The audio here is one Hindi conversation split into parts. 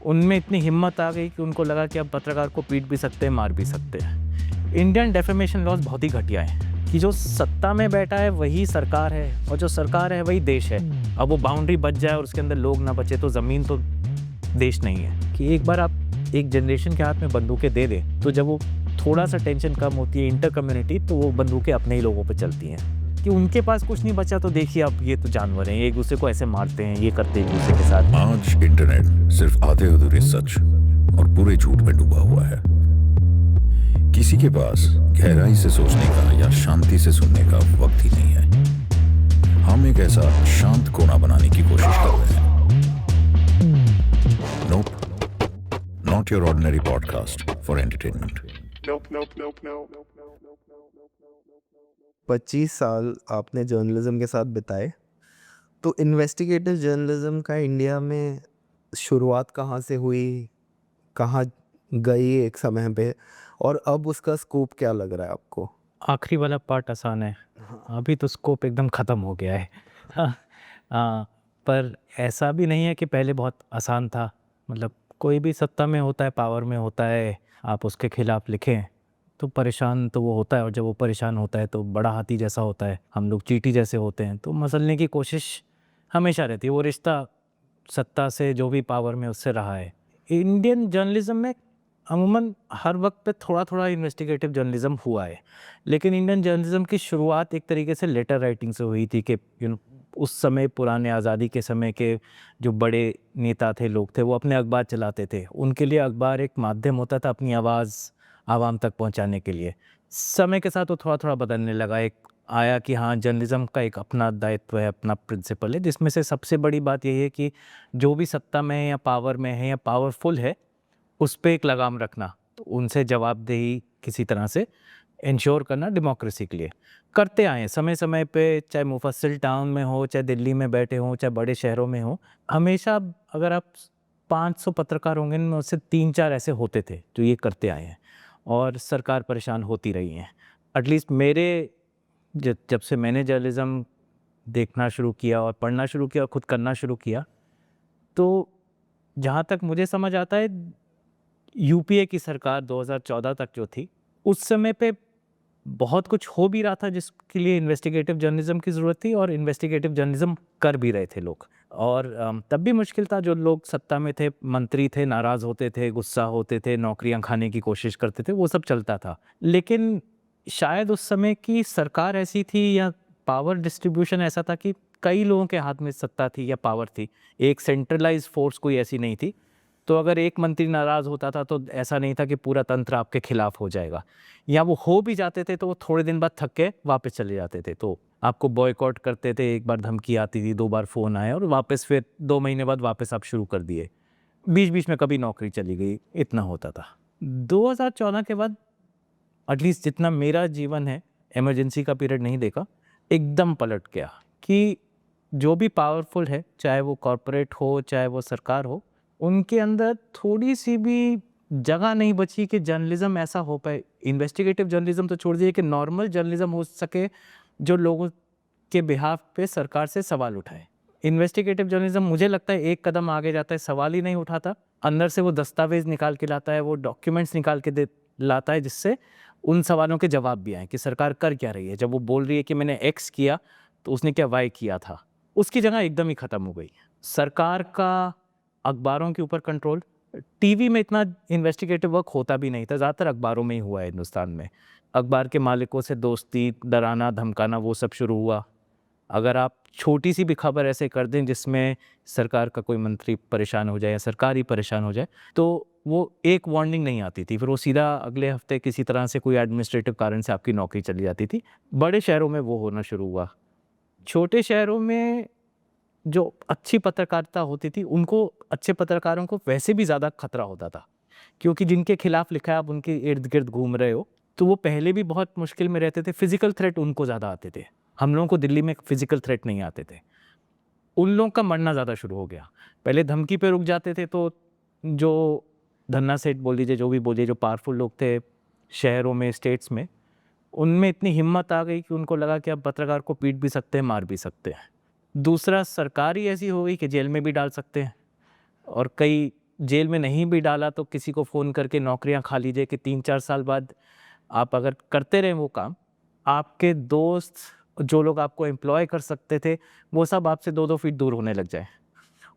उनमें इतनी हिम्मत आ गई कि उनको लगा कि अब पत्रकार को पीट भी सकते हैं, मार भी सकते हैं। इंडियन डेफेमेशन लॉज बहुत ही घटिया है कि जो सत्ता में बैठा है वही सरकार है और जो सरकार है वही देश है। अब वो बाउंड्री बच जाए और उसके अंदर लोग ना बचे तो ज़मीन तो देश नहीं है। कि एक बार आप एक जनरेशन के हाथ में बंदूकें दे दें तो जब वो थोड़ा सा टेंशन कम होती है इंटर कम्युनिटी, तो वो बंदूकें अपने ही लोगों पे चलती हैं। कि उनके पास कुछ नहीं बचा तो देखिए अब ये तो जानवर हैं, एक दूसरे को ऐसे मारते हैं, ये करते हैं एक दूसरे के साथ। आज इंटरनेट सिर्फ आधे अधूरे सच और पूरे झूठ में डूबा हुआ है। किसी के पास गहराई से सोचने का या शांति से सुनने का वक्त ही नहीं है। हम एक ऐसा शांत कोना बनाने की कोशिश कर रहे हैं। Nope, not your ordinary podcast for entertainment. 25 साल आपने जर्नलिज्म के साथ बिताए, तो इन्वेस्टिगेटिव जर्नलिज्म का इंडिया में शुरुआत कहाँ से हुई, कहाँ गई एक समय पे, और अब उसका स्कोप क्या लग रहा है आपको? आखिरी वाला पार्ट आसान है, अभी तो स्कोप एकदम ख़त्म हो गया है। पर ऐसा भी नहीं है कि पहले बहुत आसान था। मतलब कोई भी सत्ता में होता है, पावर में होता है, आप उसके खिलाफ लिखें तो परेशान तो वो होता है, और जब वो परेशान होता है तो बड़ा हाथी जैसा होता है, हम लोग चींटी जैसे होते हैं, तो मसलने की कोशिश हमेशा रहती है। वो रिश्ता सत्ता से जो भी पावर में उससे रहा है। इंडियन जर्नलिज्म में अमूमन हर वक्त पे थोड़ा थोड़ा इन्वेस्टिगेटिव जर्नलिज्म हुआ है, लेकिन इंडियन जर्नलिज्म की शुरुआत एक तरीके से लेटर राइटिंग से हुई थी कि उस समय पुराने आज़ादी के समय के जो बड़े नेता थे, लोग थे, वो अपने अखबार चलाते थे। उनके लिए अखबार एक माध्यम होता था अपनी आवाज़ आवाम तक पहुंचाने के लिए। समय के साथ वो थोड़ा थोड़ा बदलने लगा, एक आया कि हाँ जर्नलिज्म का एक अपना दायित्व है, अपना प्रिंसिपल है, जिसमें से सबसे बड़ी बात यही है कि जो भी सत्ता में है या पावर में है या पावरफुल है उस पर एक लगाम रखना, तो उनसे जवाबदेही किसी तरह से इंश्योर करना डेमोक्रेसी के लिए करते आए हैं समय समय पे, चाहे मुफस्सिल टाउन में हो, चाहे दिल्ली में बैठे हों, चाहे बड़े शहरों में हो। हमेशा अगर आप 500 पत्रकार होंगे उनमें उससे 3-4 ऐसे होते थे जो ये करते आए हैं, और सरकार परेशान होती रही है। एटलीस्ट मेरे जब से मैंने जर्नलिज्म देखना शुरू किया और पढ़ना शुरू किया और खुद करना शुरू किया, तो जहाँ तक मुझे समझ आता है यूपीए की सरकार 2014 तक जो थी, उस समय पे बहुत कुछ हो भी रहा था जिसके लिए इन्वेस्टिगेटिव जर्नलिज्म की ज़रूरत थी, और इन्वेस्टिगेटिव जर्नलिज्म कर भी रहे थे लोग। और तब भी मुश्किल था, जो लोग सत्ता में थे, मंत्री थे, नाराज़ होते थे, गुस्सा होते थे, नौकरियां खाने की कोशिश करते थे, वो सब चलता था। लेकिन शायद उस समय की सरकार ऐसी थी या पावर डिस्ट्रीब्यूशन ऐसा था कि कई लोगों के हाथ में सत्ता थी या पावर थी, एक सेंट्रलाइज फोर्स कोई ऐसी नहीं थी। तो अगर एक मंत्री नाराज़ होता था तो ऐसा नहीं था कि पूरा तंत्र आपके खिलाफ हो जाएगा, या वो हो भी जाते थे तो वो थोड़े दिन बाद थक के वापस चले जाते थे, तो आपको बॉयकॉट करते थे। एक बार धमकी आती थी, 2 बार फ़ोन आए और वापस फिर 2 महीने बाद वापस आप शुरू कर दिए, बीच बीच में कभी नौकरी चली गई, इतना होता था। 2014 के बाद एटलीस्ट जितना मेरा जीवन है, इमरजेंसी का पीरियड नहीं देखा, एकदम पलट गया कि जो भी पावरफुल है, चाहे वो कॉरपोरेट हो चाहे वो सरकार हो, उनके अंदर थोड़ी सी भी जगह नहीं बची कि जर्नलिज्म ऐसा हो पाए। इन्वेस्टिगेटिव जर्नलिज्म तो छोड़ दीजिए कि नॉर्मल जर्नलिज्म हो सके जो लोगों के बिहाफ पे सरकार से सवाल उठाए। इन्वेस्टिगेटिव जर्नलिज्म मुझे लगता है एक कदम आगे जाता है, सवाल ही नहीं उठाता, अंदर से वो दस्तावेज निकाल के लाता है, वो डॉक्यूमेंट्स निकाल के लाता है, जिससे उन सवालों के जवाब भी आए कि सरकार कर क्या रही है। जब वो बोल रही है कि मैंने एक्स किया तो उसने क्या वाई किया था, उसकी जगह एकदम ही ख़त्म हो गई। सरकार का अखबारों के ऊपर कंट्रोल, टीवी में इतना इन्वेस्टिगेटिव वर्क होता भी नहीं था, ज़्यादातर अखबारों में ही हुआ है हिंदुस्तान में। अखबार के मालिकों से दोस्ती, डराना धमकाना, वो सब शुरू हुआ। अगर आप छोटी सी भी खबर ऐसे कर दें जिसमें सरकार का कोई मंत्री परेशान हो जाए या सरकार ही परेशान हो जाए, तो वो एक वार्निंग नहीं आती थी, फिर वो सीधा अगले हफ्ते किसी तरह से कोई एडमिनिस्ट्रेटिव कारण से आपकी नौकरी चली जाती थी। बड़े शहरों में वो होना शुरू हुआ। छोटे शहरों में जो अच्छी पत्रकारिता होती थी, उनको, अच्छे पत्रकारों को वैसे भी ज़्यादा खतरा होता था, क्योंकि जिनके खिलाफ लिखा है आप उनके इर्द गिर्द घूम रहे हो, तो वो पहले भी बहुत मुश्किल में रहते थे। फिजिकल थ्रेट उनको ज़्यादा आते थे, हम लोगों को दिल्ली में फिजिकल थ्रेट नहीं आते थे। उन लोगों का मरना ज़्यादा शुरू हो गया। पहले धमकी पे रुक जाते थे, तो जो धन्ना सेठ बोल दीजिए, जो भी बोलिए, जो पावरफुल लोग थे शहरों में, स्टेट्स में, उनमें इतनी हिम्मत आ गई कि उनको लगा कि अब पत्रकार को पीट भी सकते हैं, मार भी सकते हैं। दूसरा, सरकार ही ऐसी हो गई कि जेल में भी डाल सकते हैं, और कई जेल में नहीं भी डाला तो किसी को फ़ोन करके नौकरियां खा लीजिए कि 3-4 साल बाद आप अगर करते रहे वो काम, आपके दोस्त जो लोग आपको एम्प्लॉय कर सकते थे वो सब आपसे 2-2 फीट दूर होने लग जाए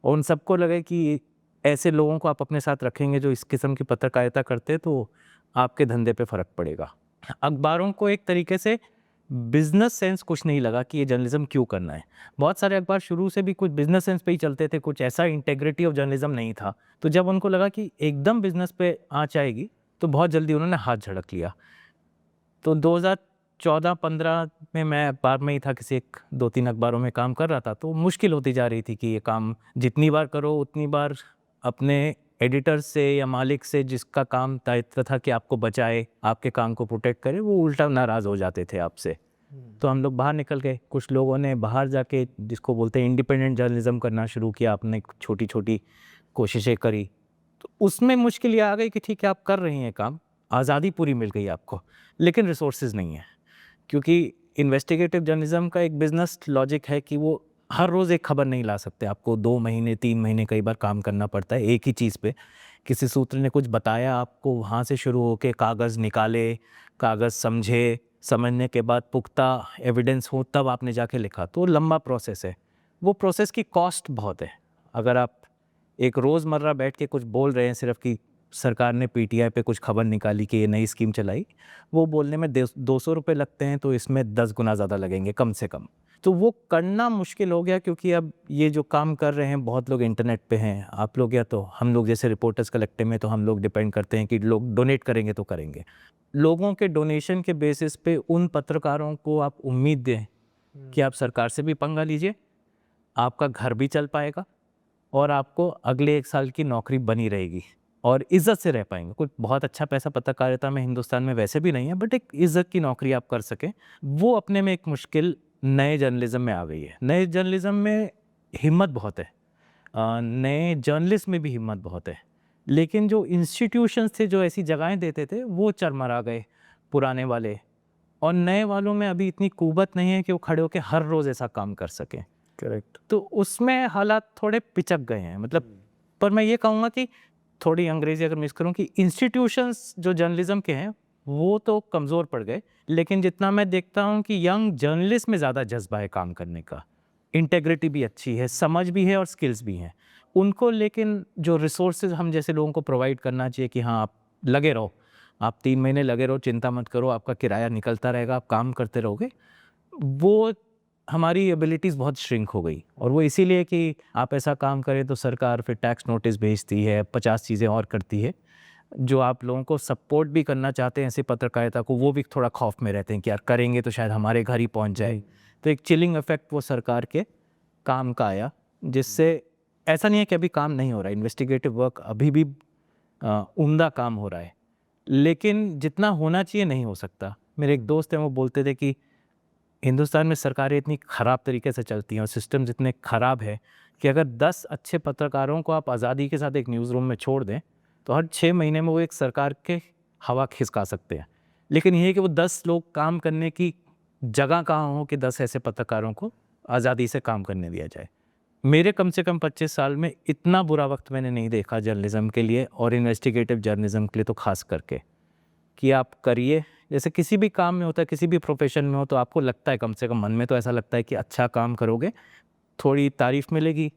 और उन सबको लगे कि ऐसे लोगों को आप अपने साथ रखेंगे जो इस किस्म की पत्रकारिता करते हैं, तो आपके धंधे पे फ़र्क पड़ेगा। अखबारों को एक तरीके से बिजनेस सेंस कुछ नहीं लगा कि ये जर्नलिज्म क्यों करना है। बहुत सारे अखबार शुरू से भी कुछ बिजनेस सेंस पे ही चलते थे, कुछ ऐसा इंटेग्रिटी ऑफ जर्नलिज्म नहीं था। तो जब उनको लगा कि एकदम बिजनेस पे आँच आएगी तो बहुत जल्दी उन्होंने हाथ झड़क लिया। तो 2014-15 में मैं अखबार में ही था, किसी एक 2-3 अखबारों में काम कर रहा था, तो मुश्किल होती जा रही थी कि ये काम जितनी बार करो उतनी बार अपने एडिटर से या मालिक से जिसका काम दायित्व था कि आपको बचाए, आपके काम को प्रोटेक्ट करे, वो उल्टा नाराज़ हो जाते थे आपसे। तो हम लोग बाहर निकल गए। कुछ लोगों ने बाहर जाके जिसको बोलते हैं इंडिपेंडेंट जर्नलिज्म करना शुरू किया, आपने छोटी-छोटी कोशिशें करी। तो उसमें मुश्किल ये आ गई कि ठीक है आप कर रही हैं काम, आज़ादी पूरी मिल गई आपको, लेकिन रिसोर्सेज नहीं है। क्योंकि इन्वेस्टिगेटिव जर्नलिज्म का एक बिजनेस लॉजिक है कि वो हर रोज़ एक खबर नहीं ला सकते, आपको 2 महीने 3 महीने कई बार काम करना पड़ता है एक ही चीज़ पे। किसी सूत्र ने कुछ बताया आपको, वहाँ से शुरू होके कागज़ निकाले, कागज़ समझे, समझने के बाद पुख्ता एविडेंस हो तब आपने जाके लिखा, तो लंबा प्रोसेस है। वो प्रोसेस की कॉस्ट बहुत है। अगर आप एक रोज़मर्रा बैठ के कुछ बोल रहे हैं सिर्फ कि सरकार ने पीटीआई पे कुछ खबर निकाली कि ये नई स्कीम चलाई, वो बोलने में 200 रुपये लगते हैं, तो इसमें 10 गुना ज़्यादा लगेंगे कम से कम। तो वो करना मुश्किल हो गया क्योंकि अब ये जो काम कर रहे हैं बहुत लोग इंटरनेट पे हैं, आप लोग या तो हम लोग जैसे रिपोर्टर्स कलेक्टिव में तो हम लोग डिपेंड करते हैं कि लोग डोनेट करेंगे तो करेंगे। लोगों के डोनेशन के बेसिस पे उन पत्रकारों को आप उम्मीद दें कि आप सरकार से भी पंगा लीजिए, आपका घर भी चल पाएगा और आपको अगले 1 साल की नौकरी बनी रहेगी और इज़्ज़त से रह पाएंगे। कुछ बहुत अच्छा पैसा पत्रकारिता में हिंदुस्तान में वैसे भी नहीं है, बट एक इज़्ज़त की नौकरी आप कर सकें, वो अपने में एक मुश्किल नए जर्नलिज्म में आ गई है। नए जर्नलिज्म में हिम्मत बहुत है, नए जर्नलिस्ट में भी हिम्मत बहुत है, लेकिन जो इंस्टीट्यूशंस थे जो ऐसी जगहें देते थे वो चरमरा गए पुराने वाले, और नए वालों में अभी इतनी कुव्वत नहीं है कि वो खड़े होकर हर रोज़ ऐसा काम कर सकें। करेक्ट। तो उसमें हालात थोड़े पिचक गए हैं, मतलब। पर मैं ये कहूँगा कि थोड़ी अंग्रेजी अगर मिस करूँ कि इंस्टीट्यूशंस जो जर्नलिज्म के हैं वो तो कमज़ोर पड़ गए, लेकिन जितना मैं देखता हूँ कि यंग जर्नलिस्ट में ज़्यादा जज्बा है काम करने का, इंटेग्रिटी भी अच्छी है, समझ भी है और स्किल्स भी हैं उनको। लेकिन जो रिसोर्सेज हम जैसे लोगों को प्रोवाइड करना चाहिए कि हाँ आप लगे रहो, आप 3 महीने लगे रहो, चिंता मत करो, आपका किराया निकलता रहेगा, आप काम करते रहोगे, वो हमारी एबिलिटीज़ बहुत श्रिंक हो गई। और वो इसीलिए कि आप ऐसा काम करें तो सरकार फिर टैक्स नोटिस भेजती है, 50 चीज़ें और करती है। जो आप लोगों को सपोर्ट भी करना चाहते हैं ऐसी पत्रकारिता को, वो भी थोड़ा खौफ में रहते हैं कि यार करेंगे तो शायद हमारे घर ही पहुंच जाए। तो एक चिलिंग इफेक्ट वो सरकार के काम का आया, जिससे ऐसा नहीं है कि अभी काम नहीं हो रहा है, इन्वेस्टिगेटिव वर्क अभी भी उम्दा काम हो रहा है, लेकिन जितना होना चाहिए नहीं हो सकता। मेरे एक दोस्त हैं, वो बोलते थे कि हिंदुस्तान में सरकारें इतनी ख़राब तरीके से चलती हैं और सिस्टम्स इतने ख़राब है कि अगर 10 अच्छे पत्रकारों को आप आज़ादी के साथ एक न्यूज़ रूम में छोड़ दें तो हर 6 महीने में वो एक सरकार के हवा खिसका सकते हैं। लेकिन ये है कि वो 10 लोग काम करने की जगह कहाँ हो कि 10 ऐसे पत्रकारों को आज़ादी से काम करने दिया जाए। मेरे कम से कम 25 साल में इतना बुरा वक्त मैंने नहीं देखा जर्नलिज्म के लिए, और इन्वेस्टिगेटिव जर्नलिज्म के लिए तो ख़ास करके, कि आप करिए। जैसे किसी भी काम में होता है, किसी भी प्रोफेशन में हो, तो आपको लगता है, कम से कम मन में तो ऐसा लगता है कि अच्छा काम करोगे, थोड़ी तारीफ़ मिलेगी,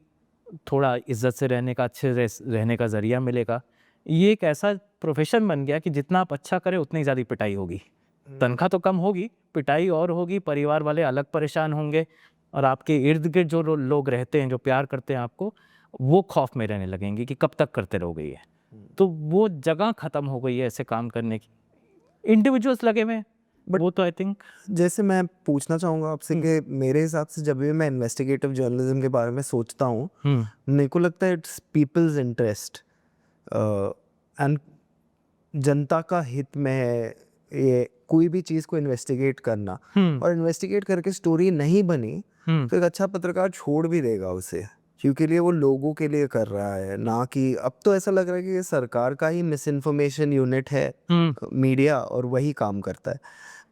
थोड़ा इज्जत से रहने का, अच्छे रहने का ज़रिया मिलेगा। ये एक ऐसा प्रोफेशन बन गया कि जितना आप अच्छा करें उतनी ज़्यादा पिटाई होगी। तनख्वाह तो कम होगी, पिटाई और होगी, परिवार वाले अलग परेशान होंगे, और आपके इर्द गिर्द जो लोग रहते हैं, जो प्यार करते हैं आपको, वो खौफ में रहने लगेंगे कि कब तक करते रहोगे ये। तो वो जगह ख़त्म हो गई है ऐसे काम करने की, इंडिविजुअल्स लगे हुए हैं। बट वो तो आई थिंक, जैसे मैं पूछना चाहूँगा आपसे कि मेरे हिसाब से जब भी मैं इन्वेस्टिगेटिव जर्नलिज्म के बारे में सोचता हूँ, मेरे को लगता है इट्स पीपल्स इंटरेस्ट एंड जनता का हित में है ये कोई भी चीज़ को इन्वेस्टिगेट करना। और इन्वेस्टिगेट करके स्टोरी नहीं बनी तो एक अच्छा पत्रकार छोड़ भी देगा उसे, क्योंकि लिए वो लोगों के लिए कर रहा है, ना कि अब तो ऐसा लग रहा है कि ये सरकार का ही मिस इन्फॉर्मेशन यूनिट है मीडिया, और वही काम करता है।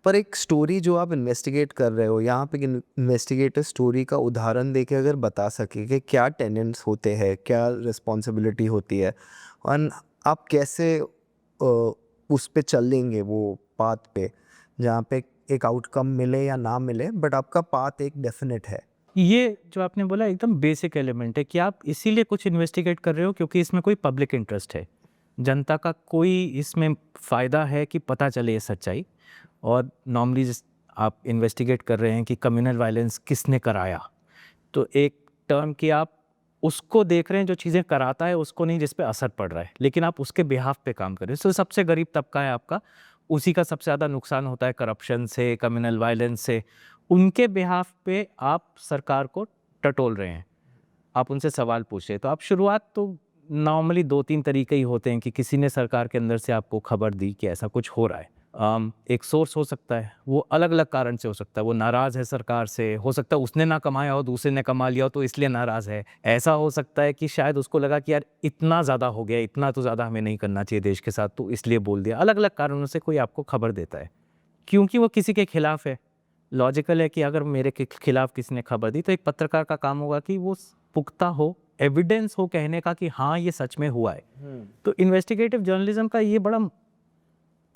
पर एक स्टोरी जो आप इन्वेस्टिगेट कर रहे हो, यहाँ पे इन्वेस्टिगेटर स्टोरी का उदाहरण देके अगर बता सके कि क्या टेनेंट्स होते हैं, क्या रिस्पॉन्सिबिलिटी होती है, और आप कैसे उस पे चलेंगे वो पाथ पे जहाँ पे एक आउटकम मिले या ना मिले, बट आपका पाथ एक डेफिनेट है। ये जो आपने बोला एकदम बेसिक एलिमेंट है कि आप इसीलिए कुछ इन्वेस्टिगेट कर रहे हो क्योंकि इसमें कोई पब्लिक इंटरेस्ट है, जनता का कोई इसमें फ़ायदा है कि पता चले ये सच्चाई। और नॉर्मली आप इन्वेस्टिगेट कर रहे हैं कि कम्युनल वायलेंस किसने कराया, तो एक टर्म कि आप उसको देख रहे हैं जो चीज़ें कराता है, उसको नहीं जिस पे असर पड़ रहा है, लेकिन आप उसके बिहाफ पे काम कर रहे हैं। तो सबसे गरीब तबका है आपका, उसी का सबसे ज़्यादा नुकसान होता है करप्शन से, कम्युनल वायलेंस से। उनके बिहाफ पे आप सरकार को टटोल रहे हैं, आप उनसे सवाल पूछ रहे हैं। तो आप शुरुआत तो नॉर्मली 2-3 तरीके ही होते हैं कि किसी ने सरकार के अंदर से आपको खबर दी कि ऐसा कुछ हो रहा है। एक सोर्स हो सकता है, वो अलग-अलग कारण से हो सकता है, वो नाराज़ है सरकार से, हो सकता है उसने ना कमाया हो, दूसरे ने कमा लिया हो तो इसलिए नाराज़ है। ऐसा हो सकता है कि शायद उसको लगा कि यार इतना ज़्यादा हो गया, इतना तो ज़्यादा हमें नहीं करना चाहिए देश के साथ, तो इसलिए बोल दिया। अलग-अलग कारणों से कोई आपको खबर देता है, क्योंकि वो किसी के खिलाफ है। लॉजिकल है कि अगर मेरे के खिलाफ किसी ने खबर दी तो एक पत्रकार का काम होगा कि वो पुख्ता हो, एविडेंस हो कहने का कि हाँ ये सच में हुआ है। तो इन्वेस्टिगेटिव जर्नलिज्म का ये बड़ा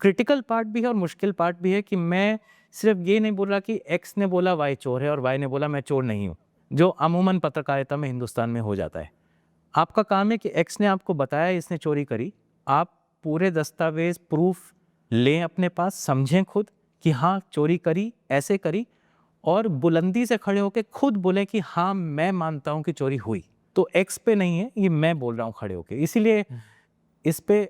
क्रिटिकल पार्ट भी है और मुश्किल पार्ट भी है कि मैं सिर्फ ये नहीं बोल रहा कि एक्स ने बोला वाई चोर है और वाई ने बोला मैं चोर नहीं हूँ, जो अमूमन पत्रकारिता में हिंदुस्तान में हो जाता है। आपका काम है कि एक्स ने आपको बताया इसने चोरी करी, आप पूरे दस्तावेज प्रूफ लें अपने पास, समझें खुद कि हाँ चोरी करी, ऐसे करी, और बुलंदी से खड़े होकर खुद बोलें कि हाँ मैं मानता हूँ कि चोरी हुई। तो एक्स पे नहीं है, ये मैं बोल रहा हूँ खड़े होकर। इसीलिए इस पे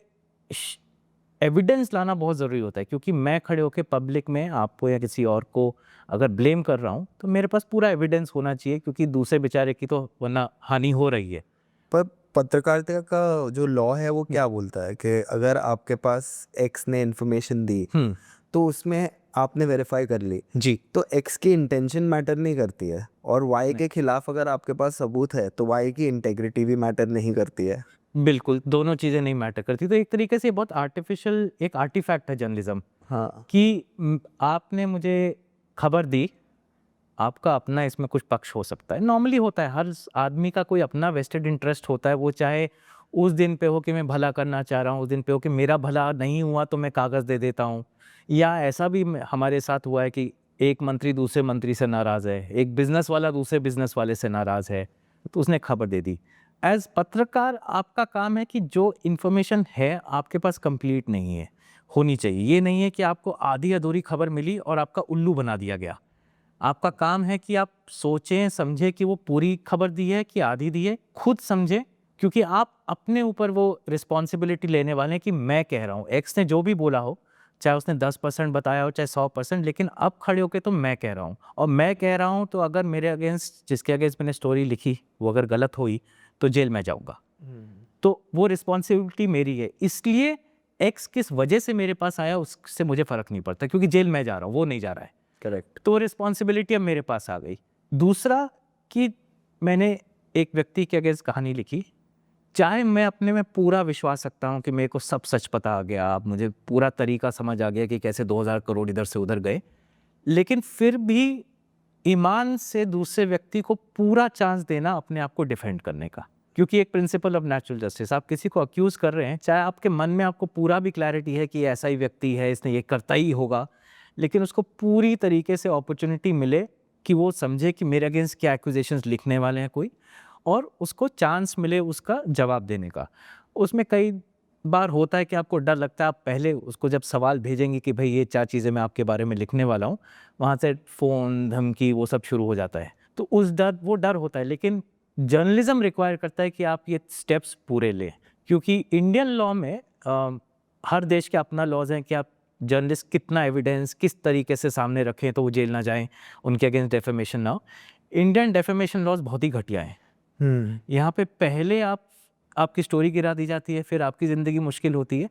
एविडेंस लाना बहुत ज़रूरी होता है, क्योंकि मैं खड़े होकर पब्लिक में आपको या किसी और को अगर ब्लेम कर रहा हूँ तो मेरे पास पूरा एविडेंस होना चाहिए, क्योंकि दूसरे बेचारे की तो वरना हानि हो रही है। पर पत्रकारिता का जो लॉ है वो क्या बोलता है कि अगर आपके पास एक्स ने इन्फॉर्मेशन दी तो उसमें आपने वेरीफाई कर ली, जी, तो एक्स की इंटेंशन मैटर नहीं करती है, और वाई के खिलाफ अगर आपके पास सबूत है तो वाई की इंटेग्रिटी भी मैटर नहीं करती है। बिल्कुल, दोनों चीज़ें नहीं मैटर करती। तो एक तरीके से बहुत आर्टिफिशियल एक आर्टिफैक्ट है जर्नलिज्म, हाँ, कि आपने मुझे खबर दी, आपका अपना इसमें कुछ पक्ष हो सकता है, नॉर्मली होता है, हर आदमी का कोई अपना वेस्टेड इंटरेस्ट होता है, वो चाहे उस दिन पे हो कि मैं भला करना चाह रहा हूँ, उस दिन पे हो कि मेरा भला नहीं हुआ तो मैं कागज़ दे देता हूँ, या ऐसा भी हमारे साथ हुआ है कि एक मंत्री दूसरे मंत्री से नाराज़ है, एक बिजनेस वाला दूसरे बिजनेस वाले से नाराज़ है, तो उसने खबर दे दी। एज पत्रकार आपका काम है कि जो इन्फॉर्मेशन है आपके पास कंप्लीट नहीं है, होनी चाहिए। ये नहीं है कि आपको आधी अधूरी खबर मिली और आपका उल्लू बना दिया गया। आपका काम है कि आप सोचें समझें कि वो पूरी खबर दी है कि आधी दी है, खुद समझें, क्योंकि आप अपने ऊपर वो रिस्पॉन्सिबिलिटी लेने वाले हैं कि मैं कह रहा हूँ, एक्स ने जो भी बोला हो, चाहे उसने 10% बताया हो चाहे 100%, लेकिन अब खड़े होके तो मैं कह रहा हूँ, और मैं कह रहा हूँ तो अगर मेरे अगेंस्ट, जिसके अगेंस्ट मैंने स्टोरी लिखी, वो अगर गलत हुई तो जेल में जाऊँगा। तो वो रिस्पॉन्सिबिलिटी मेरी है, इसलिए एक्स किस वजह से मेरे पास आया उससे मुझे फ़र्क नहीं पड़ता, क्योंकि जेल मैं जा रहा हूँ, वो नहीं जा रहा है। करेक्ट। तो रिस्पॉन्सिबिलिटी अब मेरे पास आ गई। दूसरा कि मैंने एक व्यक्ति के अगेंस्ट कहानी लिखी, चाहे मैं अपने में पूरा विश्वास रखता हूँ कि मेरे को सब सच पता आ गया, अब मुझे पूरा तरीका समझ आ गया कि कैसे 2000 करोड़ इधर से उधर गए, लेकिन फिर भी ईमान से दूसरे व्यक्ति को पूरा चांस देना अपने आप को डिफेंड करने का, क्योंकि एक प्रिंसिपल ऑफ नेचुरल जस्टिस, आप किसी को अक्यूज़ कर रहे हैं, चाहे आपके मन में आपको पूरा भी क्लैरिटी है कि ऐसा ही व्यक्ति है, इसने ये करता ही होगा, लेकिन उसको पूरी तरीके से अपॉर्चुनिटी मिले कि वो समझे कि मेरे अगेंस्ट क्या एक्यूजेशंस लिखने वाले हैं कोई, और उसको चांस मिले उसका जवाब देने का। उसमें कई बार होता है कि आपको डर लगता है, आप पहले उसको जब सवाल भेजेंगे कि भाई ये 4 चीज़ें मैं आपके बारे में लिखने वाला हूँ, वहाँ से फ़ोन, धमकी, वो सब शुरू हो जाता है। तो वो डर होता है, लेकिन जर्नलिज्म रिक्वायर करता है कि आप ये स्टेप्स पूरे लें, क्योंकि इंडियन लॉ में हर देश के अपना लॉज हैं कि आप जर्नलिस्ट कितना एविडेंस किस तरीके से सामने रखें तो वो जेल ना जाएं, उनके अगेंस्ट डेफेमेशन ना हो। इंडियन डेफेमेशन लॉज बहुत ही घटिया हैं। यहाँ पे पहले आपकी स्टोरी गिरा दी जाती है, फिर आपकी ज़िंदगी मुश्किल होती है।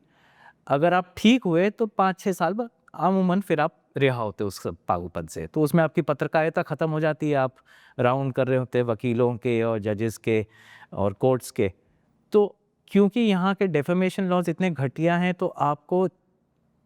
अगर आप ठीक हुए तो 5-6 साल बाद अमूमन फिर आप रिहा होते उस पागलपन से, तो उसमें आपकी पत्रकारिता ख़त्म हो जाती है, आप राउंड कर रहे होते हैं वकीलों के और जजेस के और कोर्ट्स के। तो क्योंकि यहाँ के डेफेमेशन लॉज इतने घटिया हैं, तो आपको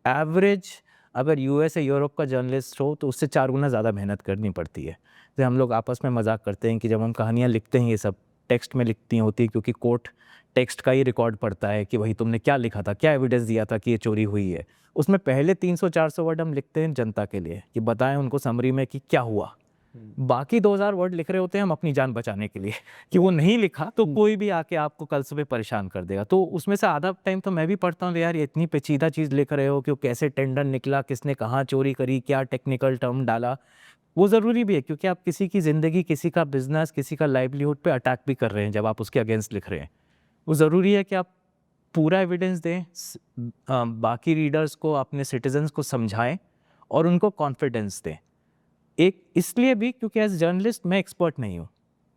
एवरेज अगर यूएस या यूरोप का जर्नलिस्ट हो तो उससे 4 गुना ज़्यादा मेहनत करनी पड़ती है। जैसे हम लोग आपस में मजाक करते हैं कि जब हम कहानियाँ लिखते हैं ये सब टेक्स्ट में लिखती होती है, क्योंकि कोर्ट टेक्स्ट का ही रिकॉर्ड पढ़ता है कि भाई तुमने क्या लिखा था, क्या एविडेंस दिया था कि ये चोरी हुई है। उसमें पहले 300-400 वर्ड हम लिखते हैं जनता के लिए कि बताएं उनको समरी में कि क्या हुआ। बाकी 2000 वर्ड लिख रहे होते हैं हम अपनी जान बचाने के लिए कि वो नहीं लिखा तो कोई भी आके आपको कल सुबह परेशान कर देगा। तो उसमें से आधा टाइम तो मैं भी पढ़ता हूँ, यार ये इतनी पेचीदा चीज़ लिख रहे हो कि कैसे टेंडर निकला, किसने कहाँ चोरी करी, क्या टेक्निकल टर्म डाला। वो ज़रूरी भी है क्योंकि आप किसी की ज़िंदगी, किसी का बिजनेस, किसी का लाइवलीहुड पे अटैक भी कर रहे हैं जब आप उसके अगेंस्ट लिख रहे हैं। वो ज़रूरी है कि आप पूरा एविडेंस दें, बाकी रीडर्स को, अपने सिटीजन्स को समझाएं और उनको कॉन्फिडेंस दें। एक इसलिए भी क्योंकि एज जर्नलिस्ट मैं एक्सपर्ट नहीं हूँ।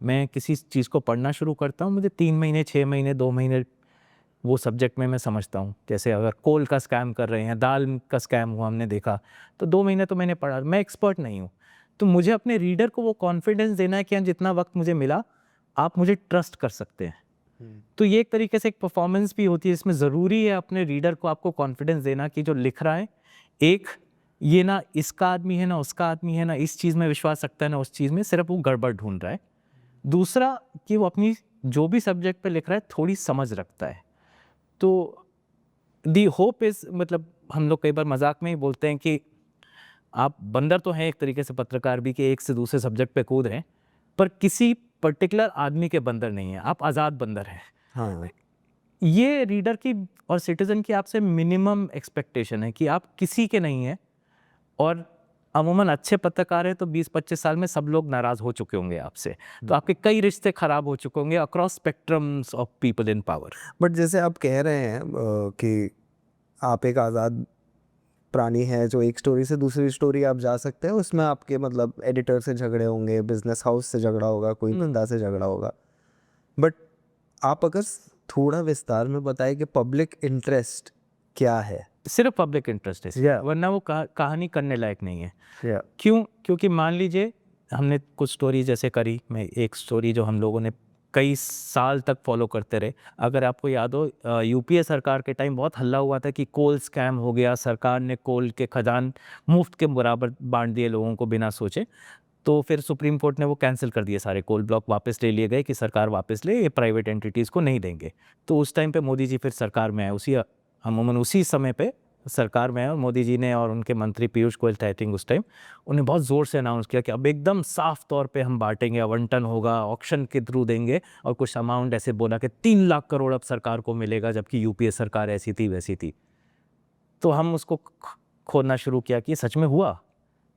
मैं किसी चीज़ को पढ़ना शुरू करता हूँ, मुझे 3 महीने, 6 महीने, 2 महीने वो सब्जेक्ट में मैं समझता हूँ। जैसे अगर कोल का स्कैम कर रहे हैं, दाल का स्कैम हुआ हमने देखा, तो 2 महीने तो मैंने पढ़ा। मैं एक्सपर्ट नहीं हूँ, तो मुझे अपने रीडर को वो कॉन्फिडेंस देना है कि जितना वक्त मुझे मिला आप मुझे ट्रस्ट कर सकते हैं। तो ये एक तरीके से एक परफॉर्मेंस भी होती है, इसमें ज़रूरी है अपने रीडर को आपको कॉन्फिडेंस देना कि जो लिख रहा है, एक ये ना इसका आदमी है ना उसका आदमी है, ना इस चीज़ में विश्वास रखता है ना उस चीज़ में, सिर्फ वो गड़बड़ ढूंढ रहा है। दूसरा कि वो अपनी जो भी सब्जेक्ट पे लिख रहा है थोड़ी समझ रखता है। तो दी होप इज़, मतलब हम लोग कई बार मजाक में ही बोलते हैं कि आप बंदर तो हैं एक तरीके से पत्रकार भी, कि एक से दूसरे सब्जेक्ट पे कूद रहे हैं, पर किसी पर्टिकुलर आदमी के बंदर नहीं है, आप आज़ाद बंदर हैं। हाँ, ये रीडर की और सिटीजन की आपसे मिनिमम एक्सपेक्टेशन है कि आप किसी के नहीं हैं। और अमूमन अच्छे पत्रकार हैं तो 20-25 साल में सब लोग नाराज़ हो चुके होंगे आपसे, तो आपके कई रिश्ते ख़राब हो चुके होंगे across spectrums of people in power. But जैसे आप कह रहे हैं कि आप एक आज़ाद प्राणी है जो एक स्टोरी से दूसरी स्टोरी आप जा सकते हैं, उसमें आपके मतलब एडिटर से झगड़े होंगे, बिजनेस हाउस से झगड़ा होगा, कोई बंदा से झगड़ा होगा। बट आप अगर थोड़ा विस्तार में बताएं कि पब्लिक इंटरेस्ट क्या है? सिर्फ पब्लिक इंटरेस्ट है, Yeah. वरना वो कहानी करने लायक नहीं है। Yeah. क्यों? क्योंकि मान लीजिए हमने कुछ स्टोरी जैसे करी, मैं एक स्टोरी जो हम लोगों ने कई साल तक फॉलो करते रहे। अगर आपको याद हो यूपीए सरकार के टाइम बहुत हल्ला हुआ था कि कोल स्कैम हो गया, सरकार ने कोल के खजान मुफ्त के बराबर बांट दिए लोगों को बिना सोचे। तो फिर सुप्रीम कोर्ट ने वो कैंसिल कर दिए, सारे कोल ब्लॉक वापस ले लिए गए कि सरकार वापस ले, ये प्राइवेट एंटिटीज़ को नहीं देंगे। तो उस टाइम पे मोदी जी फिर सरकार में आए, अमूमन उसी समय पे सरकार में आए, और मोदी जी ने और उनके मंत्री पीयूष गोयल थे आई थिंक उस टाइम, उन्हें बहुत ज़ोर से अनाउंस किया कि अब एकदम साफ तौर पे हम बांटेंगे, आवंटन होगा, ऑक्शन के थ्रू देंगे, और कुछ अमाउंट ऐसे बोला कि 3 लाख करोड़ अब सरकार को मिलेगा, जबकि यूपीए सरकार ऐसी थी वैसी थी। तो हम उसको खोदना शुरू किया कि सच में हुआ,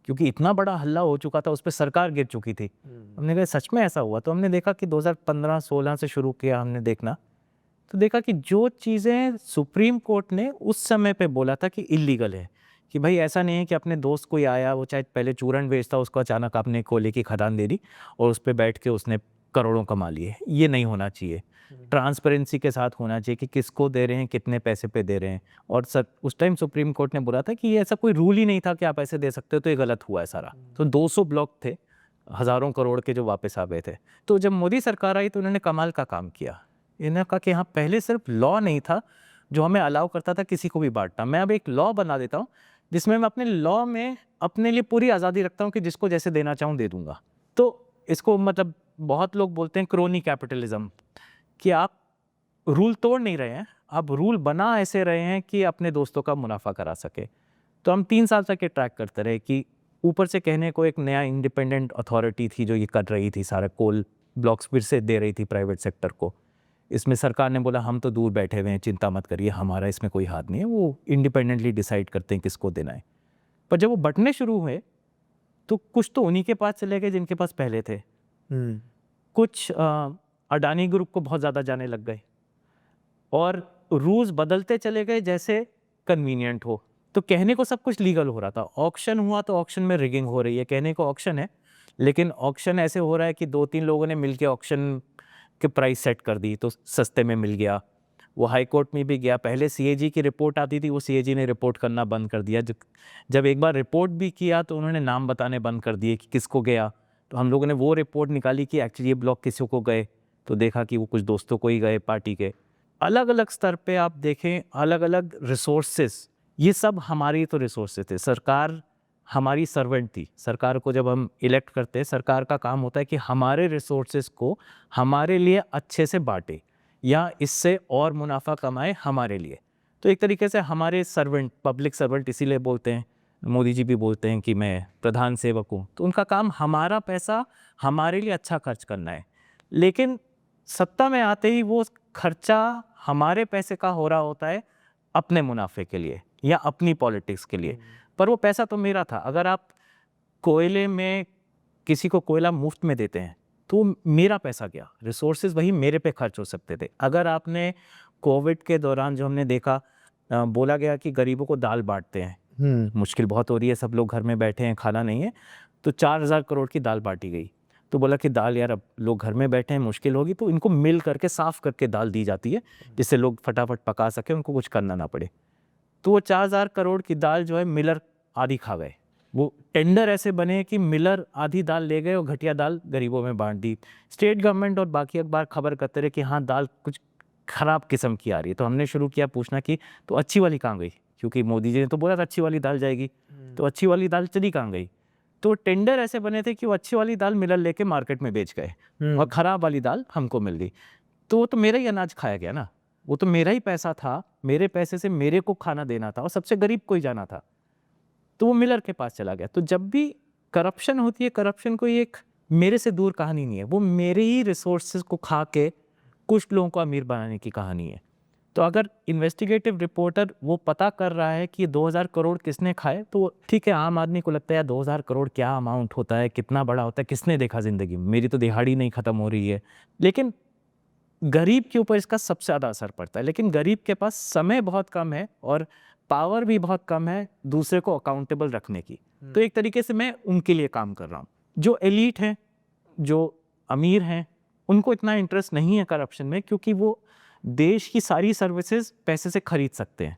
क्योंकि इतना बड़ा हल्ला हो चुका था, उस पर सरकार गिर चुकी थी। हमने कहा सच में ऐसा हुआ? तो हमने देखा कि 2015-16 से शुरू किया हमने देखना, तो देखा कि जो चीज़ें सुप्रीम कोर्ट ने उस समय पे बोला था कि इलीगल है, कि भाई ऐसा नहीं है कि अपने दोस्त कोई आया, वो चाहे पहले चूरन बेचता, उसको अचानक आपने कोयले की खदान दे दी और उस पर बैठ के उसने करोड़ों कमा लिए, ये नहीं होना चाहिए। ट्रांसपेरेंसी के साथ होना चाहिए कि किसको दे रहे हैं, कितने पैसे पे दे रहे हैं। और सर उस टाइम सुप्रीम कोर्ट ने बोला था कि ये ऐसा कोई रूल ही नहीं था कि आप ऐसे दे सकते हो, तो ये गलत हुआ है सारा। तो 200 ब्लॉक थे, हज़ारों करोड़ के, जो वापस आ गए थे। तो जब मोदी सरकार आई तो उन्होंने कमाल का काम किया। इन्होंने कहा कि हाँ, पहले सिर्फ लॉ नहीं था जो हमें अलाउ करता था किसी को भी बांटना, मैं अब एक लॉ बना देता हूँ जिसमें मैं अपने लॉ में अपने लिए पूरी आज़ादी रखता हूँ कि जिसको जैसे देना चाहूँ दे दूंगा। तो इसको मतलब बहुत लोग बोलते हैं क्रोनी कैपिटलिज्म, कि आप रूल तोड़ नहीं रहे हैं, आप रूल बना ऐसे रहे हैं कि अपने दोस्तों का मुनाफा करा सके। तो हम 3 साल तक ये ट्रैक करते रहे कि ऊपर से कहने को एक नया इंडिपेंडेंट अथॉरिटी थी जो ये कर रही थी, सारे कोल ब्लॉक्स फिर से दे रही थी प्राइवेट सेक्टर को। इसमें सरकार ने बोला हम तो दूर बैठे हुए हैं, चिंता मत करिए, हमारा इसमें कोई हाथ नहीं है, वो इंडिपेंडेंटली डिसाइड करते हैं किसको देना है। पर जब वो बंटने शुरू हुए तो कुछ तो उन्हीं के पास चले गए जिनके पास पहले थे, कुछ अडानी ग्रुप को बहुत ज़्यादा जाने लग गए, और रूल्स बदलते चले गए जैसे कन्वीनियंट हो। तो कहने को सब कुछ लीगल हो रहा था, ऑक्शन हुआ तो ऑक्शन में रिगिंग हो रही है, कहने को ऑक्शन है, लेकिन ऑक्शन ऐसे हो रहा है कि 2-3 लोगों ने मिलके ऑक्शन के प्राइस सेट कर दी तो सस्ते में मिल गया। वो हाई कोर्ट में भी गया, पहले सीएजी की रिपोर्ट आती थी, वो सीएजी ने रिपोर्ट करना बंद कर दिया। जब एक बार रिपोर्ट भी किया तो उन्होंने नाम बताने बंद कर दिए कि किसको गया। तो हम लोगों ने वो रिपोर्ट निकाली कि एक्चुअली ये ब्लॉक किसी को गए, तो देखा कि वो कुछ दोस्तों को ही गए पार्टी के। अलग अलग स्तर पे आप देखें, अलग अलग रिसोर्सेस ये सब हमारी तो रिसोर्सेज थे। सरकार हमारी सर्वेंट थी। सरकार को जब हम इलेक्ट करते हैं, सरकार का काम होता है कि हमारे रिसोर्सेज को हमारे लिए अच्छे से बांटे या इससे और मुनाफा कमाए हमारे लिए। तो एक तरीके से हमारे सर्वेंट, पब्लिक सर्वेंट इसीलिए बोलते हैं, मोदी जी भी बोलते हैं कि मैं प्रधान सेवक हूँ। तो उनका काम हमारा पैसा हमारे लिए अच्छा खर्च करना है। लेकिन सत्ता में आते ही वो खर्चा हमारे पैसे का हो रहा होता है अपने मुनाफे के लिए या अपनी पॉलिटिक्स के लिए। पर वो पैसा तो मेरा था। अगर आप कोयले में किसी को कोयला मुफ्त में देते हैं तो मेरा पैसा गया, रिसोर्सेज वही मेरे पे खर्च हो सकते थे। अगर आपने कोविड के दौरान जो हमने देखा, बोला गया कि गरीबों को दाल बांटते हैं, मुश्किल बहुत हो रही है, सब लोग घर में बैठे हैं, खाना नहीं है, तो 4,000 करोड़ की दाल बांटी गई। तो बोला कि दाल यार अब लोग घर में बैठे हैं, मुश्किल होगी, तो इनको मिल करके साफ करके दाल दी जाती है जिससे लोग फटाफट पका सके, उनको कुछ करना ना पड़े। तो वो 4,000 करोड़ की दाल जो है मिलर आधी खा गए। वो टेंडर ऐसे बने कि मिलर आधी दाल ले गए और घटिया दाल गरीबों में बांट दी। स्टेट गवर्नमेंट और बाकी अखबार खबर करते रहे कि हाँ दाल कुछ ख़राब किस्म की आ रही है। तो हमने शुरू किया पूछना कि तो अच्छी वाली कहाँ गई, क्योंकि मोदी जी ने तो बोला था अच्छी वाली दाल जाएगी, तो अच्छी वाली दाल चली कहाँ गई। तो टेंडर ऐसे बने थे कि वो अच्छी वाली दाल मिलर लेके मार्केट में बेच गए और ख़राब वाली दाल हमको मिल गई। तो वो तो मेरा ही अनाज खाया गया ना, वो तो मेरा ही पैसा था, मेरे पैसे से मेरे को खाना देना था और सबसे गरीब को ही जाना था, तो वो मिलर के पास चला गया। तो जब भी करप्शन होती है, करप्शन कोई एक मेरे से दूर कहानी नहीं है, वो मेरे ही रिसोर्सेज को खा के कुछ लोगों को अमीर बनाने की कहानी है। तो अगर इन्वेस्टिगेटिव रिपोर्टर वो पता कर रहा है कि 2,000 करोड़ किसने खाए, तो ठीक है, आम आदमी को लगता है 2,000 करोड़ क्या अमाउंट होता है, कितना बड़ा होता है, किसने देखा ज़िंदगी में, मेरी तो दिहाड़ी नहीं ख़त्म हो रही है। लेकिन गरीब के ऊपर इसका सबसे ज़्यादा असर पड़ता है। लेकिन गरीब के पास समय बहुत कम है और पावर भी बहुत कम है दूसरे को अकाउंटेबल रखने की। तो एक तरीके से मैं उनके लिए काम कर रहा हूँ। जो एलीट हैं, जो अमीर हैं, उनको इतना इंटरेस्ट नहीं है करप्शन में, क्योंकि वो देश की सारी सर्विसेज पैसे से खरीद सकते हैं।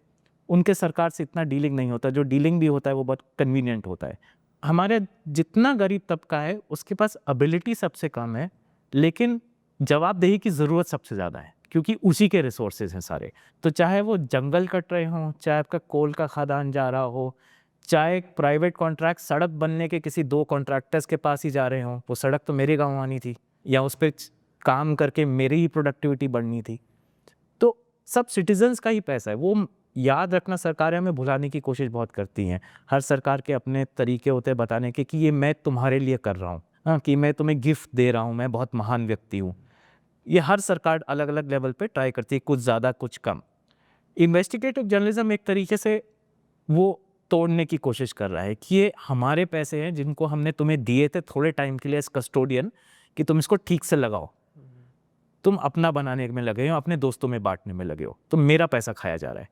उनके सरकार से इतना डीलिंग नहीं होता, जो डीलिंग भी होता है वो बहुत कन्वीनियंट होता है। हमारे जितना गरीब तबका है उसके पास एबिलिटी सबसे कम है, लेकिन जवाबदेही की ज़रूरत सबसे ज़्यादा है, क्योंकि उसी के रिसोर्सेज हैं सारे। तो चाहे वो जंगल कट रहे हों, चाहे आपका कोल का खदान जा रहा हो, चाहे प्राइवेट कॉन्ट्रैक्ट सड़क बनने के किसी 2 कॉन्ट्रैक्टर्स के पास ही जा रहे हों, वो सड़क तो मेरे गाँव आनी थी या उस पर काम करके मेरी ही प्रोडक्टिविटी बढ़नी थी। तो सब सिटीजन्स का ही पैसा है। वो याद रखना सरकारें हमें भुलाने की कोशिश बहुत करती हैं। हर सरकार के अपने तरीके होते हैं बताने के कि ये मैं तुम्हारे लिए कर रहा हूँ, हाँ, कि मैं तुम्हें गिफ्ट दे रहा हूँ, मैं बहुत महान व्यक्ति हूँ। ये हर सरकार अलग अलग लेवल पे ट्राई करती है, कुछ ज़्यादा कुछ कम। इन्वेस्टिगेटिव जर्नलिज्म एक तरीके से वो तोड़ने की कोशिश कर रहा है कि ये हमारे पैसे हैं जिनको हमने तुम्हें दिए थे थोड़े टाइम के लिए एज कस्टोडियन, कि तुम इसको ठीक से लगाओ। तुम अपना बनाने में लगे हो, अपने दोस्तों में बांटने में लगे हो, तो मेरा पैसा खाया जा रहा है।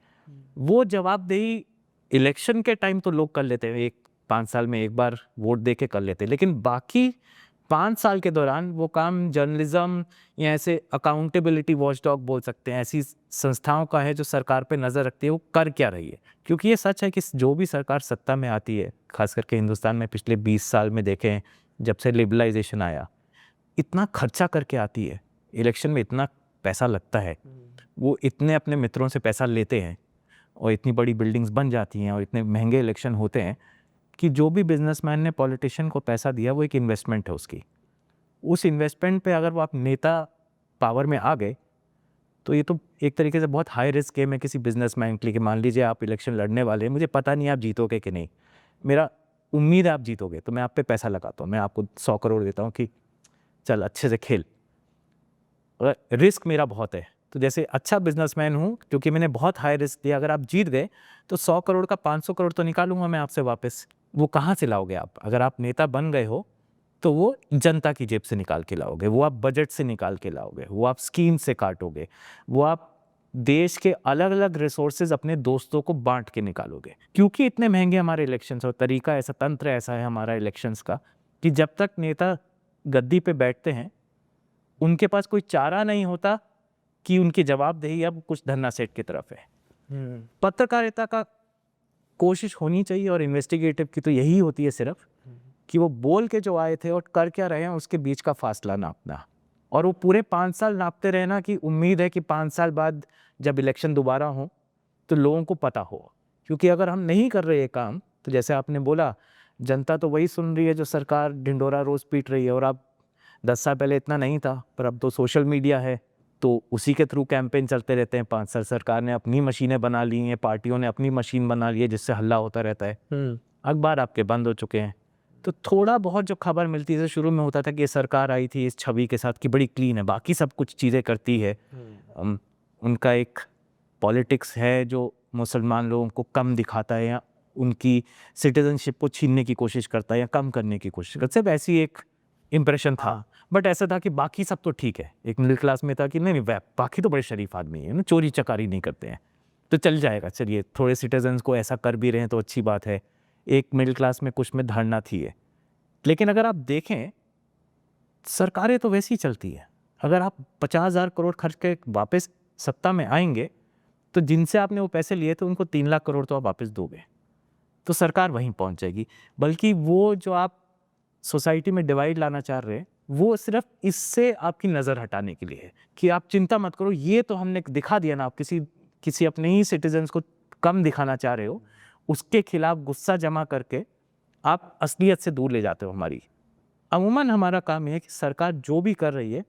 वो जवाबदेही इलेक्शन के टाइम तो लोग कर लेते हैं, 5 साल में एक बार वोट दे के कर लेते हैं, लेकिन बाकी 5 साल के दौरान वो काम जर्नलिज्म या ऐसे अकाउंटेबिलिटी वॉचडॉग बोल सकते हैं, ऐसी संस्थाओं का है जो सरकार पे नज़र रखती है वो कर क्या रही है। क्योंकि ये सच है कि जो भी सरकार सत्ता में आती है, खास करके हिंदुस्तान में पिछले 20 साल में देखें, जब से लिबरलाइजेशन आया, इतना खर्चा करके आती है, इलेक्शन में इतना पैसा लगता है, वो इतने अपने मित्रों से पैसा लेते हैं और इतनी बड़ी बिल्डिंग्स बन जाती हैं और इतने महंगे इलेक्शन होते हैं कि जो भी बिजनेसमैन ने पॉलिटिशियन को पैसा दिया वो एक इन्वेस्टमेंट है उसकी। उस इन्वेस्टमेंट पे अगर वो आप नेता पावर में आ गए तो ये तो एक तरीके से बहुत हाई रिस्क गेम है किसी बिजनेसमैन के लिए। कि मान लीजिए आप इलेक्शन लड़ने वाले हैं, मुझे पता नहीं आप जीतोगे कि नहीं, मेरा उम्मीद है आप जीतोगे, तो मैं आप पे पैसा लगाता हूँ, मैं आपको 100 करोड़ देता हूँ कि चल अच्छे से खेल, और रिस्क मेरा बहुत है। तो जैसे अच्छा बिजनेसमैन हूँ क्योंकि मैंने बहुत हाई रिस्क दिया, अगर आप जीत गए तो 100 करोड़ का 500 करोड़ तो निकालूंगा मैं आपसे वापस। वो कहाँ से लाओगे आप? अगर आप नेता बन गए हो तो वो जनता की जेब से निकाल के लाओगे, वो आप बजट से निकाल के लाओगे, वो आप स्कीम से काटोगे, वो आप देश के अलग अलग रिसोर्सेज अपने दोस्तों को बांट के निकालोगे। क्योंकि इतने महंगे हमारे इलेक्शंस और तरीका ऐसा, तंत्र ऐसा है हमारा इलेक्शंस का कि जब तक नेता गद्दी पे बैठते हैं उनके पास कोई चारा नहीं होता कि उनकी जवाबदेही अब कुछ धन्ना सेठ की तरफ है। पत्रकारिता का कोशिश होनी चाहिए और इन्वेस्टिगेटिव की तो यही होती है सिर्फ कि वो बोल के जो आए थे और कर क्या रहे हैं उसके बीच का फासला नापना, और वो पूरे 5 साल नापते रहना कि उम्मीद है कि 5 साल बाद जब इलेक्शन दोबारा हो तो लोगों को पता हो। क्योंकि अगर हम नहीं कर रहे ये काम, तो जैसे आपने बोला, जनता तो वही सुन रही है जो सरकार ढिंढोरा रोज पीट रही है। और अब 10 साल पहले इतना नहीं था, पर अब तो सोशल मीडिया है, तो उसी के थ्रू कैंपेन चलते रहते हैं। 5 साल सरकार ने अपनी मशीनें बना ली हैं, पार्टियों ने अपनी मशीन बना ली है, जिससे हल्ला होता रहता है। अखबार आपके बंद हो चुके हैं, तो थोड़ा बहुत जो खबर मिलती है, शुरू में होता था कि ये सरकार आई थी इस छवि के साथ कि बड़ी क्लीन है, बाकी सब कुछ चीज़ें करती है। उनका एक पॉलिटिक्स है जो मुसलमान लोगों को कम दिखाता है, या उनकी सिटीजनशिप को छीनने की कोशिश करता है, या कम करने की कोशिश करता है। सिर्फ ऐसी एक इम्प्रेशन था। बट ऐसा था कि बाकी सब तो ठीक है। एक मिडिल क्लास में था कि नहीं बाकी तो बड़े शरीफ आदमी है, चोरी चकारी नहीं करते हैं, तो चल जाएगा। चलिए, थोड़े सिटीजन्स को ऐसा कर भी रहे हैं तो अच्छी बात है। एक मिडिल क्लास में कुछ में धारणा थी है। लेकिन अगर आप देखें, सरकारें तो वैसी ही चलती है। अगर आप 50,000 करोड़ खर्च के वापस सत्ता में आएंगे, तो जिनसे आपने वो पैसे लिए थे उनको 3 लाख करोड़ तो आप वापस दोगे, तो सरकार वहीं पहुंच जाएगी। बल्कि वो जो आप सोसाइटी में डिवाइड लाना चाह रहे हैं, वो सिर्फ इससे आपकी नज़र हटाने के लिए है कि आप चिंता मत करो, ये तो हमने दिखा दिया ना। आप किसी अपने ही सिटीजन्स को कम दिखाना चाह रहे हो, उसके खिलाफ गुस्सा जमा करके आप असलियत से दूर ले जाते हो हमारी। अमूमन हमारा काम है कि सरकार जो भी कर रही है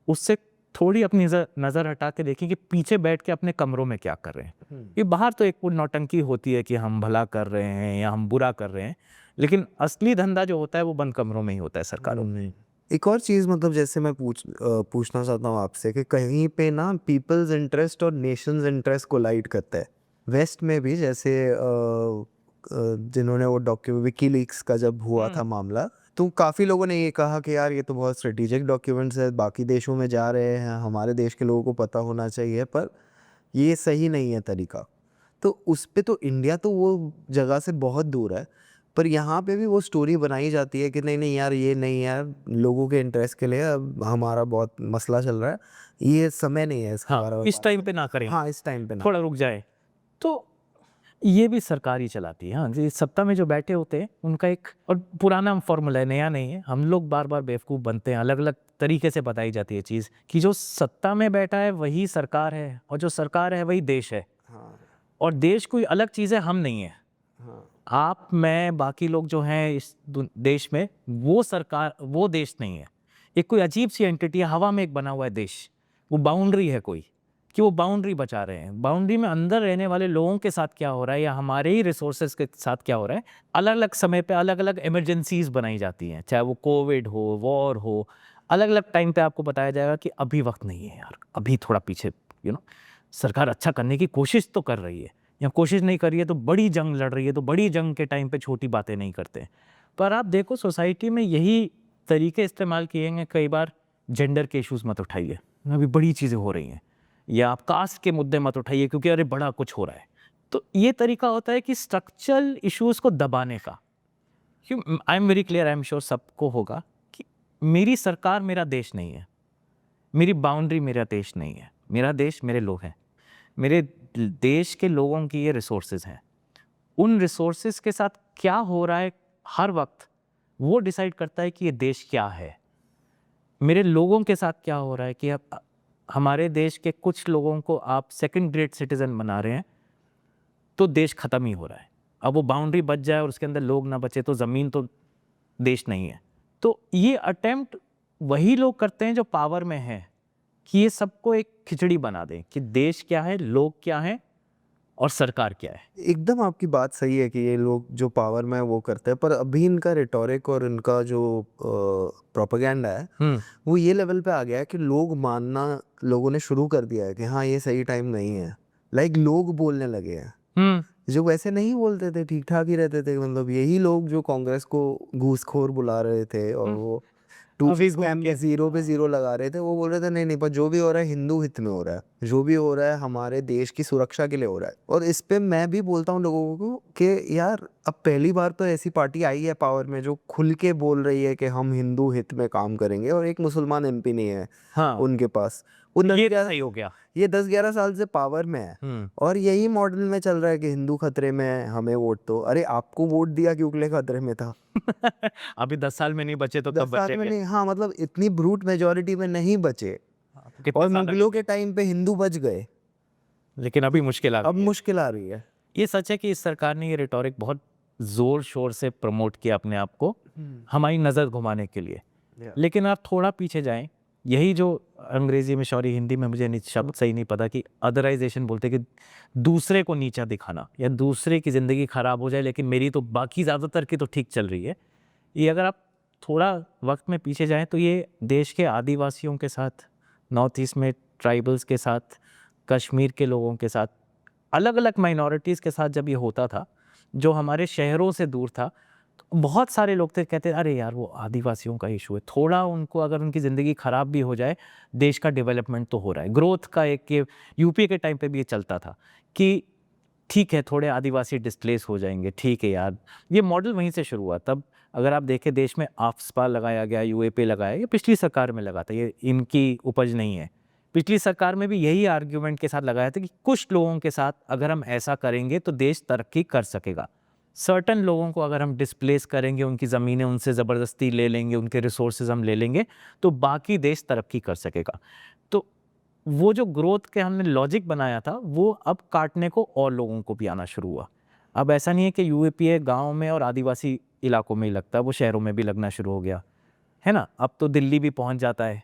उससे थोड़ी अपनी नज़र हटा के देखें कि पीछे बैठ के अपने कमरों में क्या कर रहे हैं। ये बाहर तो एक नौटंकी होती है कि हम भला कर रहे हैं या हम बुरा कर रहे हैं, लेकिन असली धंधा जो होता है वो बंद कमरों में ही होता है सरकारों में। एक और चीज़, मतलब जैसे मैं पूछना चाहता हूँ आपसे कि कहीं पे ना पीपल्स इंटरेस्ट और नेशंस इंटरेस्ट कोलाइड करता है। वेस्ट में भी जैसे जिन्होंने वो विकीलीक्स का जब हुआ था मामला, तो काफ़ी लोगों ने ये कहा कि यार ये तो बहुत स्ट्रेटेजिक डॉक्यूमेंट्स है, बाकी देशों में जा रहे हैं, हमारे देश के लोगों को पता होना चाहिए, पर ये सही नहीं है तरीका। तो उस पे तो इंडिया तो वो जगह से बहुत दूर है, पर यहाँ पे भी वो स्टोरी बनाई जाती है कि नहीं नहीं यार, ये नहीं यार, लोगों के इंटरेस्ट के लिए अब हमारा बहुत मसला चल रहा है, ये समय नहीं है इसका। हाँ, इस टाइम पे ना करें। हाँ, इस टाइम पे ना, थोड़ा रुक जाए। तो ये भी सरकार ही चलाती है। हाँ, जो सत्ता में जो बैठे होते हैं उनका एक और पुराना फॉर्मूला है, नया नहीं है। हम लोग बार बार बेवकूफ़ बनते हैं। अलग अलग तरीके से बताई जाती है चीज़ कि जो सत्ता में बैठा है वही सरकार है, और जो सरकार है वही देश है। और देश कोई अलग चीज़ है, हम नहीं है। आप, मैं, बाकी लोग जो हैं इस देश में, वो सरकार, वो देश नहीं है। एक कोई अजीब सी एंटिटी है, हवा में एक बना हुआ है देश। वो बाउंड्री है कोई, कि वो बाउंड्री बचा रहे हैं। बाउंड्री में अंदर रहने वाले लोगों के साथ क्या हो रहा है, या हमारे ही रिसोर्सेज के साथ क्या हो रहा है, अलग अलग समय पे अलग अलग इमरजेंसीज बनाई जाती हैं। चाहे वो कोविड हो, वॉर हो, अलग अलग टाइम पे आपको बताया जाएगा कि अभी वक्त नहीं है यार, अभी थोड़ा पीछे, सरकार अच्छा करने की कोशिश तो कर रही है, या कोशिश नहीं कर रही है तो बड़ी जंग लड़ रही है, तो बड़ी जंग के टाइम पे छोटी बातें नहीं करते। पर आप देखो, सोसाइटी में यही तरीके इस्तेमाल किए हैं। कई बार जेंडर के इश्यूज़ मत उठाइए, अभी बड़ी चीज़ें हो रही हैं, या आप कास्ट के मुद्दे मत उठाइए क्योंकि अरे बड़ा कुछ हो रहा है। तो ये तरीका होता है कि स्ट्रक्चरल इश्यूज़ को दबाने का। I am very clear, I am sure सबको होगा कि मेरी सरकार मेरा देश नहीं है, मेरी बाउंड्री मेरा देश नहीं है, मेरा देश मेरे लोग हैं, मेरे देश के लोगों की ये रिसोर्सेज हैं। उन रिसोर्सेज के साथ क्या हो रहा है हर वक्त, वो डिसाइड करता है कि ये देश क्या है। मेरे लोगों के साथ क्या हो रहा है कि अब हमारे देश के कुछ लोगों को आप सेकंड ग्रेड सिटीजन बना रहे हैं, तो देश ख़त्म ही हो रहा है। अब वो बाउंड्री बच जाए और उसके अंदर लोग ना बचे तो ज़मीन तो देश नहीं है। तो ये अटेम्प्ट वही लोग करते हैं जो पावर में हैं, कि ये सबको एक खिचड़ी बना दें कि देश क्या है, लोग क्या हैं और सरकार क्या है। एकदम आपकी बात सही है कि ये लोग जो पावर में है वो करते हैं, पर अभी इनका रिटोरिक और इनका जो प्रोपेगेंडा है वो ये लेवल पे आ गया है कि लोग मानना, लोगों ने शुरू कर दिया है कि हाँ ये सही टाइम नहीं है। लाइक लोग बोलने लगे हैं जो वैसे नहीं बोलते थे, ठीक ठाक ही रहते थे। मतलब यही लोग जो कांग्रेस को घूसखोर बुला रहे थे और वो 2 पे 0 लगा रहे थे, वो बोल रहे थे नहीं नहीं, पर जो भी हो रहा है हिंदू हित में हो रहा है, जो भी हो रहा है हमारे देश की सुरक्षा के लिए हो रहा है। और इस पे मैं भी बोलता हूँ लोगों को कि यार अब पहली बार तो ऐसी पार्टी आई है पावर में जो खुल के बोल रही है कि हम हिंदू हित में काम करेंगे, और एक मुसलमान MP नहीं है। हाँ, उनके पास ये सही हो गया। ये 10-11 साल से पावर में है, और यही मॉडल में चल रहा है कि हिंदू खतरे में है, हमें वोट दो। अरे आपको वोट दिया क्यों के लिए खतरे में था? अभी 10 साल में नहीं बचे तो 10 कब साल में बचेंगे? नहीं, हाँ, मतलब इतनी ब्रूट मेजोरिटी में नहीं बचे। कितने और साल मुगलों के टाइम पे हिंदू बच गए, लेकिन अभी मुश्किल आ अब गई है। मुश्किल आ रही है। ये सच है कि इस सरकार ने ये रिटोरिक बहुत ज़ोर शोर से प्रमोट किया अपने आप को हमारी नज़र घुमाने के लिए। लेकिन आप थोड़ा पीछे जाएं, यही जो अंग्रेजी में सॉरी हिंदी में मुझे शब्द सही नहीं पता कि अदराइजेशन बोलते कि दूसरे को नीचा दिखाना या दूसरे की ज़िंदगी ख़राब हो जाए लेकिन मेरी तो बाकी ज़्यादातर की तो ठीक चल रही है। ये अगर आप थोड़ा वक्त में पीछे जाएं तो ये देश के आदिवासियों के साथ, नॉर्थ ईस्ट में ट्राइबल्स के साथ, कश्मीर के लोगों के साथ, अलग अलग माइनॉरिटीज़ के साथ जब ये होता था जो हमारे शहरों से दूर था, तो बहुत सारे लोग थे कहते अरे यार वो आदिवासियों का इशू है, थोड़ा उनको अगर उनकी ज़िंदगी ख़राब भी हो जाए देश का डेवलपमेंट तो हो रहा है। ग्रोथ का एक ये यूपीए के टाइम पे भी ये चलता था कि ठीक है थोड़े आदिवासी डिस्प्लेस हो जाएंगे, ठीक है यार। ये मॉडल वहीं से शुरू हुआ। तब अगर आप देखें देश में आफ्सपा लगाया गया, यूएपी लगाया, ये पिछली सरकार में लगा था, ये इनकी उपज नहीं है। पिछली सरकार में भी यही आर्ग्यूमेंट के साथ लगाया था कि कुछ लोगों के साथ अगर हम ऐसा करेंगे तो देश तरक्की कर सकेगा। सर्टन लोगों को अगर हम डिस्प्लेस करेंगे, उनकी ज़मीनें उनसे ज़बरदस्ती ले लेंगे, उनके रिसोर्सेज हम ले लेंगे तो बाकी देश तरक्की कर सकेगा। तो वो जो ग्रोथ के हमने लॉजिक बनाया था वो अब काटने को और लोगों को भी आना शुरू हुआ। अब ऐसा नहीं है कि यूएपीए गाँव में और आदिवासी इलाकों में ही लगता है, वो शहरों में भी लगना शुरू हो गया है ना। अब तो दिल्ली भी पहुंच जाता है,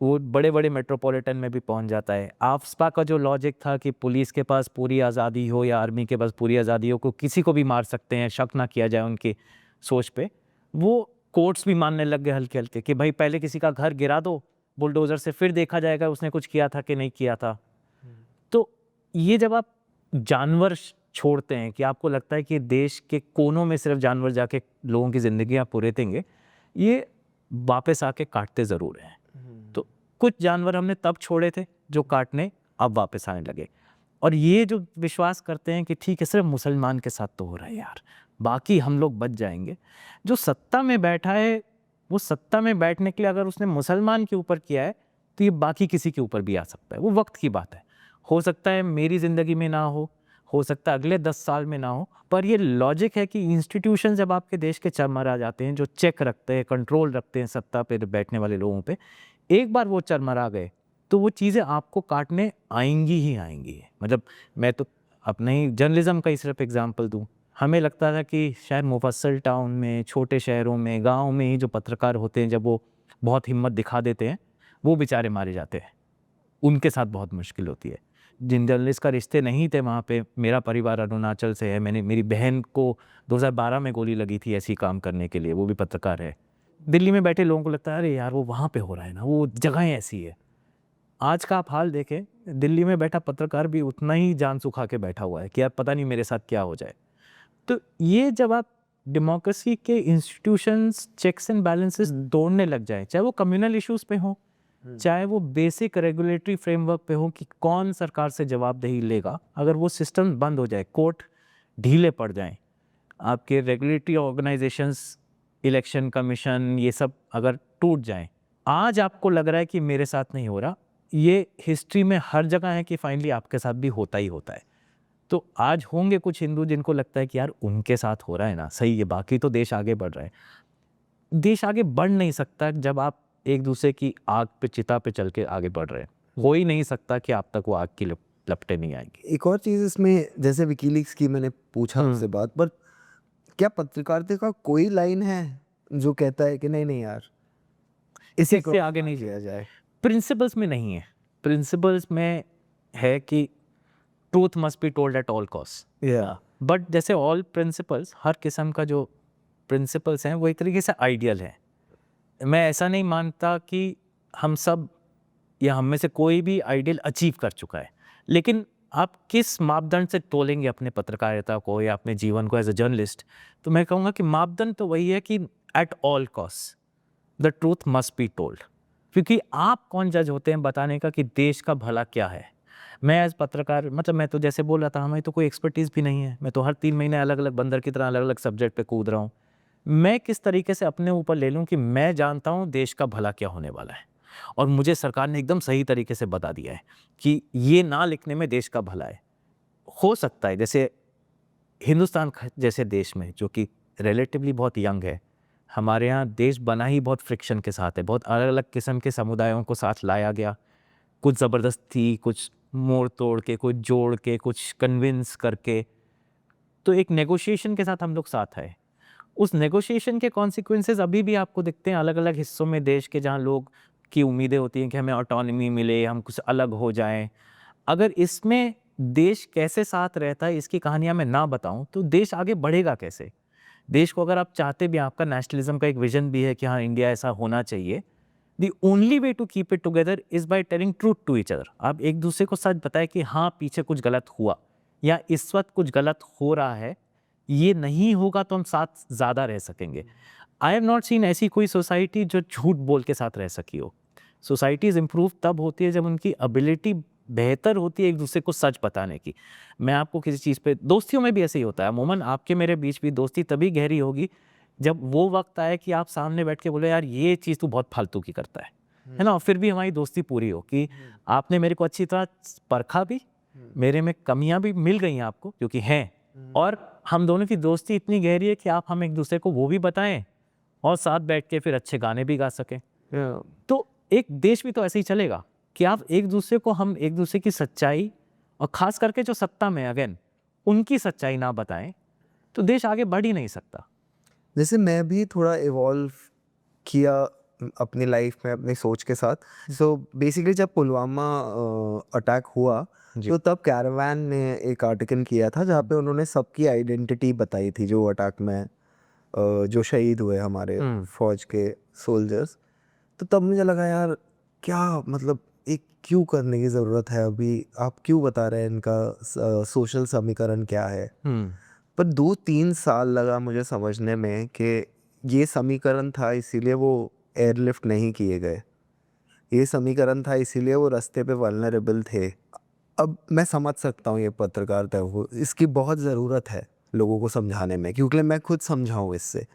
वो बड़े बड़े मेट्रोपॉलिटन में भी पहुंच जाता है। आफ्सपा का जो लॉजिक था कि पुलिस के पास पूरी आज़ादी हो या आर्मी के पास पूरी आज़ादी हो, को किसी को भी मार सकते हैं, शक ना किया जाए उनकी सोच पे, वो कोर्ट्स भी मानने लग गए हल्के हल्के कि भाई पहले किसी का घर गिरा दो बुलडोज़र से, फिर देखा जाएगा उसने कुछ किया था कि नहीं किया था। तो ये जब आप जानवर छोड़ते हैं कि आपको लगता है कि देश के कोनों में सिर्फ जानवर जाके लोगों की ज़िंदगी आप पुरेतेंगे, ये वापस आके काटते ज़रूर हैं। तो कुछ जानवर हमने तब छोड़े थे जो काटने अब वापस आने लगे, और ये जो विश्वास करते हैं कि ठीक है सिर्फ मुसलमान के साथ तो हो रहा है यार, बाकी हम लोग बच जाएंगे। जो सत्ता में बैठा है वो सत्ता में बैठने के लिए अगर उसने मुसलमान के ऊपर किया है तो ये बाकी किसी के ऊपर भी आ सकता है। वो वक्त की बात है, हो सकता है मेरी ज़िंदगी में ना हो सकता है अगले 10 साल में ना हो, पर ये लॉजिक है कि इंस्टीट्यूशन जब आपके देश के चरमरा जाते हैं, जो चेक रखते हैं, कंट्रोल रखते हैं सत्ता पे बैठने वाले लोगों पे, एक बार वो चरमरा गए तो वो चीज़ें आपको काटने आएंगी ही आएंगी। मतलब मैं तो अपने ही जर्नलिज्म का ही सिर्फ एग्जांपल दूं, हमें लगता था कि शायद मुफस्सल टाउन में, छोटे शहरों में, गाँव में ही जो पत्रकार होते हैं जब वो बहुत हिम्मत दिखा देते हैं वो बेचारे मारे जाते हैं, उनके साथ बहुत मुश्किल होती है। जिन जर्नलिस्ट का रिश्ते नहीं थे वहाँ पे, मेरा परिवार अरुणाचल से है, मेरी बहन को 2012 में गोली लगी थी ऐसी काम करने के लिए, वो भी पत्रकार है। दिल्ली में बैठे लोगों को लगता है अरे यार वो वहाँ पे हो रहा है ना, वो जगह ऐसी है। आज का आप हाल देखें, दिल्ली में बैठा पत्रकार भी उतना ही जान सुखा के बैठा हुआ है कि यार पता नहीं मेरे साथ क्या हो जाए। तो ये जब आप डेमोक्रेसी के इंस्टीट्यूशंस, चेक्स एंड बैलेंसेस तोड़ने लग जाए, चाहे वो कम्युनल इश्यूज पे हो, चाहे वो बेसिक रेगुलेटरी फ्रेमवर्क पे हो कि कौन सरकार से जवाबदेही लेगा, अगर वो सिस्टम बंद हो जाए, कोर्ट ढीले पड़ जाएं, आपके रेगुलेटरी ऑर्गेनाइजेशंस, इलेक्शन कमीशन, ये सब अगर टूट जाएं, आज आपको लग रहा है कि मेरे साथ नहीं हो रहा, ये हिस्ट्री में हर जगह है कि फाइनली आपके साथ भी होता ही होता है। तो आज होंगे कुछ हिंदू जिनको लगता है कि यार उनके साथ हो रहा है ना, सही है, बाकी तो देश आगे बढ़ रहा है। देश आगे बढ़ नहीं सकता जब आप एक दूसरे की आग पे, चिता पे चल के आगे बढ़ रहे हैं। हो ही नहीं सकता कि आप तक वो आग की लपटें नहीं आएंगी। एक और चीज़ इसमें, जैसे विकीलीक्स की मैंने पूछा आपसे बात, पर क्या पत्रकारिता का कोई लाइन है जो कहता है कि नहीं नहीं यार इसी से आगे नहीं किया जाए? प्रिंसिपल्स में नहीं है। प्रिंसिपल्स में है कि truth must be told at all cost. But जैसे ऑल प्रिंसिपल्स, हर किस्म का जो प्रिंसिपल्स हैं वो एक तरीके से आइडियल है। मैं ऐसा नहीं मानता कि हम सब या हम में से कोई भी आइडियल अचीव कर चुका है, लेकिन आप किस मापदंड से तोलेंगे अपने पत्रकारिता को या अपने जीवन को एज अ जर्नलिस्ट, तो मैं कहूँगा कि मापदंड तो वही है कि at all cost the truth must be told. क्योंकि आप कौन जज होते हैं बताने का कि देश का भला क्या है। मैं एज पत्रकार, मतलब मैं तो जैसे बोल रहा था, हमें तो कोई एक्सपर्टीज़ भी नहीं है, मैं तो हर 3 महीने अलग अलग बंदर की तरह अलग अलग सब्जेक्ट पे कूद रहा हूँ। मैं किस तरीके से अपने ऊपर ले लूँ कि मैं जानता हूँ देश का भला क्या होने वाला है, और मुझे सरकार ने एकदम सही तरीके से बता दिया है कि ये ना लिखने में देश का भला है। हो सकता है जैसे हिंदुस्तान जैसे देश में, जो कि रिलेटिवली बहुत यंग है, हमारे यहाँ देश बना ही बहुत फ्रिक्शन के साथ है, बहुत अलग अलग किस्म के समुदायों को साथ लाया गया, कुछ ज़बरदस्ती, कुछ मोड़ तोड़ के, कुछ जोड़ के, कुछ कन्विंस करके, तो एक नेगोशिएशन के साथ हम लोग साथ आए। उस नेगोशिएशन के कॉन्सिक्वेंसेस अभी भी आपको दिखते हैं अलग अलग हिस्सों में देश के, जहाँ लोग की उम्मीदें होती हैं कि हमें ऑटोनॉमी मिले, हम कुछ अलग हो जाएं। अगर इसमें देश कैसे साथ रहता है इसकी कहानियाँ मैं ना बताऊं तो देश आगे बढ़ेगा कैसे? देश को अगर आप चाहते भी, आपका नेशनलिज्म का एक विजन भी है कि हाँ इंडिया ऐसा होना चाहिए, the only way to keep it together is by telling truth to each other. आप एक दूसरे को सच बताएं कि हाँ पीछे कुछ गलत हुआ या इस वक्त कुछ गलत हो रहा है, ये नहीं होगा तो हम साथ ज़्यादा रह सकेंगे। आई हैव नॉट सीन ऐसी कोई सोसाइटी जो झूठ बोल के साथ रह सकी हो। सोसाइटीज़ इम्प्रूव तब होती है जब उनकी एबिलिटी बेहतर होती है एक दूसरे को सच बताने की। मैं आपको किसी चीज़ पे, दोस्तियों में भी ऐसे ही होता है अमूमन, आपके मेरे बीच भी दोस्ती तभी गहरी होगी जब वो वक्त आए कि आप सामने बैठ के बोले यार ये चीज़ तू बहुत फालतू की करता है ना, और फिर भी हमारी दोस्ती पूरी हो कि आपने मेरे को अच्छी तरह परखा भी, मेरे में कमियां भी मिल गई हैं आपको क्योंकि हैं, और हम दोनों की दोस्ती इतनी गहरी है कि आप हम एक दूसरे को वो भी बताएं और साथ बैठ के फिर अच्छे गाने भी गा सकें। तो एक देश भी तो ऐसे ही चलेगा कि आप एक दूसरे को, हम एक दूसरे की सच्चाई, और ख़ास करके जो सत्ता में अगेन उनकी सच्चाई ना बताएं तो देश आगे बढ़ ही नहीं सकता। जैसे मैं भी थोड़ा इवॉल्व किया अपनी लाइफ में अपनी सोच के साथ। सो बेसिकली जब पुलवामा अटैक हुआ तो तब कैरावान ने एक आर्टिकल किया था जहाँ पे उन्होंने सबकी आइडेंटिटी बताई थी जो अटैक में जो शहीद हुए हमारे फौज के सोल्जर्स। तो तब मुझे लगा यार क्या मतलब एक क्यों करने की ज़रूरत है, अभी आप क्यों बता रहे हैं इनका सोशल समीकरण क्या है। पर 2-3 साल लगा मुझे समझने में कि ये समीकरण था इसीलिए वो एयरलिफ्ट नहीं किए गए, ये समीकरण था इसीलिए वो रास्ते पे वल्नरेबल थे। अब मैं समझ सकता हूँ ये पत्रकारिता हो, इसकी बहुत ज़रूरत है लोगों को समझाने में क्योंकि मैं खुद समझाऊँ इससे।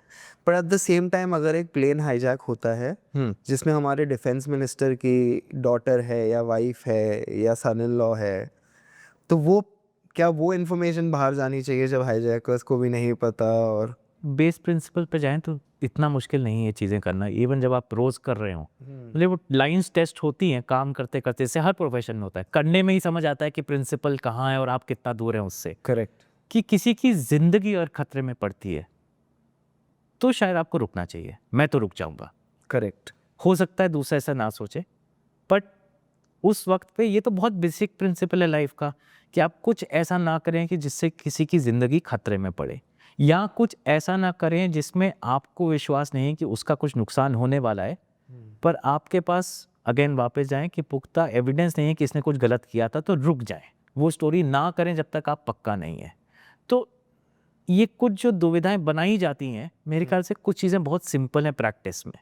पर एट द सेम टाइम अगर एक प्लेन हाईजैक होता है जिसमें हमारे डिफेंस मिनिस्टर की डॉटर है या वाइफ है या सन इन लॉ है, तो वो क्या वो इन्फॉर्मेशन बाहर जानी चाहिए जब हाईजैकर्स को भी नहीं पता? और बेस प्रिंसिपल पे जाएं तो इतना मुश्किल नहीं है चीज़ें करना, इवन जब आप रोज़ कर रहे हो। मतलब वो लाइंस टेस्ट होती हैं काम करते करते, से हर प्रोफेशन में होता है, करने में ही समझ आता है कि प्रिंसिपल कहाँ है और आप कितना दूर हैं उससे। करेक्ट। कि किसी की ज़िंदगी और ख़तरे में पड़ती है तो शायद आपको रुकना चाहिए। मैं तो रुक जाऊँगा। करेक्ट। हो सकता है दूसरा ऐसा ना सोचे, बट उस वक्त पे ये तो बहुत बेसिक प्रिंसिपल है लाइफ का कि आप कुछ ऐसा ना करें कि जिससे किसी की ज़िंदगी खतरे में पड़े, या कुछ ऐसा ना करें जिसमें आपको विश्वास नहीं है कि उसका कुछ नुकसान होने वाला है, पर आपके पास अगेन वापस जाएं कि पुख्ता एविडेंस नहीं है कि इसने कुछ गलत किया था, तो रुक जाएं। वो स्टोरी ना करें जब तक आप पक्का नहीं है। तो ये कुछ जो दुविधाएं बनाई जाती हैं, मेरे ख्याल से कुछ चीज़ें बहुत सिंपल हैं प्रैक्टिस में।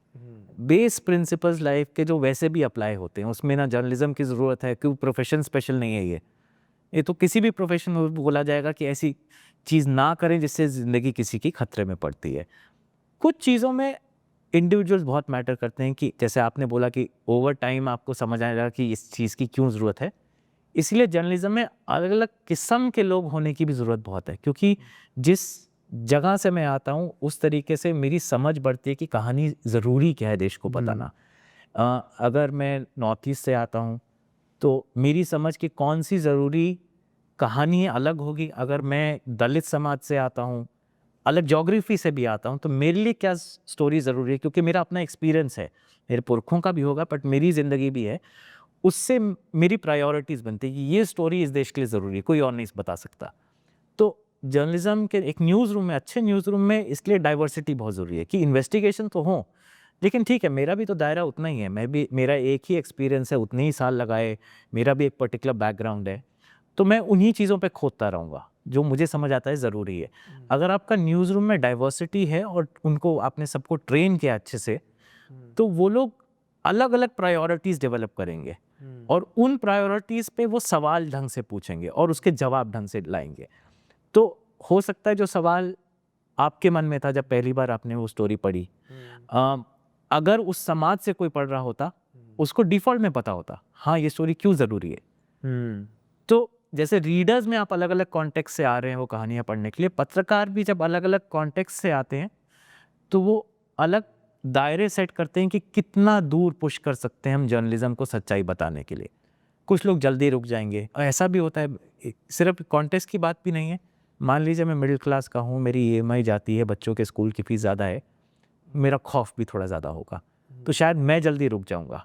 बेस प्रिंसिपल्स लाइफ के जो वैसे भी अप्लाई होते हैं, उसमें ना जर्नलिज्म की ज़रूरत है, क्योंकि प्रोफेशन स्पेशल नहीं है ये तो किसी भी प्रोफेशन में बोला जाएगा कि ऐसी चीज़ ना करें जिससे ज़िंदगी किसी की खतरे में पड़ती है। कुछ चीज़ों में इंडिविजुअल्स बहुत मैटर करते हैं कि जैसे आपने बोला कि ओवर टाइम आपको समझ आएगा कि इस चीज़ की क्यों ज़रूरत है, इसलिए जर्नलिज्म में अलग अलग किस्म के लोग होने की भी ज़रूरत बहुत है, क्योंकि जिस जगह से मैं आता हूँ उस तरीके से मेरी समझ बढ़ती है कि कहानी ज़रूरी क्या है देश को बताना। अगर मैं नॉर्थ ईस्ट से आता हूँ तो मेरी समझ की कौन सी ज़रूरी कहानी अलग होगी। अगर मैं दलित समाज से आता हूँ, अलग ज्योग्राफी से भी आता हूँ, तो मेरे लिए क्या स्टोरी ज़रूरी है, क्योंकि मेरा अपना एक्सपीरियंस है, मेरे पुरखों का भी होगा बट मेरी ज़िंदगी भी है, उससे मेरी प्रायोरिटीज़ बनती है कि ये स्टोरी इस देश के लिए ज़रूरी है, कोई और नहीं बता सकता। तो जर्नलिज्म के एक न्यूज़ रूम में, अच्छे न्यूज़ रूम में इसलिए डाइवर्सिटी बहुत ज़रूरी है कि इन्वेस्टिगेशन तो हो, लेकिन ठीक है मेरा भी तो दायरा उतना ही है, मैं भी, मेरा एक ही एक्सपीरियंस है, उतने ही साल लगाए, मेरा भी एक पर्टिकुलर बैकग्राउंड है, तो मैं उन्हीं चीज़ों पे खोदता रहूँगा जो मुझे समझ आता है ज़रूरी है। अगर आपका न्यूज़ रूम में डाइवर्सिटी है और उनको आपने सबको ट्रेन किया अच्छे से, तो वो लोग अलग अलग प्रायोरिटीज़ डेवलप करेंगे और उन प्रायोरिटीज़ पे वो सवाल ढंग से पूछेंगे और उसके जवाब ढंग से लाएंगे। तो हो सकता है जो सवाल आपके मन में था जब पहली बार आपने वो स्टोरी पढ़ी, अगर उस समाज से कोई पढ़ रहा होता, उसको डिफ़ॉल्ट में पता होता हाँ ये स्टोरी क्यों ज़रूरी है। तो जैसे रीडर्स में आप अलग अलग कॉन्टेक्स्ट से आ रहे हैं वो कहानियाँ पढ़ने के लिए, पत्रकार भी जब अलग अलग कॉन्टेक्स्ट से आते हैं तो वो अलग दायरे सेट करते हैं कि कितना दूर पुश कर सकते हैं हम जर्नलिज्म को सच्चाई बताने के लिए। कुछ लोग जल्दी रुक जाएंगे, और ऐसा भी होता है, सिर्फ कॉन्टेक्स्ट की बात भी नहीं है, मान लीजिए मैं मिडिल क्लास का हूँ, मेरी ईएमआई जाती है, बच्चों के स्कूल की फ़ीस ज़्यादा है, मेरा खौफ भी थोड़ा ज़्यादा होगा, तो शायद मैं जल्दी रुक जाऊँगा।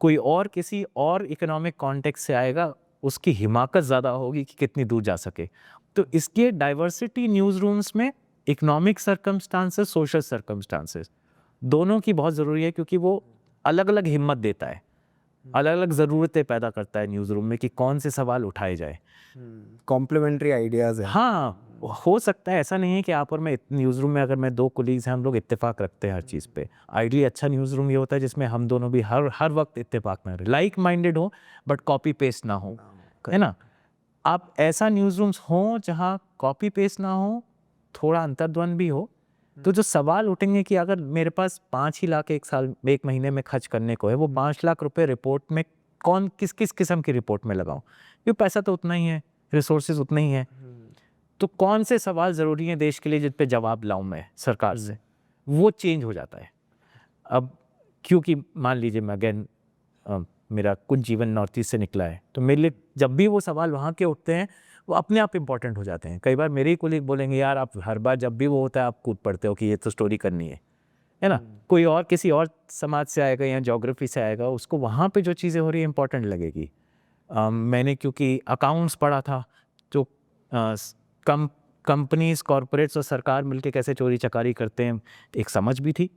कोई और किसी और इकोनॉमिक कॉन्टेक्स्ट से आएगा, उसकी हिमाकत ज़्यादा होगी कि कितनी दूर जा सके। तो इसके डाइवर्सिटी न्यूज़ रूम्स में इकोनॉमिक सर्कमस्टांसेस, सोशल सर्कमस्टांसेस दोनों की बहुत ज़रूरी है, क्योंकि वो अलग अलग हिम्मत देता है, अलग अलग ज़रूरतें पैदा करता है न्यूज़ रूम में कि कौन से सवाल उठाए जाए। कॉम्प्लीमेंट्री आइडियाज़ है। हाँ, हो सकता है, ऐसा नहीं है कि आप और मैं न्यूज़ रूम में अगर मैं 2 कोलीग्स हैं, हम लोग इत्तेफाक रखते हैं हर चीज़ पे। आइडियली अच्छा न्यूज़ रूम ये होता है जिसमें हम दोनों भी हर वक्त इत्तेफाक में रहे, लाइक माइंडेड हो बट कॉपी पेस्ट ना हो, है ना? आप ऐसा न्यूज़ रूम्स हों जहाँ कॉपी पेस्ट ना हो, थोड़ा अंतर्द्वंद भी हो, तो जो सवाल उठेंगे कि अगर मेरे पास 5 ही लाख एक महीने में खर्च करने को है, वो 5 लाख रुपए रिपोर्ट में किस किस्म की रिपोर्ट में लगाऊं? क्योंकि पैसा तो उतना ही है, रिसोर्सेज उतने ही हैं, तो कौन से सवाल ज़रूरी हैं देश के लिए जिन पे जवाब लाऊं मैं सरकार से, वो चेंज हो जाता है। अब क्योंकि मान लीजिए मैं अगेन मेरा कुछ जीवन नॉर्थ ईस्ट से निकला है, तो मेरे लिए जब भी वो सवाल वहाँ के उठते हैं, वो अपने आप इम्पोर्टेंट हो जाते हैं। कई बार मेरे ही कोलीग बोलेंगे, यार आप हर बार जब भी वो होता है आप कूद पड़ते हो कि ये तो स्टोरी करनी है ना? कोई और किसी और समाज से आएगा या ज्योग्राफी से आएगा, उसको वहाँ पे जो चीज़ें हो रही है इम्पोर्टेंट लगेगी। मैंने क्योंकि अकाउंट्स पढ़ा था, तो कंपनीज, कॉरपोरेट्स और सरकार मिलके कैसे चोरी चकारी करते हैं एक समझ भी थी,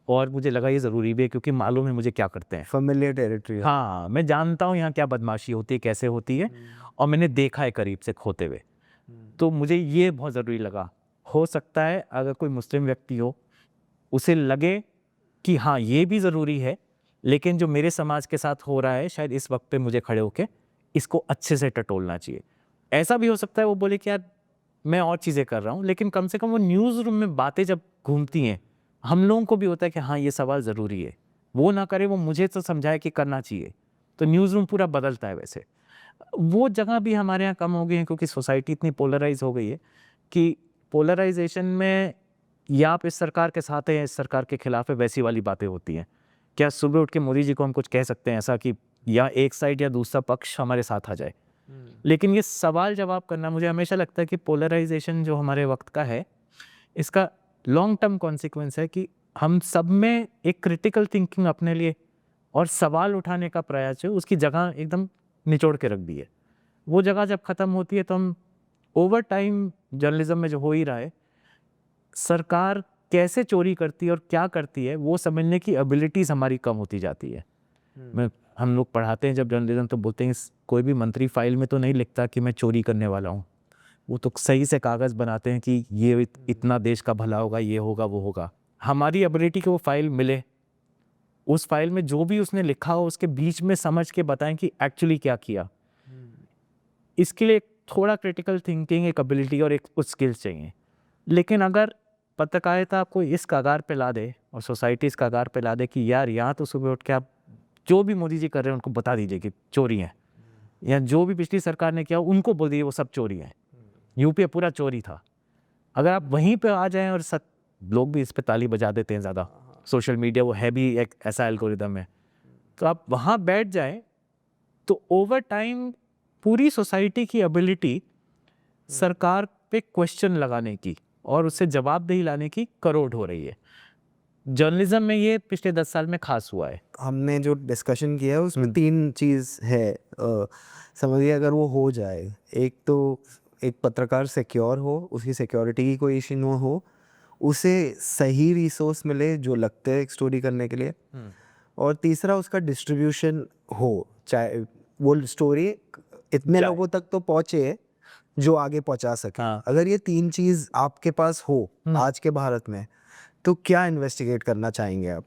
और मुझे लगा ये ज़रूरी भी है क्योंकि मालूम है मुझे क्या करते हैं। फेमिलियर टेरिटरी है। हाँ, मैं जानता हूँ यहाँ क्या बदमाशी होती है, कैसे होती है, और मैंने देखा है करीब से खोते हुए, तो मुझे ये बहुत ज़रूरी लगा। हो सकता है अगर कोई मुस्लिम व्यक्ति हो, उसे लगे कि हाँ ये भी ज़रूरी है, लेकिन जो मेरे समाज के साथ हो रहा है शायद इस वक्त पे मुझे खड़े होके इसको अच्छे से टटोलना चाहिए। ऐसा भी हो सकता है वो बोले कि यार मैं और चीज़ें कर रहा हूँ, लेकिन कम से कम वो न्यूज़ रूम में बातें जब घूमती हैं, हम लोगों को भी होता है कि हाँ ये सवाल ज़रूरी है, वो ना करे, वो मुझे तो समझाए कि करना चाहिए, तो न्यूज़ रूम पूरा बदलता है। वैसे वो जगह भी हमारे यहाँ कम हो गई है क्योंकि सोसाइटी इतनी पोलराइज हो गई है कि पोलराइजेशन में या आप इस सरकार के साथ हैं या इस सरकार के खिलाफ है, वैसी वाली बातें होती हैं। क्या सुबह उठ के मोदी जी को हम कुछ कह सकते हैं ऐसा कि या एक साइड या दूसरा पक्ष हमारे साथ आ जाए? लेकिन ये सवाल जवाब करना, मुझे हमेशा लगता है कि पोलराइजेशन जो हमारे वक्त का है, इसका लॉन्ग टर्म कॉन्सिक्वेंस है कि हम सब में एक क्रिटिकल थिंकिंग अपने लिए और सवाल उठाने का प्रयास है, उसकी जगह एकदम निचोड़ के रख दी है। वो जगह जब ख़त्म होती है तो हम ओवर टाइम जर्नलिज्म में जो हो ही रहा है, सरकार कैसे चोरी करती है और क्या करती है वो समझने की एबिलिटीज़ हमारी कम होती जाती है। हम लोग पढ़ाते हैं जब जर्नलिज्म, तो बोलते हैं कोई भी मंत्री फाइल में तो नहीं लिखता कि मैं चोरी करने वाला हूँ, वो तो सही से कागज़ बनाते हैं कि ये इतना देश का भला होगा, ये होगा, वो होगा। हमारी एबिलिटी कि वो फाइल मिले, उस फाइल में जो भी उसने लिखा हो उसके बीच में समझ के बताएं कि एक्चुअली क्या किया। इसके लिए थोड़ा क्रिटिकल थिंकिंग, एक एबिलिटी और एक कुछ स्किल्स चाहिए। लेकिन अगर पत्रकारिता आपको इस कगार पे ला दे और सोसाइटी इस कगार पे ला दे कि यार यहाँ तो सुबह उठ के आप जो भी मोदी जी कर रहे हैं उनको बता दीजिए कि चोरी है, या जो भी पिछली सरकार ने किया उनको बोल दीजिए वो सब चोरी है, यूपी पूरा चोरी था। अगर आप वहीं पे आ जाएं, और लोग भी इस पे ताली बजा देते हैं ज़्यादा, सोशल मीडिया वो है भी एक ऐसा एल्गोरिदम है, तो आप वहाँ बैठ जाएं तो ओवर टाइम पूरी सोसाइटी की एबिलिटी सरकार पे क्वेश्चन लगाने की और उससे जवाबदेही लाने की करोड़ हो रही है। जर्नलिज्म में ये पिछले 10 साल में खास हुआ है। हमने जो डिस्कशन किया है उसमें 3 चीज़ है। समझिए अगर वो हो जाए, एक तो एक पत्रकार सिक्योर हो, उसकी सिक्योरिटी की कोई इशू ना हो, उसे सही रिसोर्स मिले जो लगते हैं एक स्टोरी करने के लिए, और तीसरा उसका डिस्ट्रीब्यूशन हो, चाहे वो स्टोरी इतने लोगों तक तो पहुँचे जो आगे पहुँचा सके। अगर ये 3 चीज़ आपके पास हो आज के भारत में, तो क्या इन्वेस्टिगेट करना चाहेंगे आप?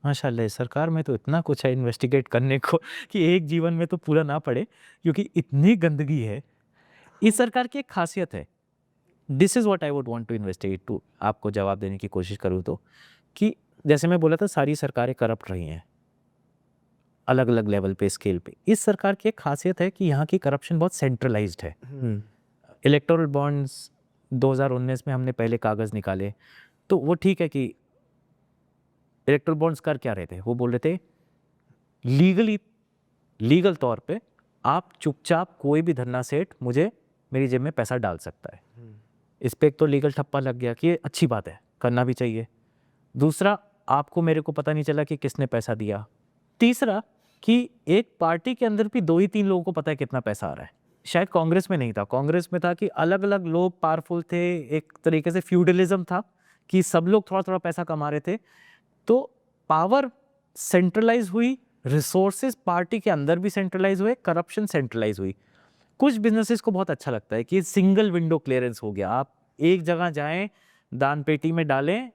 माशाल्लाह, सरकार में तो इतना कुछ है इन्वेस्टिगेट करने को कि एक जीवन में तो पूरा ना पड़े, क्योंकि इतनी गंदगी है। इस सरकार की एक खासियत है, this is what I would want to investigate too, आपको जवाब देने की कोशिश करूँ तो, कि जैसे मैं बोला था सारी सरकारें करप्ट रही हैं अलग अलग लेवल पे, स्केल पे। इस सरकार की एक खासियत है कि यहाँ की करप्शन बहुत सेंट्रलाइज्ड है। इलेक्टोरल बॉन्ड्स 2019 में हमने पहले कागज़ निकाले, तो वो ठीक है कि इलेक्टोरल बॉन्ड्स कर क्या रहे थे, वो बोल रहे थे लीगल तौर पे आप चुपचाप कोई भी धन्ना सेठ मुझे मेरी जेब में पैसा डाल सकता है। इस पे एक तो लीगल ठप्पा लग गया कि ये अच्छी बात है, करना भी चाहिए। दूसरा, आपको मेरे को पता नहीं चला कि किसने पैसा दिया। तीसरा, कि एक पार्टी के अंदर भी 2 ही 3 लोगों को पता है कितना पैसा आ रहा है। शायद कांग्रेस में नहीं था, कांग्रेस में था कि अलग अलग लोग पावरफुल थे, एक तरीके से फ्यूडलिज्म था कि सब लोग थोड़ा थोड़ा पैसा कमा रहे थे। तो पावर सेंट्रलाइज हुई, रिसोर्सेज पार्टी के अंदर भी सेंट्रलाइज हुए, करप्शन सेंट्रलाइज हुई। कुछ बिजनेसेस को बहुत अच्छा लगता है कि सिंगल विंडो क्लियरेंस हो गया, आप एक जगह जाएं, दान पेटी में डालें,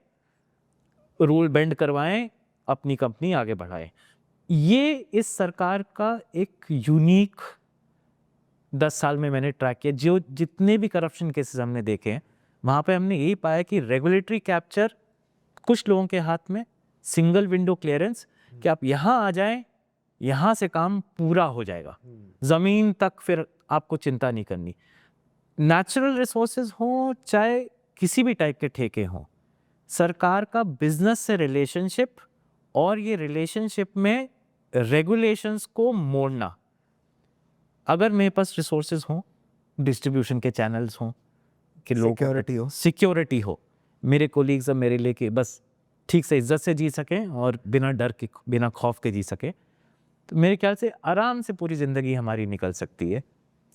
रूल बेंड करवाएं, अपनी कंपनी आगे बढ़ाएं। ये इस सरकार का एक यूनिक 10 साल में मैंने ट्रैक किया। जो जितने भी करप्शन केसेस हमने देखे हैं, वहाँ पे हमने यही पाया कि रेगुलेटरी कैप्चर कुछ लोगों के हाथ में, सिंगल विंडो क्लियरेंस कि आप यहाँ आ जाएं, यहाँ से काम पूरा हो जाएगा, ज़मीन तक फिर आपको चिंता नहीं करनी। नेचुरल रिसोर्सेज हों चाहे किसी भी टाइप के ठेके हों, सरकार का बिजनेस से रिलेशनशिप और ये रिलेशनशिप में रेगुलेशंस को मोड़ना। अगर मेरे पास रिसोर्सेज हों, डिस्ट्रीब्यूशन के चैनल्स हों कि लोग सिक्योरिटी हो, मेरे कोलीग्स अब मेरे लिए कि बस ठीक से इज्जत से जी सकें और बिना डर के, बिना खौफ के जी सकें, तो मेरे ख्याल से आराम से पूरी ज़िंदगी हमारी निकल सकती है।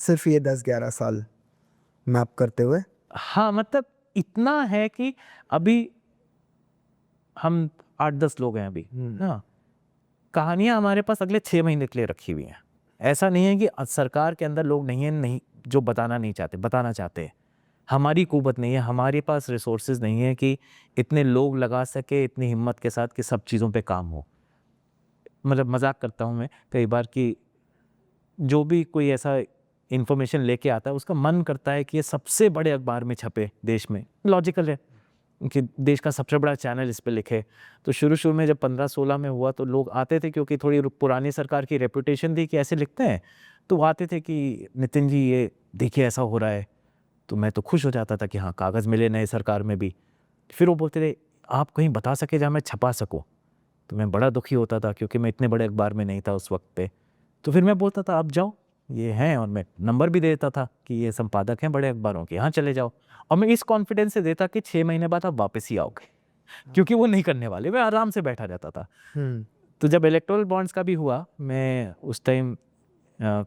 सिर्फ ये 10-11 साल मैप करते हुए? हाँ, मतलब इतना है कि अभी हम 8-10 लोग हैं अभी, हाँ, कहानियाँ हमारे पास अगले 6 महीने के लिए रखी हुई हैं। ऐसा नहीं है कि सरकार के अंदर लोग नहीं हैं, नहीं जो बताना नहीं चाहते, बताना चाहते हैं। हमारी कुव्वत नहीं है, हमारे पास रिसोर्सेज नहीं है कि इतने लोग लगा सके इतनी हिम्मत के साथ कि सब चीज़ों पे काम हो। मतलब मजाक करता हूँ मैं कई बार कि जो भी कोई ऐसा इन्फॉर्मेशन लेके आता है उसका मन करता है कि ये सबसे बड़े अखबार में छपे देश में। लॉजिकल है कि देश का सबसे बड़ा चैनल इस पे लिखे। तो शुरू में जब 15-16 में हुआ तो लोग आते थे, क्योंकि थोड़ी पुरानी सरकार की रेपुटेशन थी कि ऐसे लिखते हैं, तो वो आते थे कि नितिन जी ये देखिए ऐसा हो रहा है। तो मैं तो खुश हो जाता था कि हाँ, कागज़ मिले नए सरकार में भी। फिर वो बोलते थे आप कहीं बता सके जहाँ मैं छपा सकूँ। तो मैं बड़ा दुखी होता था क्योंकि मैं इतने बड़े अखबार में नहीं था उस वक्त पे। तो फिर मैं बोलता था आप जाओ, ये हैं, और मैं नंबर भी देता था कि ये संपादक हैं बड़े अखबारों के, यहाँ चले जाओ। और मैं इस कॉन्फिडेंस से देता कि 6 महीने बाद आप वापस ही आओगे, क्योंकि वो नहीं करने वाले। मैं आराम से बैठा रहता था। तो जब इलेक्टोरल बॉन्ड्स का भी हुआ, मैं उस टाइम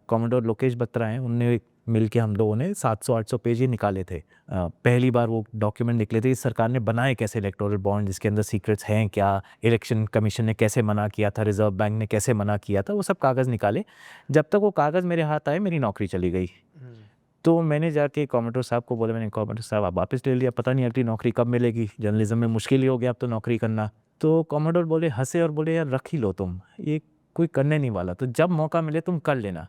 कॉमोडोर लोकेश बत्रा हैं, उनने मिल के हम लोगों ने 700-800 पेज ही निकाले थे। पहली बार वो डॉक्यूमेंट निकले थे, इस सरकार ने बनाए कैसे इलेक्टोरल बॉन्ड, जिसके अंदर सीक्रेट्स हैं क्या, इलेक्शन कमीशन ने कैसे मना किया था, रिजर्व बैंक ने कैसे मना किया था, वो सब कागज़ निकाले। जब तक वो कागज़ मेरे हाथ आए मेरी नौकरी चली गई। तो मैंने जाके कॉमोडोर साहब को बोला, मैंने कॉमोडोर साहब आप वापस ले लिया, पता नहीं अगली नौकरी कब मिलेगी, जर्नलिज्म में मुश्किल ही हो गया अब तो नौकरी करना। तो कॉमोडोर बोले, हंसे और बोले यार रख ही लो तुम, ये कोई करने नहीं वाला, तो जब मौका मिले तुम कर लेना।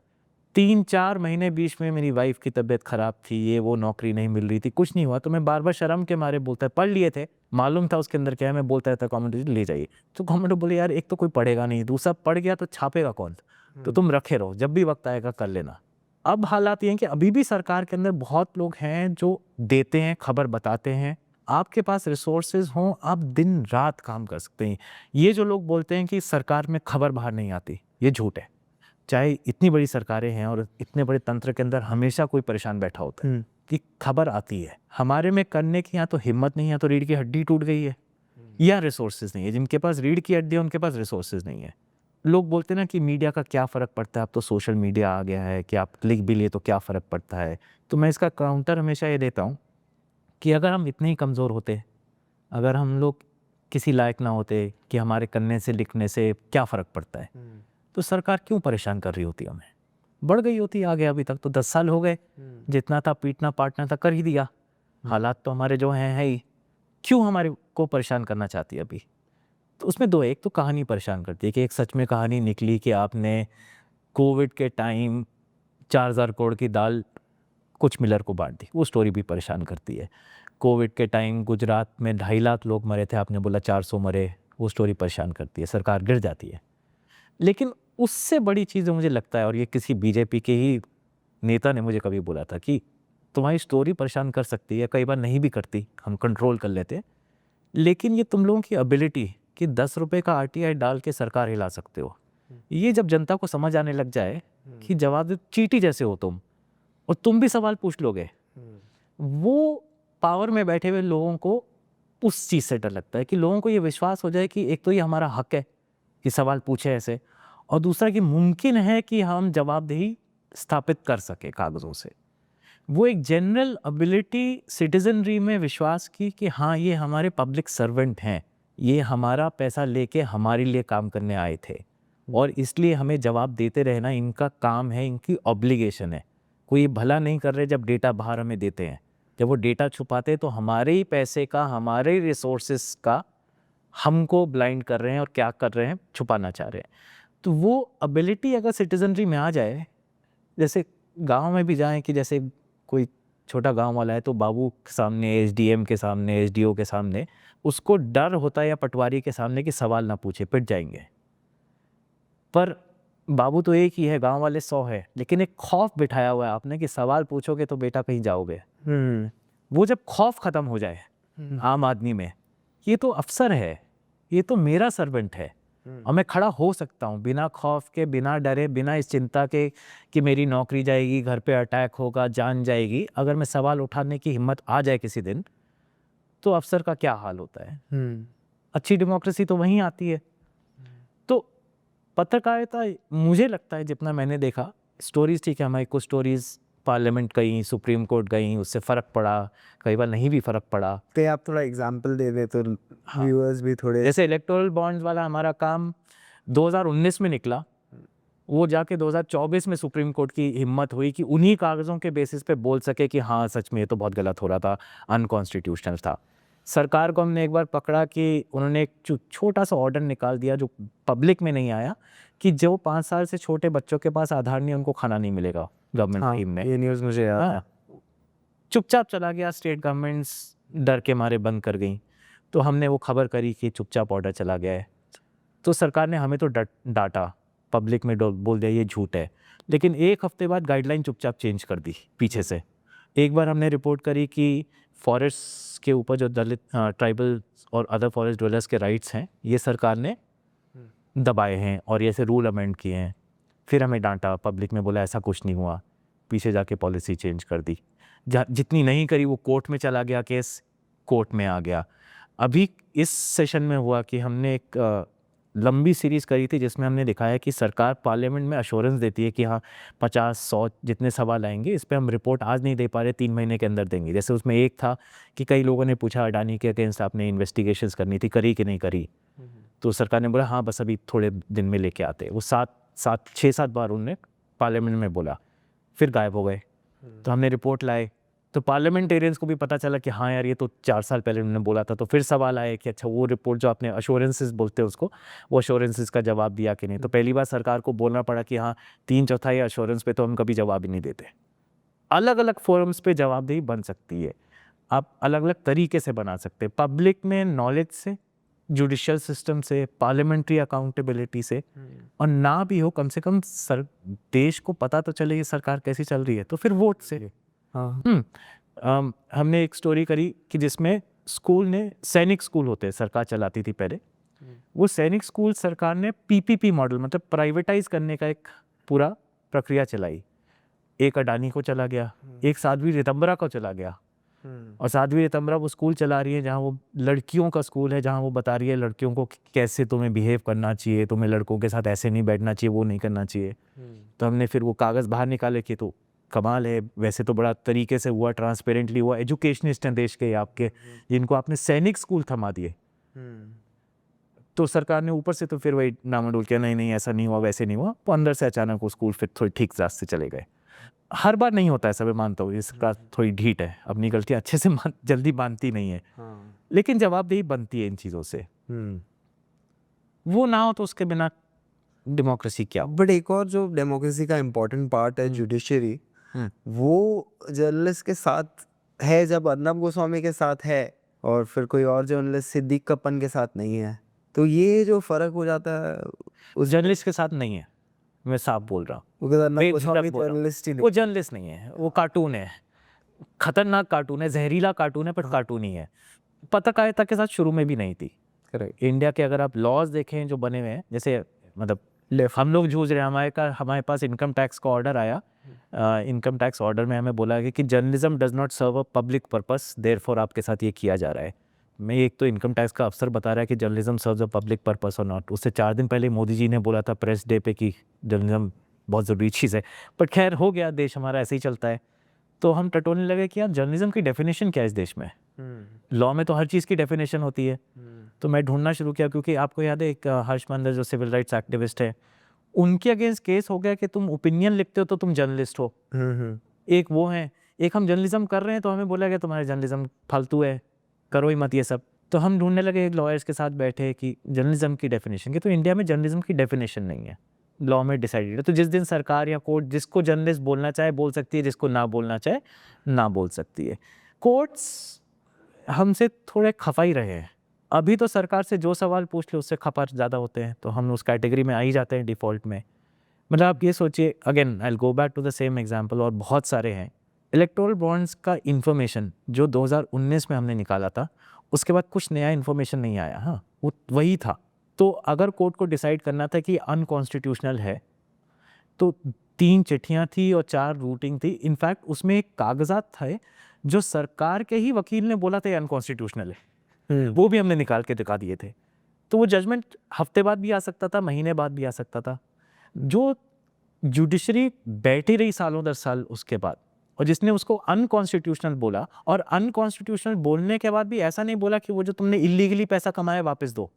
3-4 महीने बीच में मेरी वाइफ की तबीयत ख़राब थी, ये वो नौकरी नहीं मिल रही थी, कुछ नहीं हुआ। तो मैं बार बार शर्म के मारे बोलता है, पढ़ लिए थे, मालूम था उसके अंदर क्या है, मैं बोलता रहता कॉमोडोर ले जाइए। तो कॉमोडोर बोले यार एक तो कोई पढ़ेगा नहीं, दूसरा पढ़ गया तो छापेगा कौन, तो तुम रखे रहो, जब भी वक्त आएगा कर लेना। अब हालात ये हैं कि अभी भी सरकार के अंदर बहुत लोग हैं जो देते हैं, खबर बताते हैं। आपके पास रिसोर्सेज हों, आप दिन रात काम कर सकते हैं। ये जो लोग बोलते हैं कि सरकार में खबर बाहर नहीं आती, ये झूठ है। चाहे इतनी बड़ी सरकारें हैं और इतने बड़े तंत्र के अंदर हमेशा कोई परेशान बैठा होता है कि खबर आती है। हमारे में करने की या तो हिम्मत नहीं है, तो रीढ़ की हड्डी टूट गई है, या रिसोर्सेज नहीं है। जिनके पास रीढ़ की हड्डी है उनके पास रिसोर्सेज नहीं है। लोग बोलते हैं ना कि मीडिया का क्या फ़र्क पड़ता है, अब तो सोशल मीडिया आ गया है कि आप क्लिक भी लिए तो क्या फ़र्क पड़ता है। तो मैं इसका काउंटर हमेशा ये देता हूँ कि अगर हम इतने ही कमज़ोर होते, अगर हम लोग किसी लायक ना होते कि हमारे करने से लिखने से क्या फ़र्क पड़ता है, तो सरकार क्यों परेशान कर रही होती हमें, बढ़ गई होती आगे। अभी तक तो 10 साल हो गए, जितना था पीटना पाटना था कर ही दिया। हालात तो हमारे जो हैं है ही, क्यों हमारे को परेशान करना चाहती है अभी। तो उसमें दो, एक तो कहानी परेशान करती है कि एक सच में कहानी निकली कि आपने कोविड के टाइम 4000 करोड़ की दाल कुछ मिलर को बांट दी, वो स्टोरी भी परेशान करती है। कोविड के टाइम गुजरात में 2.5 लाख लोग मरे थे, आपने बोला 400 मरे, वो स्टोरी परेशान करती है, सरकार गिर जाती है। लेकिन उससे बड़ी चीज़ मुझे लगता है, और ये किसी बीजेपी के ही नेता ने मुझे कभी बोला था कि तुम्हारी स्टोरी परेशान कर सकती है, कई बार नहीं भी करती, हम कंट्रोल कर लेते, लेकिन ये तुम लोगों की एबिलिटी कि 10 रुपये का RTI डाल के सरकार हिला सकते हो, ये जब जनता को समझ आने लग जाए कि जवाब चींटी जैसे हो तुम, और तुम भी सवाल पूछ लोगे। वो पावर में बैठे हुए लोगों को उस चीज़ से डर लगता है कि लोगों को ये विश्वास हो जाए कि एक तो ये हमारा हक है कि सवाल पूछे ऐसे, और दूसरा कि मुमकिन है कि हम जवाबदेही स्थापित कर सके कागज़ों से। वो एक जनरल एबिलिटी सिटीजनरी में विश्वास की कि हाँ, ये हमारे पब्लिक सर्वेंट हैं, ये हमारा पैसा लेके हमारे लिए काम करने आए थे और इसलिए हमें जवाब देते रहना इनका काम है, इनकी ऑब्लिगेशन है। कोई भला नहीं कर रहे जब डेटा बाहर हमें देते हैं। जब वो डेटा छुपाते हैं तो हमारे ही पैसे का, हमारे ही रिसोर्सेस का हमको ब्लाइंड कर रहे हैं और क्या कर रहे हैं, छुपाना चाह रहे हैं। तो वो एबिलिटी अगर सिटीजनरी में आ जाए, जैसे गांव में भी जाएं कि जैसे कोई छोटा गांव वाला है तो बाबू के सामने, एसडीएम के सामने, एसडीओ के सामने उसको डर होता है, या पटवारी के सामने कि सवाल ना पूछे, पिट जाएंगे। पर बाबू तो एक ही है, गांव वाले 100 है, लेकिन एक खौफ बिठाया हुआ है आपने कि सवाल पूछोगे तो बेटा कहीं जाओगे। वो जब खौफ खत्म हो जाए आम आदमी में, ये तो अफसर है, ये तो मेरा सर्वेंट है और मैं खड़ा हो सकता हूँ बिना खौफ के, बिना डरे, बिना इस चिंता के कि मेरी नौकरी जाएगी, घर पे अटैक होगा, जान जाएगी। अगर मैं सवाल उठाने की हिम्मत आ जाए किसी दिन, तो अफसर का क्या हाल होता है। अच्छी डेमोक्रेसी तो वहीं आती है। तो पत्रकारिता, मुझे लगता है जितना मैंने देखा, स्टोरीज ठीक है, हमारी कुछ स्टोरीज पार्लियामेंट गई, सुप्रीम कोर्ट गई, उससे फ़र्क पड़ा, कई बार नहीं भी फ़र्क पड़ा। तो आप थोड़ा एग्जांपल दे दे तो व्यूअर्स भी थोड़े। जैसे इलेक्टोरल बॉन्ड्स वाला हमारा काम 2019 में निकला, वो जाके 2024 में सुप्रीम कोर्ट की हिम्मत हुई कि उन्हीं कागज़ों के बेसिस पे बोल सके कि हाँ सच में ये तो बहुत गलत हो रहा था, अनकॉन्स्टिट्यूशनल था। सरकार को हमने एक बार पकड़ा कि उन्होंने एक छोटा सा ऑर्डर निकाल दिया जो पब्लिक में नहीं आया, कि जो 5 साल से छोटे बच्चों के पास आधार नहीं, उनको खाना नहीं मिलेगा गवर्नमेंट स्कीम में। ये न्यूज़ मुझे याद है। चुपचाप चला गया, स्टेट गवर्नमेंट्स डर के मारे बंद कर गई। तो हमने वो खबर करी कि चुपचाप ऑर्डर चला गया है, तो सरकार ने हमें तो डाटा, पब्लिक में बोल दिया ये झूठ है। लेकिन एक हफ्ते बाद गाइडलाइन चुपचाप चेंज कर दी पीछे से। एक बार हमने रिपोर्ट करी कि फॉरेस्ट के ऊपर जो दलित, ट्राइबल और अदर फॉरेस्ट ड्वेलर्स के राइट्स हैं, ये सरकार ने दबाए हैं और ये ऐसे रूल अमेंड किए हैं। फिर हमें डांटा, पब्लिक में बोला ऐसा कुछ नहीं हुआ, पीछे जाके पॉलिसी चेंज कर दी। जितनी नहीं करी वो कोर्ट में चला गया, केस कोर्ट में आ गया। अभी इस सेशन में हुआ कि हमने एक लंबी सीरीज़ करी थी जिसमें हमने दिखाया कि सरकार पार्लियामेंट में अश्योरेंस देती है कि हाँ 50-100 जितने सवाल आएंगे इस पे हम रिपोर्ट आज नहीं दे पा रहे, 3 महीने के अंदर देंगे। जैसे उसमें एक था कि कई लोगों ने पूछा अडानी के अगेंस्ट आपने इन्वेस्टिगेशंस करनी थी, करी कि नहीं करी, तो सरकार ने बोला हाँ बस अभी थोड़े दिन में लेके आते। वो 6-7 बार उन्होंने पार्लियामेंट में बोला, फिर गायब हो गए। तो हमने रिपोर्ट लाए, तो पार्लियामेंटेरियंस को भी पता चला कि हाँ यार ये तो 4 साल पहले उन्होंने बोला था। तो फिर सवाल आए कि अच्छा वो रिपोर्ट जो आपने अश्योरेंसेस बोलते हैं उसको, वो अश्योरेंसेस का जवाब दिया कि नहीं। तो पहली बार सरकार को बोलना पड़ा कि हाँ 3/4 अश्योरेंस पे तो हम कभी जवाब ही नहीं देते। अलग अलग फोरम्स पे जवाबदेही बन सकती है, आप अलग अलग तरीके से बना सकते हैं, पब्लिक में नॉलेज से, जुडिशियल सिस्टम से, पार्लियामेंट्री अकाउंटेबिलिटी से, और ना भी हो कम से कम देश को पता तो चले ये सरकार कैसी चल रही है, तो फिर वोट से। हमने एक स्टोरी करी कि जिसमें स्कूल ने, सैनिक स्कूल होते हैं सरकार चलाती थी पहले, वो सैनिक स्कूल सरकार ने पीपीपी मॉडल मतलब प्राइवेटाइज करने का एक पूरा प्रक्रिया चलाई। एक अडानी को चला गया, एक साध्वी रितंबरा को चला गया, और साध्वी रितंबरा वो स्कूल चला रही है जहाँ वो लड़कियों का स्कूल है, जहाँ वो बता रही है लड़कियों को कैसे तुम्हें बिहेव करना चाहिए, तुम्हें लड़कों के साथ ऐसे नहीं बैठना चाहिए, वो नहीं करना चाहिए। तो हमने फिर वो कागज़ बाहर निकाले कि तो कमाल है, वैसे तो बड़ा तरीके से हुआ, ट्रांसपेरेंटली हुआ, एजुकेशनिस्ट हैं देश के आपके, जिनको आपने सैनिक स्कूल थमा दिए। तो सरकार ने ऊपर से तो फिर वही नामोडोल किया, नहीं नहीं ऐसा नहीं हुआ, वैसे नहीं हुआ, तो अंदर से अचानक वो स्कूल फिर थोड़ी ठीक रास्ते चले गए। हर बार नहीं होता है, सब मानता हूँ, इसका थोड़ी ढीठ है, अपनी गलती अच्छे से जल्दी मानती नहीं है, लेकिन जवाबदेही बनती है इन चीज़ों से। वो ना हो तो उसके बिना डेमोक्रेसी क्या। बट एक और जो डेमोक्रेसी का इम्पोर्टेंट पार्ट है जुडिशरी, वो जर्नलिस्ट के साथ है जब अर्नब गोस्वामी के साथ है, और फिर कोई और जर्नलिस्ट सिद्दीक कप्पन के साथ नहीं है, तो ये जो फर्क हो जाता है उस जर्नलिस्ट के साथ नहीं है। मैं साफ बोल रहा हूँ, वो जर्नलिस्ट नहीं है, वो कार्टून है, खतरनाक कार्टून है, जहरीला कार्टून है, पर कार्टून ही है। पत्रकारिता के साथ शुरू में भी नहीं थी। इंडिया के अगर आप लॉज देखें जो बने हुए हैं, जैसे मतलब हम लोग जूझ रहे हैं, हमारे पास इनकम टैक्स का ऑर्डर आया इनकम टैक्स ऑर्डर में हमें बोला गया कि journalism does not serve a public purpose, therefore आपके साथ ये किया जा रहा है। मैं एक तो इनकम टैक्स का अफसर बता रहा है कि जर्नलिज्म सर्व्स अ पब्लिक पर्पस और नॉट। उससे 4 दिन पहले मोदी जी ने बोला था प्रेस डे पे कि जर्नलिज्म बहुत ज़रूरी चीज़ है। पर खैर हो गया, देश हमारा ऐसे ही चलता है। तो हम टटोलने लगे कि यार जर्नलिज्म की डेफिनेशन क्या है इस देश में। लॉ में तो हर चीज़ की डेफिनेशन होती है। तो मैं ढूंढना शुरू किया, क्योंकि आपको याद है एक हर्ष मंदर जो सिविल राइट्स एक्टिविस्ट है, उनके अगेंस्ट केस हो गया कि तुम ओपिनियन लिखते हो तो तुम जर्नलिस्ट हो। एक वो है, एक हम जर्नलिज्म कर रहे हैं तो हमें बोला गया तुम्हारे जर्नलिज्म फालतू है, करो ही मत ये सब। तो हम ढूंढने लगे, एक लॉयर्स के साथ बैठे कि जर्नलिज्म की डेफिनेशन की। तो इंडिया में जर्नलिज्म की डेफिनेशन नहीं है, लॉ में डिसाइडेड है। तो जिस दिन सरकार या कोर्ट जिसको जर्नलिस्ट बोलना चाहे बोल सकती है, जिसको ना बोलना चाहे ना बोल सकती है। कोर्ट्स हमसे थोड़े खफा ही रहे हैं। अभी तो सरकार से जो सवाल पूछ ले उससे खपा ज़्यादा होते हैं, तो हम उस कैटेगरी में आ ही जाते हैं डिफ़ॉल्ट में। मतलब आप ये सोचिए, again I will go back to the same example, और बहुत सारे हैं। इलेक्टोरल बॉन्ड्स का इन्फॉर्मेशन जो 2019 में हमने निकाला था, उसके बाद कुछ नया इन्फॉर्मेशन नहीं आया। हाँ, वो वही था। तो अगर कोर्ट को डिसाइड करना था कि अनकॉन्स्टिट्यूशनल है, तो 3 चिट्ठियाँ थी और 4 रूटिंग थी। इनफैक्ट उसमें एक कागजात थे जो सरकार के ही वकील ने बोला था अनकॉन्स्टिट्यूशनल है, वो भी हमने निकाल के दिखा दिए थे। तो वो जजमेंट हफ्ते बाद भी आ सकता था, महीने बाद भी आ सकता था। जो जुडिशरी बैठी रही सालों दर साल उसके बाद, और जिसने उसको अनकॉन्स्टिट्यूशनल बोला, और अनकॉन्स्टिट्यूशनल बोलने के बाद भी ऐसा नहीं बोला कि वो जो तुमने इलीगली पैसा कमाया वापस दो,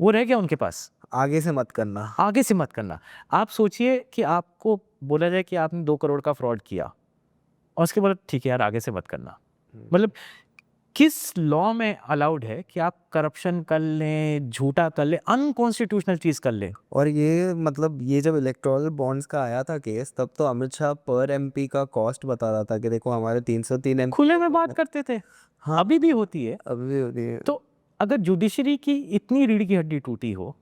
वो रह गया उनके पास। आगे से मत करना। आगे से मत करना। आप सोचिए कि आपको बोला जाए कि आपने 2 करोड़ का फ्रॉड किया, और उसके बाद ठीक है यार आगे से मत करना। मतलब किस लॉ में अलाउड है कि आप करप्शन कर लें, झूठा कर लें, अनकॉन्स्टिट्यूशनल चीज़ कर लें। और ये मतलब ये जब इलेक्टोरल बॉन्ड्स का आया था केस, तब तो अमित शाह पर एमपी का कॉस्ट बता रहा था कि देखो हमारे 303 एमपी खुले में बात करते थे। हाँ, अभी भी होती है। अभी भी होती है। तो अगर जुडिशरी की इतनी रीढ़ की हड्डी टूटी हो,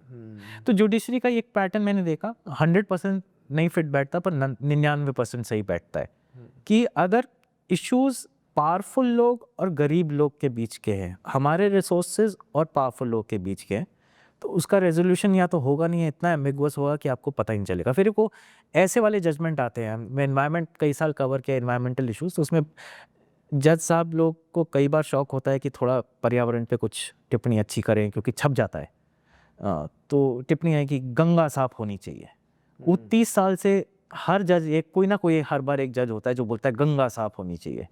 तो जुडिशरी का एक पैटर्न मैंने देखा, 100% नहीं फिट बैठता पर 99% सही बैठता है। कि अगर इश्यूज पावरफुल लोग और गरीब लोग के बीच के हैं, हमारे रिसोर्सेज और पावरफुल लोग के बीच के हैं, तो उसका रेजोल्यूशन या तो होगा नहीं है, इतना एम्बिगुअस होगा कि आपको पता ही नहीं चलेगा। फिर वो ऐसे वाले जजमेंट आते हैं। मैं एनवायरनमेंट कई साल कवर किया, एनवायरमेंटल इश्यूज, तो उसमें जज साहब लोग को कई बार शौक होता है कि थोड़ा पर्यावरण पे कुछ टिप्पणी अच्छी करें, क्योंकि छप जाता है। तो टिप्पणी है कि गंगा साफ होनी चाहिए। वो 30 साल से हर जज, एक कोई ना कोई हर बार एक जज होता है जो बोलता है गंगा साफ होनी चाहिए।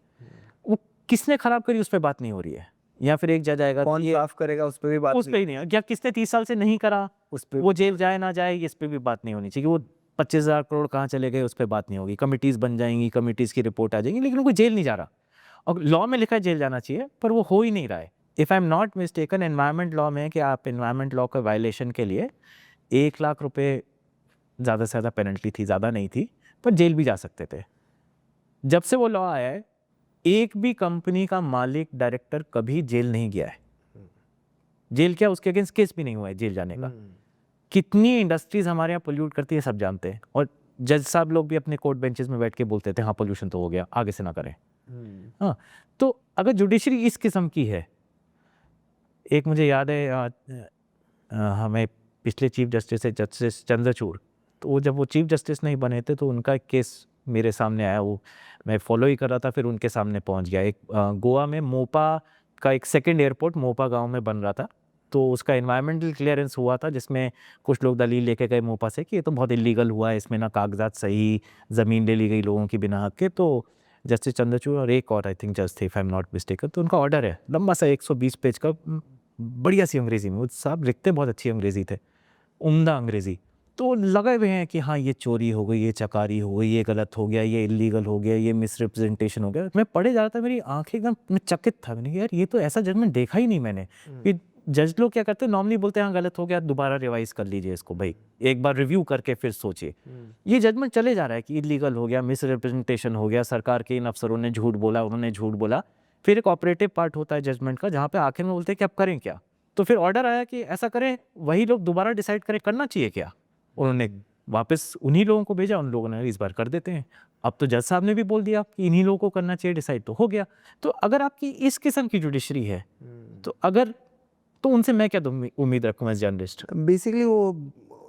वो किसने खराब करी उस पर बात नहीं हो रही है। या फिर एक जज आएगा, कौन साफ करेगा उस पर भी बात उस पर ही नहीं, या किसने 30 साल से नहीं करा उस पे वो जेल जाए ना जाए, इस पर भी बात नहीं होनी चाहिए। वो 25,000 करोड़ कहाँ चले गए उस पर बात नहीं होगी। कमिटीज़ बन जाएंगी, कमिटीज़ की रिपोर्ट आ जाएंगी, लेकिन कोई जेल नहीं जा रहा। और लॉ में लिखा है जेल जाना चाहिए, पर वो हो ही नहीं रहा है। If I am not mistaken, environment law में है कि आप एनवायरनमेंट लॉ के वायलेशन के लिए 1 लाख रुपए ज़्यादा से ज़्यादा पेनल्टी थी, ज़्यादा नहीं थी, पर जेल भी जा सकते थे। जब से वो लॉ आया है, एक भी कंपनी का मालिक डायरेक्टर कभी जेल नहीं गया है। जेल क्या, उसके अगेंस्ट केस भी नहीं हुआ है जेल जाने का। कितनी इंडस्ट्रीज हमारे यहाँ पोल्यूट करती है सब जानते हैं, और जज साहब लोग भी अपने कोर्ट बेंचेस में बैठ के बोलते थे हाँ पोल्यूशन तो हो गया, आगे से ना करें। हाँ, तो अगर जुडिशरी इस किस्म की है, एक मुझे याद है हमें पिछले चीफ जस्टिस है जस्टिस चंद्रचूड़, तो वो जब वो चीफ जस्टिस नहीं बने थे तो उनका एक केस मेरे सामने आया, वो मैं फॉलो ही कर रहा था, फिर उनके सामने पहुंच गया। एक गोवा में मोपा का एक सेकंड एयरपोर्ट मोपा गांव में बन रहा था, तो उसका एनवायरमेंटल क्लियरेंस हुआ था, जिसमें कुछ लोग दलील लेके गए मोपा से कि ये तो बहुत इलीगल हुआ है, इसमें ना कागजात सही, ज़मीन ले ली गई लोगों की बिना हक के। तो जस्टिस चंद्रचूड़ और एक और आई थिंक जज थे, if I am not mistaken, तो उनका ऑर्डर है लंबा सा 120 पेज का, बढ़िया सी अंग्रेज़ी में, वो साहब लिखते बहुत अच्छी अंग्रेज़ी थे, उम्दा अंग्रेज़ी। तो लगे हुए हैं कि हाँ ये चोरी हो गई, ये चकारी हो गई, ये गलत हो गया, ये इलीगल हो गया, ये मिसरिप्रेजेंटेशन हो गया। मैं पढ़े जा रहा था, मेरी आंखें एकदम, मैं चकित था। मैंने कहा यार ये तो ऐसा जजमेंट देखा ही नहीं मैंने। कि जज लोग क्या करते हैं, नॉर्मली बोलते हैं हाँ गलत हो गया, दोबारा रिवाइज कर लीजिए इसको, भाई एक बार रिव्यू करके फिर सोचिए। ये जजमेंट चले जा रहा है कि इलीगल हो गया, मिसरिप्रेजेंटेशन हो गया, सरकार के इन अफसरों ने झूठ बोला, उन्होंने झूठ बोला। फिर एक ऑपरेटिव पार्ट होता है जजमेंट का, जहाँ पे आखिर में बोलते हैं कि अब करें क्या। तो फिर ऑर्डर आया कि ऐसा करें, वही लोग दोबारा डिसाइड करें करना चाहिए क्या। उन्होंने वापस उन्हीं लोगों को भेजा, उन लोगों ने इस बार कर देते हैं। अब तो जज साहब ने भी बोल दिया कि इन्हीं लोगों को करना चाहिए डिसाइड, तो हो गया। तो अगर आपकी इस किस्म की जुडिशरी है, तो अगर तो उनसे मैं क्या उम्मीद रखूँ एज जर्नलिस्ट। बेसिकली वो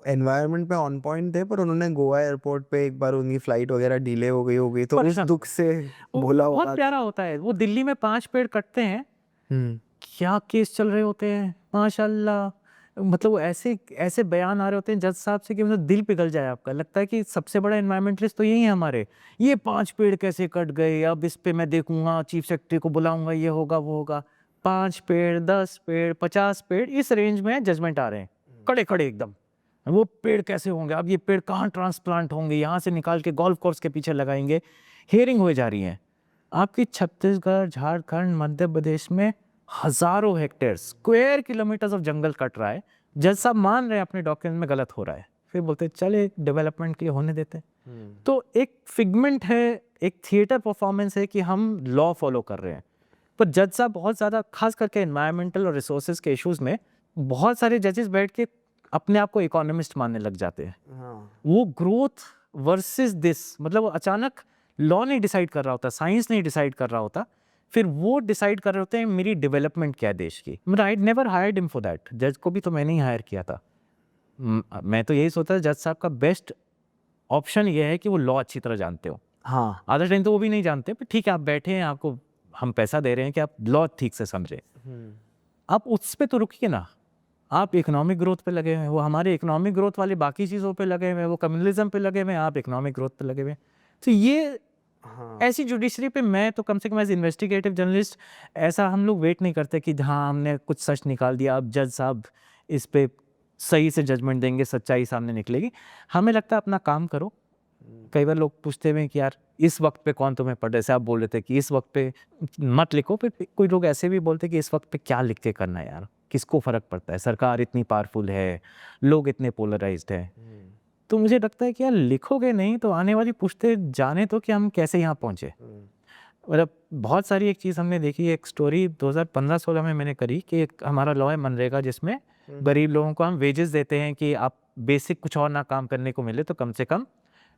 एनवायरनमेंट पे ऑन पॉइंट थे, पर उन्होंने गोवा एयरपोर्ट पे एक बार उनकी फ्लाइट वगैरह डिले हो गई तो उस परेशान। दुख से वो बोला बहुत होगा। प्यारा होता है, वो दिल्ली में 5 पेड़ कटते हैं, हम्म, क्या केस चल रहे होते हैं माशाल्लाह, मतलब वो ऐसे ऐसे बयान आ रहे होते हैं जज साहब से कि मतलब दिल पिघल जाए आपका, लगता है कि सबसे बड़ा एनवायरमेंटलिस्ट तो यही है हमारे, ये 5 पेड़ कैसे कट गए, अब इस पे मैं देखूंगा, चीफ सेक्रेटरी को बुलाऊंगा, ये होगा वो होगा। 5 पेड़, 10 पेड़, 50 पेड़, इस रेंज में जजमेंट आ रहे हैं, खड़े खड़े एकदम। वो पेड़ कैसे होंगे, अब ये पेड़ कहाँ ट्रांसप्लांट होंगे, यहाँ से निकाल के गोल्फ कोर्स के पीछे लगाएंगे, हियरिंग हो जा रही है। आपकी छत्तीसगढ़, झारखंड, मध्य प्रदेश में हजारों hectare, square kilometres of jungle cut रहा है, जज साहब मान रहे हैं अपने डॉक्यूमेंट में गलत हो रहा है, फिर बोलते चले डेवलपमेंट के लिए होने देते हैं। तो एक फिगमेंट है, एक थिएटर परफॉर्मेंस है कि हम लॉ फॉलो कर रहे हैं, पर जज साहब बहुत ज़्यादा, खास करके एनवायरमेंटल और रिसोर्सेज के इश्यूज में बहुत सारे जजेस बैठ के अपने आप को इकोनॉमिस्ट मानने लग जाते हैं। वो ग्रोथ वर्सेस दिस, मतलब वो अचानक लॉ नहीं डिसाइड कर रहा होता, साइंस नहीं डिसाइड कर रहा होता, फिर वो डिसाइड कर रहे होते हैं मेरी डेवलपमेंट क्या है देश की। मतलब I never hired him for that, जज को भी तो मैंने ही हायर किया था। मैं तो यही सोचता था जज साहब का बेस्ट ऑप्शन ये है कि वो लॉ अच्छी तरह जानते हो। हाँ, आधा टाइम तो वो भी नहीं जानते, पर ठीक है आप बैठे हैं, आपको हम पैसा दे रहे हैं कि आप लॉ ठीक से समझे, आप उस पे तो रुकिए ना, आप इकोनॉमिक ग्रोथ पे लगे हुए हैं, वो हमारे इकोनॉमिक ग्रोथ वाले बाकी चीज़ों पे लगे हुए हैं, वो कम्युनलिज्म पे लगे हुए हैं, आप इकोनॉमिक ग्रोथ पे लगे हुए हैं। तो ये हाँ, ऐसी जुडिशरी पे मैं तो कम से कम एज इन्वेस्टिगेटिव जर्नलिस्ट, ऐसा हम लोग वेट नहीं करते कि हाँ हमने कुछ सच निकाल दिया, अब जज साहब इस पे सही से जजमेंट देंगे, सच्चाई सामने निकलेगी। हमें लगता है अपना काम करो। कई बार लोग पूछते हुए कि यार इस वक्त पे कौन तुम्हें पढ़, जैसे आप बोल रहे थे कि इस वक्त पे मत लिखो, फिर कोई लोग ऐसे भी बोलते कि इस वक्त पे क्या लिख के करना है यार, किसको फ़र्क पड़ता है, सरकार इतनी पावरफुल है, लोग इतने पोलराइज्ड है। तो मुझे लगता है कि यार लिखोगे नहीं तो आने वाली पूछते जाने तो कि हम कैसे यहाँ पहुँचे। मतलब बहुत सारी एक चीज़ हमने देखी, एक स्टोरी 2015-16 में मैंने करी कि एक हमारा लॉ है मनरेगा, जिसमें गरीब लोगों को हम वेजेस देते हैं कि आप बेसिक कुछ और ना काम करने को मिले तो कम से कम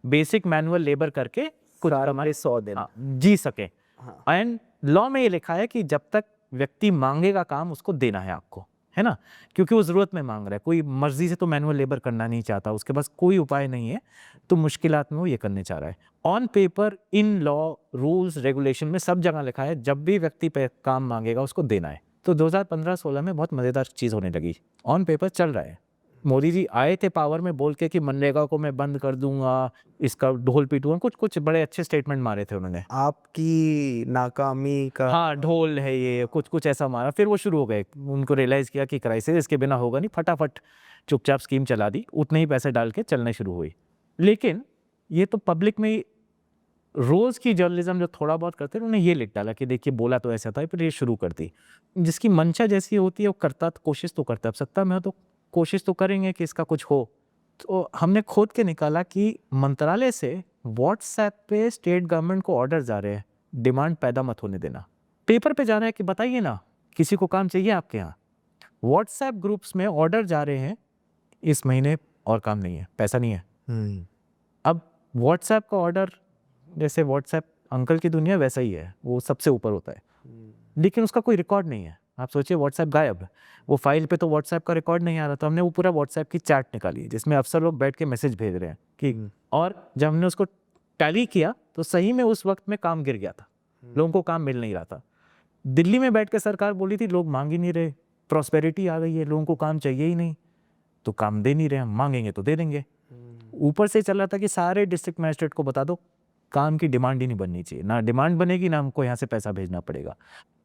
बेसिक मैनुअल लेबर करके कुछ हमारे 100 दिन। जी सके। हाँ। एंड लॉ में ये लिखा है कि जब तक व्यक्ति मांगेगा काम उसको देना है आपको, है ना, क्योंकि वो ज़रूरत में मांग रहा है, कोई मर्जी से तो मैनुअल लेबर करना नहीं चाहता, उसके पास कोई उपाय नहीं है, तो मुश्किलात में वो ये करने चाह रहा है। On paper, in law, rules, regulation में सब जगह लिखा है जब भी व्यक्ति पे काम मांगेगा उसको देना है। तो 2015-16 में बहुत मज़ेदार चीज़ होने लगी, ऑन पेपर चल रहा है। मोदी जी आए थे पावर में बोल के कि मनरेगा को मैं बंद कर दूंगा, इसका ढोल पीटूंगा, कुछ कुछ बड़े अच्छे स्टेटमेंट मारे थे उन्होंने। आपकी नाकामी का हाँ ढोल है ये, कुछ कुछ ऐसा मारा, फिर वो शुरू हो गए, उनको रियलाइज़ किया कि क्राइसिस इसके बिना होगा नहीं, फटाफट चुपचाप स्कीम चला दी, उतने ही पैसे डाल के चलने शुरू हुई। लेकिन ये तो पब्लिक में रोज़ की जर्नलिज्म जो थोड़ा बहुत करते हैं उन्होंने ये लिख डाला कि देखिए बोला तो ऐसा था, फिर ये शुरू कर दी। जिसकी मंशा जैसी होती है वो करता, कोशिश तो करता है, अब सत्ता में हो तो कोशिश तो करेंगे कि इसका कुछ हो। तो हमने खोद के निकाला कि मंत्रालय से व्हाट्सएप पे स्टेट गवर्नमेंट को ऑर्डर जा रहे हैं, डिमांड पैदा मत होने देना। पेपर पे जा रहा है कि बताइए ना किसी को काम चाहिए आपके यहाँ, व्हाट्सएप ग्रुप्स में ऑर्डर जा रहे हैं इस महीने और काम नहीं है, पैसा नहीं है। अब व्हाट्सएप का ऑर्डर, जैसे व्हाट्सएप अंकल की दुनिया वैसा ही है, वो सबसे ऊपर होता है, लेकिन उसका कोई रिकॉर्ड नहीं है। आप सोचिए व्हाट्सएप गायब, वो फाइल पे तो व्हाट्सएप का रिकॉर्ड नहीं आ रहा, तो हमने वो पूरा व्हाट्सएप की चैट निकाली जिसमें अफसर लोग बैठ के मैसेज भेज रहे हैं कि, और जब हमने उसको टैली किया तो सही में उस वक्त में काम गिर गया था, लोगों को काम मिल नहीं रहा था। दिल्ली में बैठ के सरकार बोली थी लोग मांग ही नहीं रहे, प्रॉस्पेरिटी आ गई है, लोगों को काम चाहिए ही नहीं, तो काम दे नहीं रहे, हम मांगेंगे तो दे देंगे। ऊपर से चल रहा था कि सारे डिस्ट्रिक्ट मजिस्ट्रेट को बता दो काम की डिमांड ही नहीं बननी चाहिए, ना डिमांड बनेगी ना हमको यहाँ से पैसा भेजना पड़ेगा।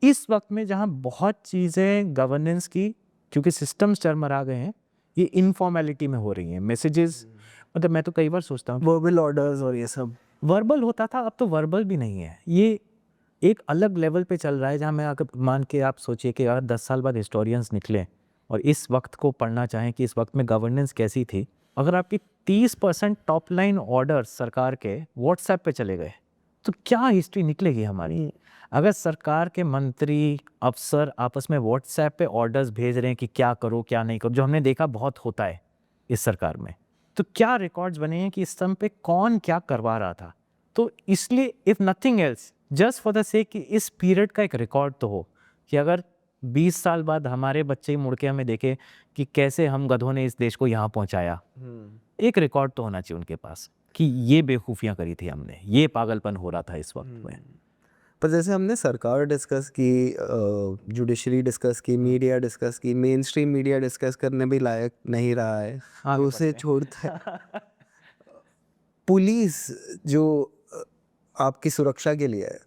इस वक्त में जहाँ बहुत चीज़ें गवर्नेंस की, क्योंकि सिस्टम्स चरमरा गए हैं, ये इनफॉर्मेलिटी में हो रही हैं, मैसेजेस, मतलब मैं तो कई बार सोचता हूँ वर्बल ऑर्डर्स और ये सब। वर्बल होता था, अब तो वर्बल भी नहीं है, ये एक अलग लेवल पे चल रहा है, जहाँ मैं अगर मान के आप सोचिए कि अगर 10 साल बाद हिस्टोरियंस निकले और इस वक्त को पढ़ना चाहें कि इस वक्त में गवर्नेंस कैसी थी, अगर आपकी 30% टॉप लाइन ऑर्डर सरकार के व्हाट्सएप पे चले गए तो क्या हिस्ट्री निकलेगी हमारी। अगर सरकार के मंत्री अफसर आपस में व्हाट्सएप पे ऑर्डर्स भेज रहे हैं कि क्या करो क्या नहीं करो, जो हमने देखा बहुत होता है इस सरकार में, तो क्या रिकॉर्ड्स बने हैं कि इस समय पे कौन क्या करवा रहा था। तो इसलिए if nothing else, just for the sake कि इस पीरियड का एक रिकॉर्ड तो हो कि अगर 20 साल बाद हमारे बच्चे मुड़ के हमें देखे कि कैसे हम गधों ने इस देश को यहाँ पहुँचाया। एक रिकॉर्ड तो होना चाहिए उनके पास कि ये बेवकूफ़ियाँ करी थी हमने, ये पागलपन हो रहा था इस वक्त में। पर जैसे हमने सरकार डिस्कस की, जुडिशरी डिस्कस की, मीडिया डिस्कस की, मेन स्ट्रीम मीडिया डिस्कस करने भी लायक नहीं रहा है, तो उसे छोड़ते पुलिस जो आपकी सुरक्षा के लिए है,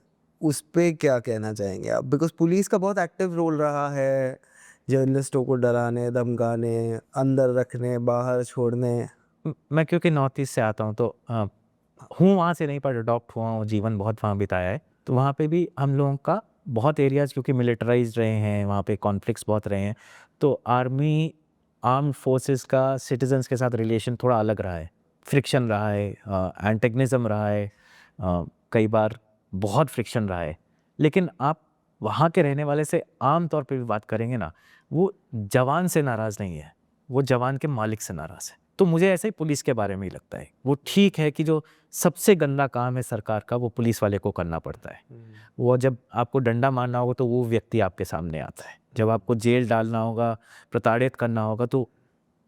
उस पे क्या कहना चाहेंगे आप? बिकॉज पुलिस का बहुत एक्टिव रोल रहा है जर्नलिस्टों को डराने, धमकाने, अंदर रखने, बाहर छोड़ने। मैं क्योंकि नॉर्थ ईस्ट से आता हूँ तो हूँ वहाँ से नहीं, पर अडॉप्ट हुआ हूँ, जीवन बहुत वहाँ बिताया है। तो वहाँ पे भी हम लोगों का बहुत एरियाज़ क्योंकि मिलिटराइज रहे हैं, वहाँ पे कॉन्फ्लिक्ट्स बहुत रहे हैं, तो आर्म्ड फोर्सेस का सिटीजन्स के साथ रिलेशन थोड़ा अलग रहा है, फ्रिक्शन रहा है, एंटेगनिज्म रहा है, कई बार बहुत फ्रिक्शन रहा है। लेकिन आप वहाँ के रहने वाले से आम तौर पे भी बात करेंगे ना, वो जवान से नाराज़ नहीं है, वो जवान के मालिक से नाराज़ है। तो मुझे ऐसे ही पुलिस के बारे में ही लगता है, वो ठीक है कि जो सबसे गंदा काम है सरकार का वो पुलिस वाले को करना पड़ता है। वो जब आपको डंडा मारना होगा तो वो व्यक्ति आपके सामने आता है, जब आपको जेल डालना होगा, प्रताड़ित करना होगा तो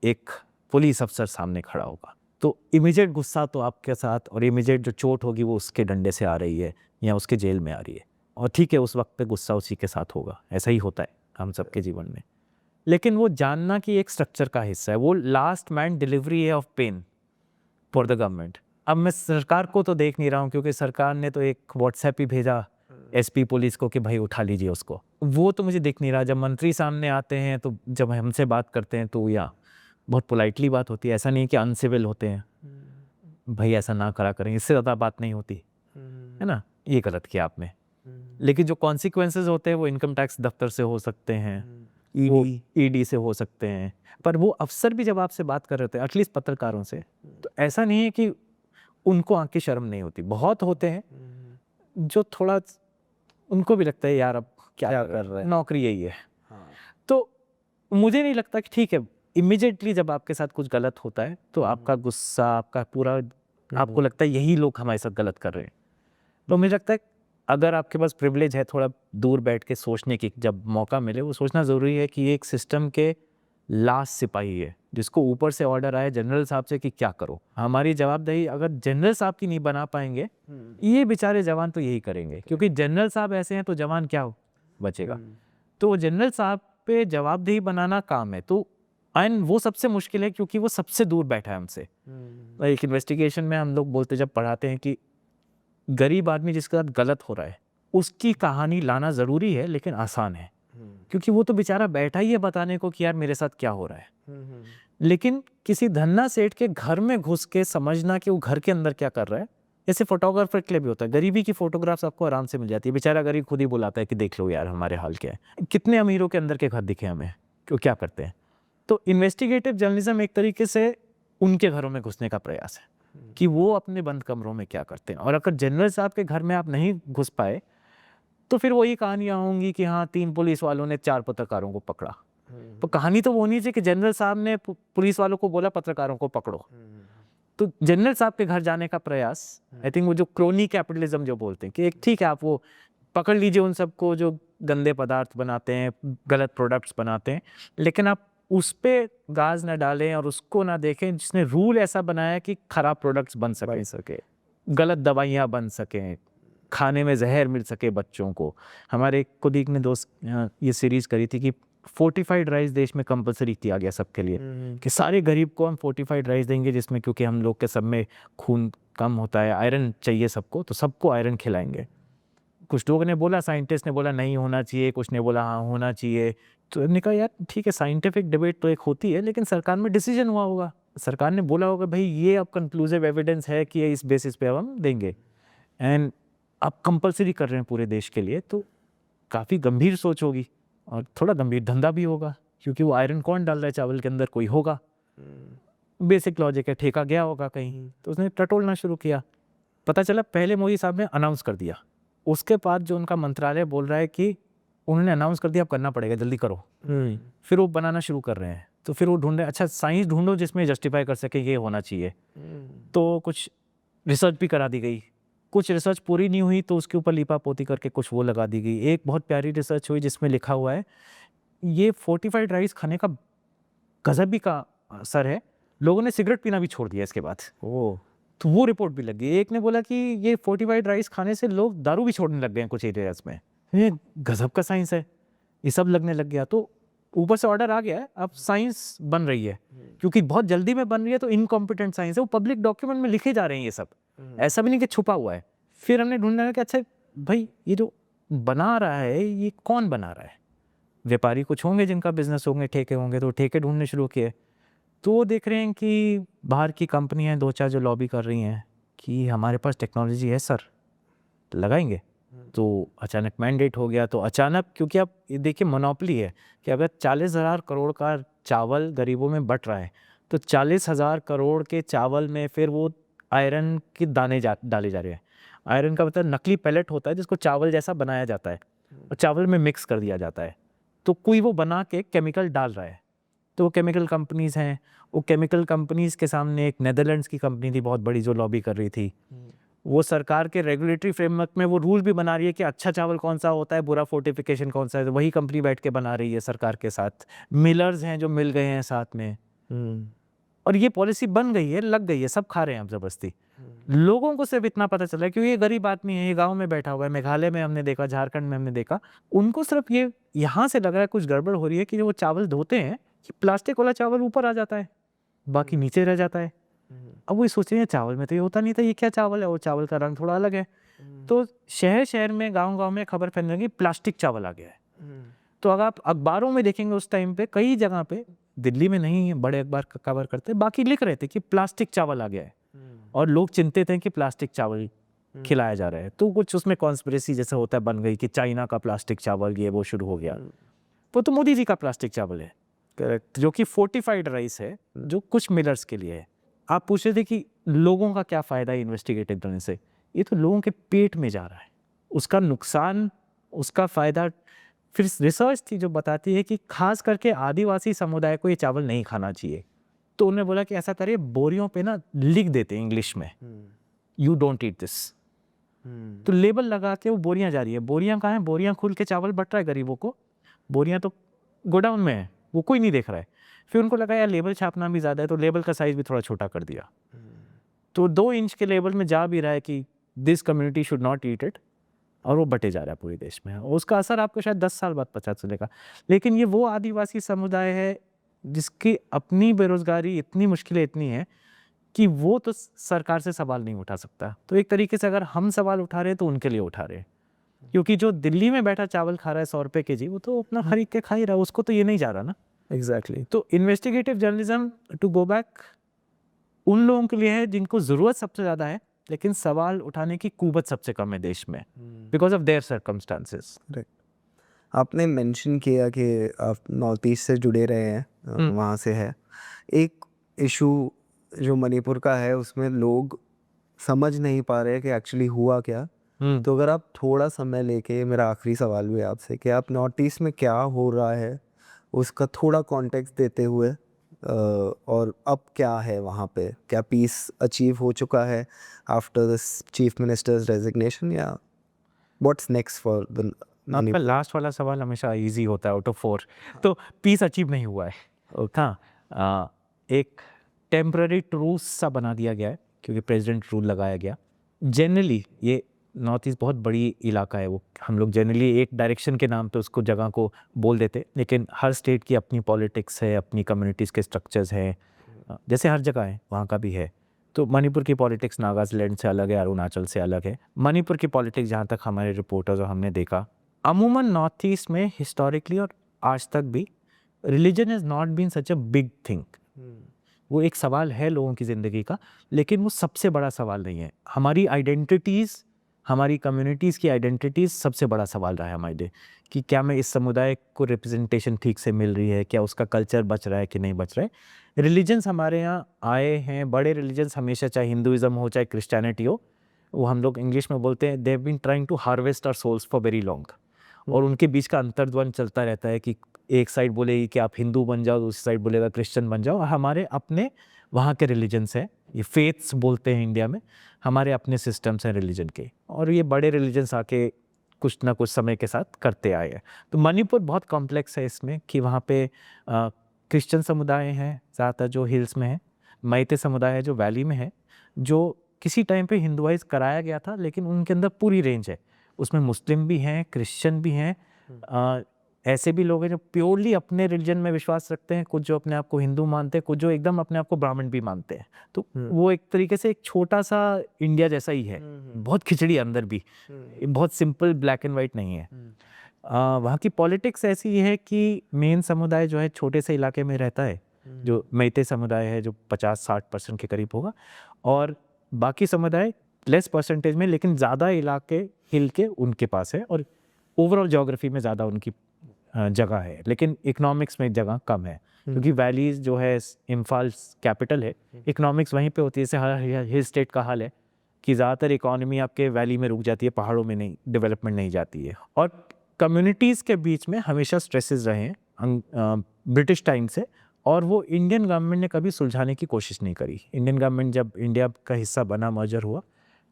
एक पुलिस अफसर सामने खड़ा होगा। तो इमीडिएट गुस्सा तो आपके साथ, और इमीडिएट जो चोट होगी वो उसके डंडे से आ रही है या उसके जेल में आ रही है, और ठीक है उस वक्त पे गुस्सा उसी के साथ होगा, ऐसा ही होता है हम सबके जीवन में। लेकिन वो जानना कि एक स्ट्रक्चर का हिस्सा है, वो लास्ट मैन डिलीवरी है of pain for the government. अब मैं सरकार को तो देख नहीं रहा हूँ क्योंकि सरकार ने तो एक व्हाट्सएप ही भेजा एसपी पुलिस को कि भाई उठा लीजिए उसको, वो तो मुझे दिख नहीं रहा। जब मंत्री सामने आते हैं तो जब हमसे बात करते हैं तो या बहुत पोलाइटली बात होती है, ऐसा नहीं है कि अनसिविल होते हैं, भाई ऐसा ना करा करें, इससे ज़्यादा बात नहीं होती है ना, ये गलत किया आपने। लेकिन जो कॉन्सिक्वेंसेज होते हैं वो इनकम टैक्स दफ्तर से हो सकते हैं, वो ईडी से हो सकते हैं, पर वो अफसर भी जब आपसे बात कर रहे होते हैं, एटलीस्ट पत्रकारों से, तो ऐसा नहीं है कि उनको आँख की शर्म नहीं होती, बहुत होते हैं जो थोड़ा उनको भी लगता है यार अब क्या कर रहे हैं, नौकरी यही है। तो मुझे नहीं लगता कि ठीक है इमिजिएटली जब आपके साथ कुछ गलत होता है तो आपका गुस्सा, आपका पूरा, आपको लगता है यही लोग हमारे साथ गलत कर रहे हैं। तो मुझे लगता है अगर आपके पास प्रिविलेज है थोड़ा दूर बैठ के सोचने की, जब मौका मिले वो सोचना ज़रूरी है कि ये एक सिस्टम के लास्ट सिपाही है जिसको ऊपर से ऑर्डर आए जनरल साहब से कि क्या करो। हमारी जवाबदेही अगर जनरल साहब की नहीं बना पाएंगे, ये बेचारे जवान तो यही करेंगे, क्योंकि जनरल साहब ऐसे हैं तो जवान क्या बचेगा। तो जनरल साहब पे जवाबदेही बनाना काम है, तो एंड वो सबसे मुश्किल है क्योंकि वो सबसे दूर बैठा है हमसे। एक इन्वेस्टिगेशन में हम लोग बोलते जब पढ़ाते हैं कि गरीब आदमी जिसके साथ गलत हो रहा है उसकी कहानी लाना ज़रूरी है लेकिन आसान है, क्योंकि वो तो बेचारा बैठा ही है बताने को कि यार मेरे साथ क्या हो रहा है। लेकिन किसी धन्ना सेठ के घर में घुस के समझना कि वो घर के अंदर क्या कर रहा है, ऐसे फोटोग्राफर के लिए भी होता है। गरीबी की फोटोग्राफ्स आपको आराम से मिल जाती है, बेचारा गरीब खुद ही बुलाता है कि देख लो यार हमारे हाल क्या है। कितने अमीरों के अंदर के घर दिखे हमें, क्यों क्या करते हैं। तो इन्वेस्टिगेटिव जर्नलिज्म एक तरीके से उनके घरों में घुसने का प्रयास है कि वो अपने बंद कमरों में क्या करते हैं। और अगर जनरल साहब के घर में आप नहीं घुस पाए तो फिर वही कहानियाँ होंगी कि हाँ 3 पुलिस वालों ने 4 पत्रकारों को पकड़ा। तो कहानी तो वो नहीं चाहिए कि जनरल साहब ने पुलिस वालों को बोला पत्रकारों को पकड़ो। तो जनरल साहब के घर जाने का प्रयास, आई थिंक वो जो क्रोनी कैपिटलिज्म जो बोलते हैं कि एक ठीक है आप वो पकड़ लीजिए उन सबको जो गंदे पदार्थ बनाते हैं, गलत प्रोडक्ट्स बनाते हैं, लेकिन आप उस पे गाज ना डालें और उसको ना देखें जिसने रूल ऐसा बनाया कि खराब प्रोडक्ट्स बन सके, गलत दवाइयाँ बन सकें, खाने में जहर मिल सके बच्चों को। हमारे एक कोलीग ने दोस्त ये सीरीज़ करी थी कि फोर्टिफाइड राइस देश में कंपलसरी किया गया सबके लिए कि सारे गरीब को हम फोर्टिफाइड राइस देंगे, जिसमें क्योंकि हम लोग के सब में खून कम होता है, आयरन चाहिए सबको, तो सबको आयरन खिलाएंगे। कुछ लोगों ने बोला, साइंटिस्ट ने बोला नहीं होना चाहिए, कुछ ने बोला हाँ होना चाहिए। तो हमने कहा यार ठीक है साइंटिफिक डिबेट तो एक होती है, लेकिन सरकार में डिसीजन हुआ होगा, सरकार ने बोला होगा भाई ये अब कंक्लूसिव एविडेंस है कि इस बेसिस पे अब हम देंगे, एंड आप कंपलसरी कर रहे हैं पूरे देश के लिए। तो काफ़ी गंभीर सोच होगी और थोड़ा गंभीर धंधा भी होगा, क्योंकि वो आयरन कौन डाल रहा है चावल के अंदर, कोई होगा। बेसिक लॉजिक है, ठेका गया होगा कहीं, तो उसने टटोलना शुरू किया। पता चला पहले मोदी साहब ने अनाउंस कर दिया, उसके बाद जो उनका मंत्रालय बोल रहा है कि उन्होंने अनाउंस कर दिया अब करना पड़ेगा जल्दी करो। फिर वो बनाना शुरू कर रहे हैं, तो फिर वो ढूंढ रहे अच्छा साइंस ढूंढो जिसमें जस्टिफाई कर सके ये होना चाहिए। तो कुछ रिसर्च भी करा दी गई कुछ रिसर्च पूरी नहीं हुई तो उसके ऊपर लीपापोती करके कुछ वो लगा दी गई। एक बहुत प्यारी रिसर्च हुई जिसमें लिखा हुआ है ये फोर्टिफाइड राइस खाने का गजब का असर है, लोगों ने सिगरेट पीना भी छोड़ दिया इसके बाद। ओह तो वो रिपोर्ट भी लगी। एक ने बोला कि ये फोर्टिफाइड राइस खाने से लोग दारू भी छोड़ने लग गए हैं कुछ एरियाज में। ये गजब का साइंस है, ये सब लगने लग गया। तो ऊपर से ऑर्डर आ गया है, अब साइंस बन रही है, क्योंकि बहुत जल्दी में बन रही है तो इनकॉम्पिटेंट साइंस है। वो पब्लिक डॉक्यूमेंट में लिखे जा रहे हैं ये सब, ऐसा भी नहीं कि छुपा हुआ है। फिर हमने ढूंढना कि अच्छा भाई ये जो बना रहा है ये कौन बना रहा है। व्यापारी कुछ होंगे जिनका बिजनेस होंगे, ठेके होंगे, तो ठेके ढूंढने शुरू किए। तो वो देख रहे हैं कि बाहर की कंपनियां दो चार जो लॉबी कर रही हैं कि हमारे पास टेक्नोलॉजी है सर, लगाएंगे। तो अचानक मैंडेट हो गया। तो अचानक, क्योंकि अब ये देखिए मोनोपोली है कि अगर 40,000 करोड़ का चावल गरीबों में बट रहा है तो 40,000 करोड़ के चावल में फिर वो आयरन के दाने डाले जा रहे हैं। आयरन का मतलब नकली पैलेट होता है जिसको चावल जैसा बनाया जाता है और चावल में मिक्स कर दिया जाता है। तो कोई वो बना के केमिकल डाल रहा है। तो वो केमिकल कंपनीज़ हैं, वो केमिकल कंपनीज़ के सामने एक नेदरलैंड्स की कंपनी थी बहुत बड़ी जो लॉबी कर रही थी। वो सरकार के रेगुलेटरी फ्रेमवर्क में वो रूल भी बना रही है कि अच्छा चावल कौन सा होता है, बुरा फोर्टिफिकेशन कौन सा है। तो वही कंपनी बैठ के बना रही है सरकार के साथ। मिलर्स हैं जो मिल गए हैं साथ में, और ये पॉलिसी बन गई है, लग गई है, सब खा रहे हैं अब ज़बरदस्ती। लोगों को सिर्फ इतना पता चला है क्योंकि ये गरीब आदमी है, ये गांव में बैठा हुआ है, मेघालय में हमने देखा, झारखंड में हमने देखा, उनको सिर्फ ये यहाँ से लग रहा है कुछ गड़बड़ हो रही है कि जो वो चावल धोते हैं कि प्लास्टिक वाला चावल ऊपर आ जाता है, बाकी नीचे रह जाता है। अब वो सोच रहे हैं चावल में तो ये होता नहीं था, ये क्या चावल है, वो चावल का रंग थोड़ा अलग है। तो शहर शहर में, गांव गांव में खबर फैलने लगी प्लास्टिक चावल आ गया है। तो अगर आप अखबारों में देखेंगे उस टाइम पे कई जगह पे, दिल्ली में नहीं बड़े अखबार कवर करते, बाकी लिख रहे थे कि प्लास्टिक चावल आ गया है और लोग चिंतित हैं कि प्लास्टिक चावल खिलाया जा रहा है। तो कुछ उसमें कॉन्स्पिरेसी जैसा होता है बन गई कि चाइना का प्लास्टिक चावल ये वो शुरू हो गया। वो तो मोदी जी का प्लास्टिक चावल है, करेक्ट, जो कि फोर्टिफाइड राइस है, जो कुछ मिलर्स के लिए है। आप पूछ रहे थे कि लोगों का क्या फ़ायदा है इन्वेस्टिगेटिव करने से। ये तो लोगों के पेट में जा रहा है, उसका नुकसान, उसका फ़ायदा। फिर रिसर्च थी जो बताती है कि खास करके आदिवासी समुदाय को ये चावल नहीं खाना चाहिए। तो उन्होंने बोला कि ऐसा करिए, बोरियों पे ना लिख देते हैं इंग्लिश में, यू डोंट ईट दिस। तो लेबल लगा के वो बोरियां जा रही है। बोरियां कहाँ हैं? बोरियां खुल के चावल बट रहा है गरीबों को, बोरियां तो गोडाउन में है, वो कोई नहीं देख रहा है। फिर उनको लगा यार लेबल छापना भी ज़्यादा है, तो लेबल का साइज़ भी थोड़ा छोटा कर दिया। तो 2 इंच के लेबल में जा भी रहा है कि this community should not eat it, और वो बटे जा रहा है पूरे देश में। और उसका असर आपको शायद 10 साल बाद पता चलेगा। लेकिन ये वो आदिवासी समुदाय है जिसकी अपनी बेरोजगारी इतनी मुश्किलें इतनी हैं कि वो तो सरकार से सवाल नहीं उठा सकता। तो एक तरीके से अगर हम सवाल उठा रहे हैं तो उनके लिए उठा रहे हैं, क्योंकि जो दिल्ली में बैठा चावल खा रहा है 100 रुपये केजी, वो तो अपना खरीद के खा ही रहा है, उसको तो ये नहीं जा रहा ना। एग्जैक्टली। तो investigative journalism, to go back, उन लोगों के लिए है जिनको ज़रूरत सबसे ज़्यादा है लेकिन सवाल उठाने की कुवत सबसे कम है देश में, बिकॉज ऑफ देयर सर्कमस्टांसेस। आपने मेंशन किया कि आप नॉर्थ ईस्ट से जुड़े रहे हैं, वहाँ से है एक इशू जो मणिपुर का है, उसमें लोग समझ नहीं पा रहे कि एक्चुअली हुआ क्या। तो अगर आप थोड़ा समय लेके, मेरा आखिरी सवाल भी आपसे, कि आप नॉर्थ ईस्ट में क्या हो रहा है उसका थोड़ा कॉन्टेक्स्ट देते हुए, और अब क्या है वहाँ पे, क्या पीस अचीव हो चुका है after this chief ministers resignation, या व्हाट्स नेक्स्ट फॉर द आपका लास्ट वाला सवाल हमेशा इजी होता है आउट ऑफ 4। तो पीस अचीव नहीं हुआ है। हाँ, एक टेम्पररी ट्रूस सा बना दिया गया है क्योंकि प्रेसिडेंट रूल लगाया गया। जनरली ये नॉर्थ ईस्ट बहुत बड़ी इलाका है, वो हम लोग जनरली एक डायरेक्शन के नाम पे उसको जगह को बोल देते, लेकिन हर स्टेट की अपनी पॉलिटिक्स है, अपनी कम्युनिटीज़ के स्ट्रक्चर्स हैं, जैसे हर जगह है वहाँ का भी है। तो मणिपुर की पॉलिटिक्स नागालैंड से अलग है, अरुणाचल से अलग है। मणिपुर की पॉलिटिक्स जहाँ तक हमारे रिपोर्टर्स और हमने देखा, अमूमन नॉर्थ ईस्ट में हिस्टोरिकली और आज तक भी religion has not been such a big thing. वो एक सवाल है लोगों की ज़िंदगी का, लेकिन वो सबसे बड़ा सवाल नहीं है। हमारी आइडेंटिटीज़, हमारी कम्युनिटीज़ की आइडेंटिटीज़ सबसे बड़ा सवाल रहा है हमारे लिए, कि क्या मैं इस समुदाय को रिप्रेजेंटेशन ठीक से मिल रही है, क्या उसका कल्चर बच रहा है कि नहीं बच रहा है। रिलीजन्स हमारे यहाँ आए हैं, बड़े रिलीजन्स हमेशा, चाहे हिंदुइज़्म हो चाहे क्रिश्चियनिटी हो, वो हम लोग इंग्लिश में बोलते हैं they have been trying to harvest our souls for very long. और उनके बीच का अंतर्द्वंद चलता रहता है कि एक साइड बोलेगी कि आप हिंदू बन जाओ, दूसरी साइड बोलेगा क्रिश्चियन बन जाओ। हमारे अपने वहाँ के रिलीजन्स हैं, ये फेथ्स बोलते हैं इंडिया में, हमारे अपने सिस्टम्स हैं रिलीजन के, और ये बड़े रिलीजन्स आके कुछ ना कुछ समय के साथ करते आए हैं। तो मणिपुर बहुत कॉम्प्लेक्स है इसमें कि वहाँ पे क्रिश्चियन समुदाय हैं ज़्यादातर जो हिल्स में है, मैते समुदाय है जो वैली में है, जो किसी टाइम पे हिंदुआइज कराया गया था, लेकिन उनके अंदर पूरी रेंज है, उसमें मुस्लिम भी हैं, क्रिश्चियन भी हैं, ऐसे भी लोग हैं जो प्योरली अपने रिलीजन में विश्वास रखते हैं, कुछ जो अपने आप को हिंदू मानते हैं, कुछ जो एकदम अपने आप को ब्राह्मण भी मानते हैं। तो वो एक तरीके से एक छोटा सा इंडिया जैसा ही है, बहुत खिचड़ी अंदर भी, बहुत सिंपल ब्लैक एंड वाइट नहीं है। वहाँ की पॉलिटिक्स ऐसी है कि मेन समुदाय जो है छोटे से इलाके में रहता है, जो मैते समुदाय है जो 50-60% के करीब होगा, और बाकी समुदाय लेस परसेंटेज में लेकिन ज़्यादा इलाके हिल के उनके पास है, और ओवरऑल ज्योग्राफी में ज़्यादा उनकी जगह है, लेकिन इकोनॉमिक्स में जगह कम है, क्योंकि वैलीज जो है इम्फाल कैपिटल है, इकोनॉमिक्स वहीं पे होती है। जैसे हर हिल स्टेट का हाल है कि ज़्यादातर इकोनॉमी आपके वैली में रुक जाती है, पहाड़ों में नहीं, डेवलपमेंट नहीं जाती है। और कम्युनिटीज़ के बीच में हमेशा स्ट्रेसेस रहे हैं ब्रिटिश टाइम से, और वो इंडियन गवर्नमेंट ने कभी सुलझाने की कोशिश नहीं करी। इंडियन गवर्नमेंट जब इंडिया का हिस्सा बना, मर्जर हुआ,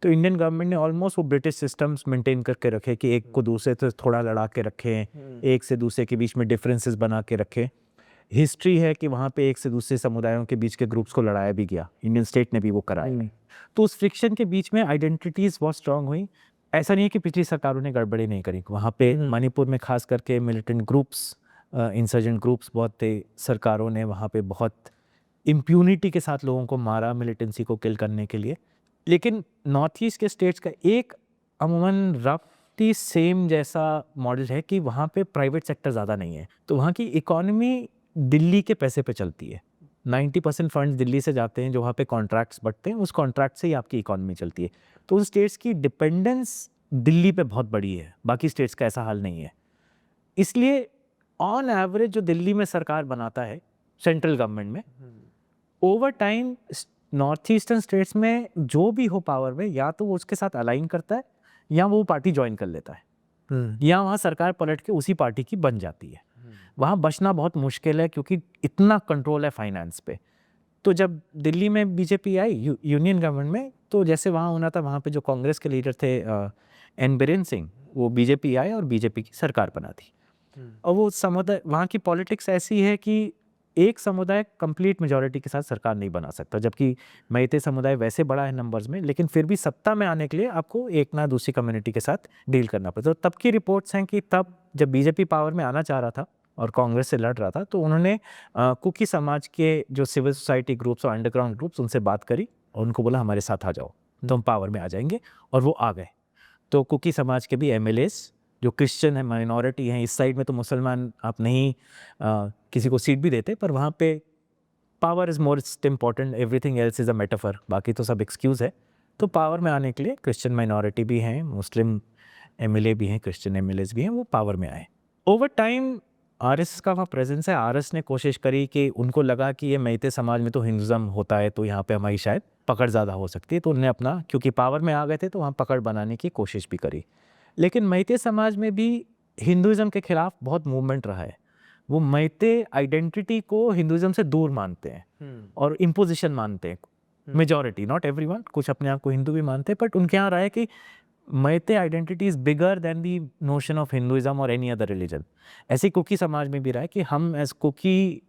तो इंडियन गवर्नमेंट ने ऑलमोस्ट वो ब्रिटिश सिस्टम्स मेंटेन करके रखे कि एक को दूसरे से थोड़ा लड़ा के रखें, एक से दूसरे के बीच में डिफरेंसेस बना के रखें। हिस्ट्री है कि वहाँ पे एक से दूसरे समुदायों के बीच के ग्रुप्स को लड़ाया भी गया, इंडियन स्टेट ने भी वो कराया। तो उस फ्रिक्शन के बीच में आइडेंटिटीज़ बहुत स्ट्रांग हुई। ऐसा नहीं है कि पिछली सरकारों ने गड़बड़ी नहीं करी, वहाँ पे मणिपुर में खास करके मिलिटेंट ग्रुप्स, इंसर्जेंट ग्रुप्स बहुत थे, सरकारों ने वहाँ पे बहुत इम्प्यूनिटी के साथ लोगों को मारा मिलिटेंसी को किल करने के लिए। लेकिन नॉर्थ ईस्ट के स्टेट्स का एक अमूमन रफली सेम जैसा मॉडल है कि वहाँ पे प्राइवेट सेक्टर ज़्यादा नहीं है, तो वहाँ की इकॉनमी दिल्ली के पैसे पे चलती है। 90% फंड्स दिल्ली से जाते हैं, जो वहाँ पे कॉन्ट्रैक्ट्स बढ़ते हैं, उस कॉन्ट्रैक्ट से ही आपकी इकॉनमी चलती है। तो उन स्टेट्स की डिपेंडेंस दिल्ली पे बहुत बड़ी है, बाकी स्टेट्स का ऐसा हाल नहीं है। इसलिए ऑन एवरेज जो दिल्ली में सरकार बनाता है सेंट्रल गवर्नमेंट में, over time north eastern states में जो भी हो पावर में, या तो वो उसके साथ अलाइन करता है या वो पार्टी ज्वाइन कर लेता है, या वहाँ सरकार पलट के उसी पार्टी की बन जाती है। वहाँ बचना बहुत मुश्किल है क्योंकि इतना कंट्रोल है फाइनेंस पे। तो जब दिल्ली में बीजेपी आई यूनियन गवर्नमेंट में, तो जैसे वहाँ होना था, वहाँ पे जो कांग्रेस के लीडर थे एन बीरेन सिंह, वो बीजेपी आए और बीजेपी की सरकार बना थी। और वो समुदाय, वहाँ की पॉलिटिक्स ऐसी है कि एक समुदाय कंप्लीट मेजॉरिटी के साथ सरकार नहीं बना सकता, जबकि मैते समुदाय वैसे बड़ा है नंबर्स में, लेकिन फिर भी सत्ता में आने के लिए आपको एक ना दूसरी कम्युनिटी के साथ डील करना पड़ता। तो तब की रिपोर्ट्स हैं कि तब जब बीजेपी पावर में आना चाह रहा था और कांग्रेस से लड़ रहा था, तो उन्होंने कुकी समाज के जो सिविल सोसाइटी ग्रुप्स और अंडरग्राउंड ग्रुप्स, उनसे बात करी और उनको बोला हमारे साथ आ जाओ तो हम पावर में आ जाएंगे, और वो आ गए। तो कुकी समाज के भी एमएलएस जो क्रिश्चियन है, माइनॉरिटी हैं, इस साइड में तो मुसलमान आप नहीं किसी को सीट भी देते, पर वहाँ पे power is most important, everything else is a metaphor, बाकी तो सब एक्सक्यूज़ है। तो पावर में आने के लिए क्रिश्चियन माइनॉरिटी भी हैं, मुस्लिम एमएलए भी हैं, क्रिश्चियन एमएलएस भी हैं, वो पावर में आए। ओवर टाइम आरएसएस का वहाँ प्रेजेंस है। आरएसएस ने कोशिश करी कि उनको लगा कि ये मैते समाज में तो हिंदुज़म होता है, तो यहाँ पे हमारी शायद पकड़ ज़्यादा हो सकती है, तो उन्होंने अपना, क्योंकि पावर में आ गए थे, तो वहाँ पकड़ बनाने की कोशिश भी करी। लेकिन मैते समाज में भी हिंदुज़म के खिलाफ बहुत मूवमेंट रहा है। वो मैते आइडेंटिटी को हिंदुज़म से दूर मानते हैं और इम्पोजिशन मानते हैं, मेजॉरिटी, नॉट एवरीवन, कुछ अपने आप को हिंदू भी मानते हैं, बट उनके यहाँ रहा है कि मैते identity is bigger than the notion of Hinduism और एनी अदर रिलीजन। ऐसे कुकी समाज में भी रहा है कि हम एज कुकी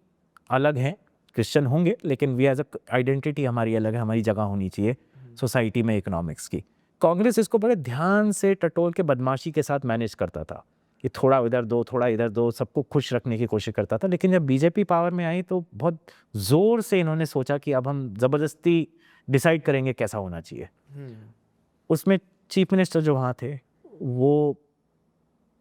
अलग हैं, क्रिश्चियन होंगे, लेकिन वी एज अ आइडेंटिटी हमारी अलग है, हमारी जगह होनी चाहिए सोसाइटी में, इकोनॉमिक्स की। कांग्रेस इसको बड़े ध्यान से टटोल के बदमाशी के साथ मैनेज करता था कि थोड़ा इधर दो, थोड़ा इधर दो, सबको खुश रखने की कोशिश करता था। लेकिन जब बीजेपी पावर में आई तो बहुत ज़ोर से इन्होंने सोचा कि अब हम ज़बरदस्ती डिसाइड करेंगे कैसा होना चाहिए। उसमें चीफ मिनिस्टर जो वहाँ थे, वो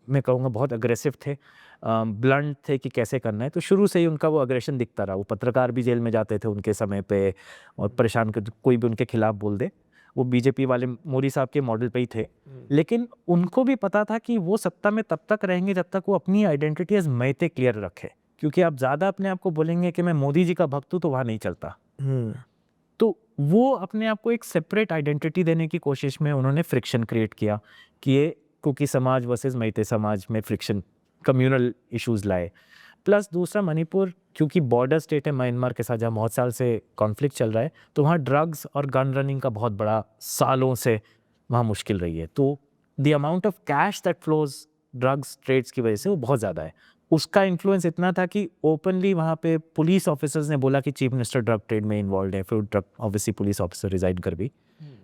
मैं कहूँगा बहुत अग्रेसिव थे, ब्लंट थे कि कैसे करना है। तो शुरू से ही उनका वो अग्रेशन दिखता रहा। वो पत्रकार भी जेल में जाते थे उनके समय पे, और परेशान कर, कोई भी उनके खिलाफ बोल दे। वो बीजेपी वाले मोदी साहब के मॉडल पे ही थे, लेकिन उनको भी पता था कि वो सत्ता में तब तक रहेंगे जब तक वो अपनी आइडेंटिटी एज मैते क्लियर रखे, क्योंकि आप ज़्यादा अपने आप को बोलेंगे कि मैं मोदी जी का भक्त हूँ, तो वहाँ नहीं चलता। तो वो अपने आप को एक सेपरेट आइडेंटिटी देने की कोशिश में उन्होंने फ्रिक्शन क्रिएट किया कि ये कुकी समाज वर्सेस मैते समाज में फ्रिक्शन, कम्युनल इश्यूज लाए। प्लस दूसरा, मणिपुर क्योंकि बॉर्डर स्टेट है म्यांमार के साथ, जहाँ बहुत साल से कॉन्फ्लिक्ट चल रहा है, तो वहाँ ड्रग्स और गन रनिंग का बहुत बड़ा सालों से वहाँ मुश्किल रही है। तो the amount of cash that flows drugs trades की वजह से वो बहुत ज़्यादा है। उसका इन्फ्लुएंस इतना था कि ओपनली वहाँ पे पुलिस ऑफिसर्स ने बोला कि चीफ मिनिस्टर ड्रग ट्रेड में इन्वॉल्व है, फिर drug obviously police officer resign कर भी।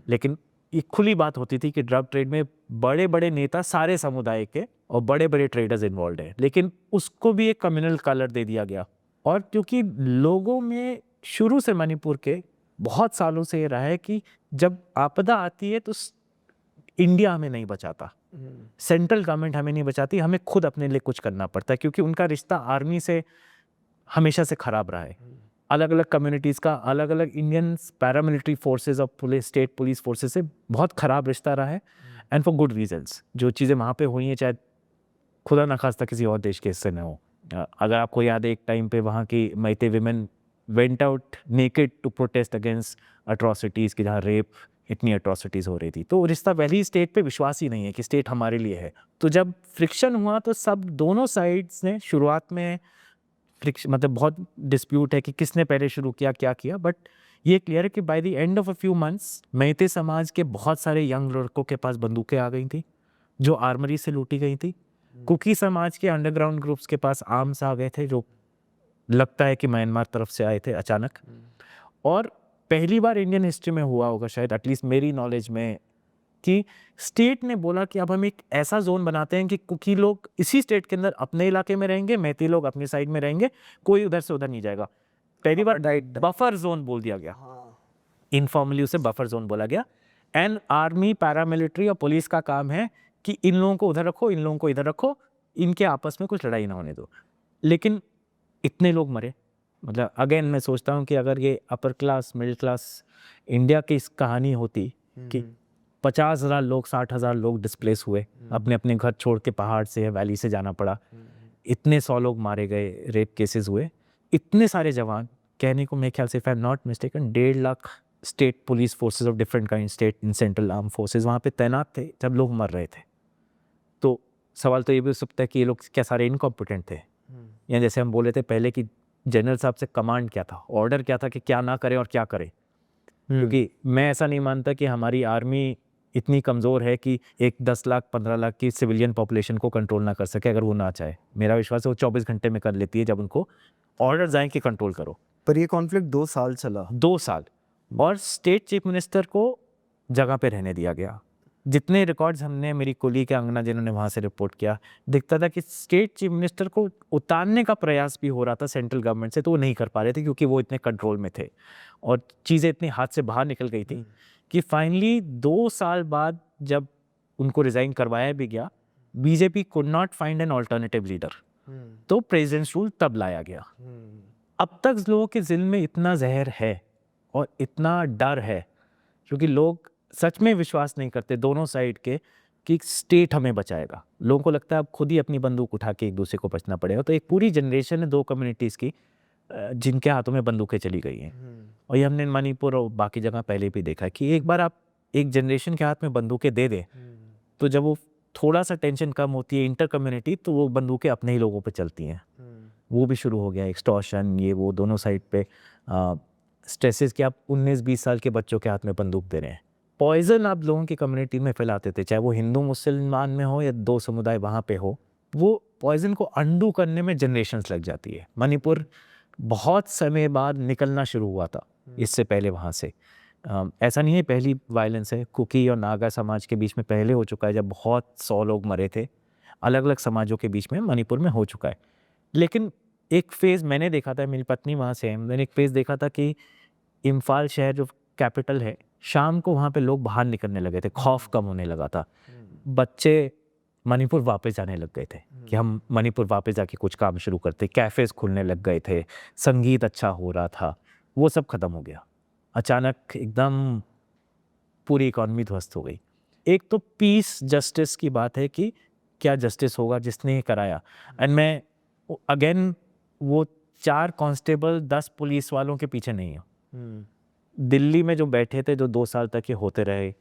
लेकिन एक खुली बात होती थी कि ड्रग ट्रेड में बड़े बड़े नेता सारे समुदाय के और बड़े बड़े ट्रेडर्स इन्वॉल्व हैं, लेकिन उसको भी एक कम्युनल कलर दे दिया गया। और क्योंकि लोगों में शुरू से मणिपुर के बहुत सालों से ये रहा है कि जब आपदा आती है तो इंडिया हमें नहीं बचाता, सेंट्रल गवर्नमेंट हमें नहीं बचाती, हमें खुद अपने लिए कुछ करना पड़ता है, क्योंकि उनका रिश्ता आर्मी से हमेशा से खराब रहा है। अलग अलग कम्युनिटीज़ का, अलग अलग इंडियन पैरामिलिट्री फोर्सेस और पुलिस, स्टेट पुलिस फोर्सेस से बहुत ख़राब रिश्ता रहा है, एंड फॉर गुड रीजंस। जो चीज़ें वहाँ पे हुई हैं, चाहे खुदा न खास्ता किसी और देश के हिस्से में हो। अगर आपको याद है, एक टाइम पे वहाँ की Meitei women went out naked to protest against atrocities, कि जहाँ रेप, इतनी अट्रॉसिटीज़ हो रही थी। तो रिश्ता पहली स्टेट पे विश्वास ही नहीं है कि स्टेट हमारे लिए है। तो जब फ्रिक्शन हुआ तो सब दोनों साइड्स ने शुरुआत में फ्रिक्शन, मतलब बहुत डिस्प्यूट है कि किसने पहले शुरू किया, क्या किया, बट ये क्लियर है कि by the end of a few months मैते समाज के बहुत सारे यंग लड़कों के पास बंदूकें आ गई थी जो आर्मरी से लूटी गई थी। कुकी समाज के अंडरग्राउंड ग्रुप्स के पास आर्म्स आ गए थे जो लगता है कि म्यांमार तरफ से आए थे अचानक। और पहली बार इंडियन हिस्ट्री में हुआ होगा शायद, एटलीस्ट मेरी नॉलेज में, कि स्टेट ने बोला कि अब हम एक ऐसा जोन बनाते हैं कि कुकी लोग इसी स्टेट के अंदर अपने इलाके में रहेंगे, मैती लोग अपनी साइड में रहेंगे, कोई उधर से उधर नहीं जाएगा। पहली बार बफर जोन बोल दिया गया, इनफॉर्मली उसे बफर जोन बोला गया। एंड आर्मी, पैरामिलिट्री और पुलिस का काम है कि इन लोगों को उधर रखो, इन लोगों को इधर रखो, इनके आपस में कुछ लड़ाई ना होने दो। लेकिन इतने लोग मरे, मतलब अगेन मैं सोचता हूँ कि अगर ये upper class, middle Claas India की इस कहानी होती कि 50,000 लोग, 60,000 लोग डिस्प्लेस हुए, अपने अपने घर छोड़ के पहाड़ से या वैली से जाना पड़ा, इतने 100 लोग मारे गए, रेप केसेस हुए, इतने सारे जवान, कहने को मेरे ख्याल से, if I am not mistaken, 1.5 lakh state police forces of different kind, state and central arm forces वहाँ पे तैनात थे जब लोग मर रहे थे। तो सवाल तो ये भी हो सकता है कि ये लोग क्या सारे इनकॉम्पिटेंट थे, या जैसे हम बोले थे पहले कि जनरल साहब से कमांड क्या था, ऑर्डर क्या था कि क्या ना करें और क्या करें। क्योंकि मैं ऐसा नहीं मानता कि हमारी आर्मी इतनी कमज़ोर है कि एक 10 लाख 15 लाख की सिविलियन पॉपुलेशन को कंट्रोल ना कर सके अगर वो ना चाहे। मेरा विश्वास है वो 24 घंटे में कर लेती है जब उनको ऑर्डर आए कि कंट्रोल करो। पर ये कॉन्फ्लिक्ट 2 साल चला। 2 साल, और स्टेट चीफ मिनिस्टर को जगह पे रहने दिया गया। जितने रिकॉर्ड्स हमने, मेरी कुली के अंगना जिन्होंने वहाँ से रिपोर्ट किया, दिखता था कि स्टेट चीफ मिनिस्टर को उतारने का प्रयास भी हो रहा था सेंट्रल गवर्नमेंट से, तो वो नहीं कर पा रहे थे क्योंकि वो इतने कंट्रोल में थे और चीज़ें इतनी हाथ से बाहर निकल गई थी कि फाइनली 2 साल बाद जब उनको रिज़ाइन करवाया भी गया, BJP could not find an alternative leader, तो प्रेसिडेंट्स रूल तब लाया गया। अब तक लोगों के दिल में इतना जहर है और इतना डर है, क्योंकि लोग सच में विश्वास नहीं करते दोनों साइड के कि स्टेट हमें बचाएगा। लोगों को लगता है अब खुद ही अपनी बंदूक उठा के एक दूसरे को बचना पड़ेगा। तो एक पूरी जनरेशन है, 2 कम्युनिटीज़ की, जिनके हाथों में बंदूकें चली गई हैं। और ये हमने मणिपुर और बाकी जगह पहले भी देखा है कि एक बार आप एक जनरेशन के हाथ में बंदूकें दे दें, तो जब वो थोड़ा सा टेंशन कम होती है इंटर कम्युनिटी, तो वो बंदूकें अपने ही लोगों पे चलती हैं। वो भी शुरू हो गया, एक्सटॉर्शन, ये वो दोनों साइड पे स्ट्रेसेस कि आप 19-20 साल के बच्चों के हाथ में बंदूक दे रहे हैं। पॉइजन आप लोगों की कम्युनिटी में फैलाते थे, चाहे वो हिंदू मुसलमान में हो या 2 समुदाय वहाँ पे हो, वो पॉइजन को अंडू करने में जनरेशन्स लग जाती है। मणिपुर बहुत समय बाद निकलना शुरू हुआ था, इससे पहले वहाँ से ऐसा नहीं है पहली वायलेंस है। कुकी और नागा समाज के बीच में पहले हो चुका है, जब बहुत 100 लोग मरे थे। अलग अलग समाजों के बीच में मणिपुर में हो चुका है। लेकिन एक फेज़ मैंने देखा था, मेरी पत्नी वहाँ से है, मैंने एक फेज़ देखा था कि इम्फाल शहर जो कैपिटल है, शाम को वहाँ पे लोग बाहर निकलने लगे थे, खौफ कम होने लगा था। बच्चे मणिपुर वापस जाने लग गए थे कि हम मणिपुर वापस जाके कुछ काम शुरू करते, कैफ़ेज़ खुलने लग गए थे, संगीत अच्छा हो रहा था, वो सब ख़त्म हो गया। अचानक एकदम पूरी इकॉनमी ध्वस्त हो गई। एक तो पीस जस्टिस की बात है कि क्या जस्टिस होगा जिसने ये कराया। एंड मैं अगेन वो 4 कांस्टेबल 10 पुलिस वालों के पीछे नहीं हूँ। दिल्ली में जो बैठे थे, जो 2 साल तक ये होते रहे,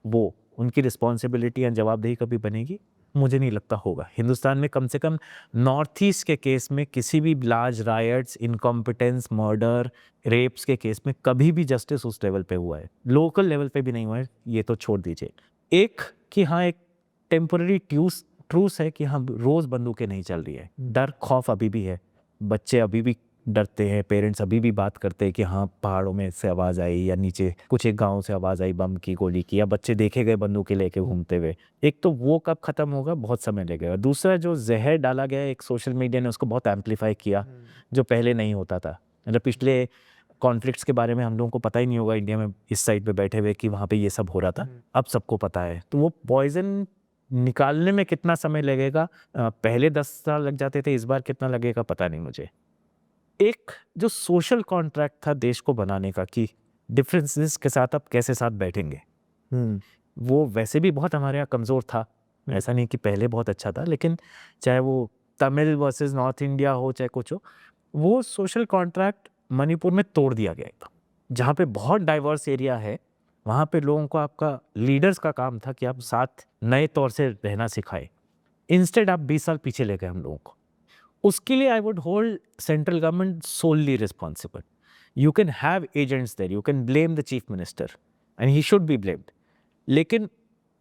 वो उनकी रिस्पॉन्सिबिलिटी एंड जवाबदेही कभी बनेगी? मुझे नहीं लगता होगा हिंदुस्तान में। कम से कम नॉर्थ ईस्ट के केस में किसी भी large riots, incompetence, murder, rapes के केस में कभी भी जस्टिस उस लेवल पे हुआ है, लोकल लेवल पे भी नहीं हुआ है, ये तो छोड़ दीजिए। एक कि हाँ एक टेम्पररी ट्रूस है कि हाँ रोज़ बंदूकें नहीं चल रही है, डर खौफ अभी भी है, बच्चे अभी भी डरते हैं, पेरेंट्स अभी भी बात करते हैं कि हाँ पहाड़ों में से आवाज़ आई या नीचे कुछ एक गांव से आवाज़ आई बम की, गोली की, या बच्चे देखे गए बंदूकें लेके घूमते हुए। एक तो वो कब ख़त्म होगा, बहुत समय लगेगा। दूसरा जो जहर डाला गया एक सोशल मीडिया ने उसको बहुत एम्पलीफाई किया, जो पहले नहीं होता था। मतलब पिछले कॉन्फ्लिक्ट्स के बारे में हम लोगों को पता ही नहीं होगा इंडिया में इस साइड पे बैठे हुए कि वहाँ पे ये सब हो रहा था, अब सबको पता है। तो वो पॉइजन निकालने में कितना समय लगेगा, पहले 10 साल लग जाते थे, इस बार कितना लगेगा पता नहीं मुझे। एक जो सोशल कॉन्ट्रैक्ट था देश को बनाने का कि डिफरेंसेस के साथ आप कैसे साथ बैठेंगे, वो वैसे भी बहुत हमारे यहाँ कमज़ोर था। ऐसा नहीं कि पहले बहुत अच्छा था, लेकिन चाहे वो तमिल वर्सेस नॉर्थ इंडिया हो चाहे कुछ हो, वो सोशल कॉन्ट्रैक्ट मणिपुर में तोड़ दिया गया था। जहाँ पे बहुत डाइवर्स एरिया है वहाँ पे लोगों को, आपका लीडर्स का काम था कि आप साथ नए तौर से रहना सिखाए। इंस्टेड आप 20 साल पीछे ले गए हम लोगों को। उसके लिए I would hold central government solely responsible. You can have agents there, you can blame the chief minister and he should be blamed, लेकिन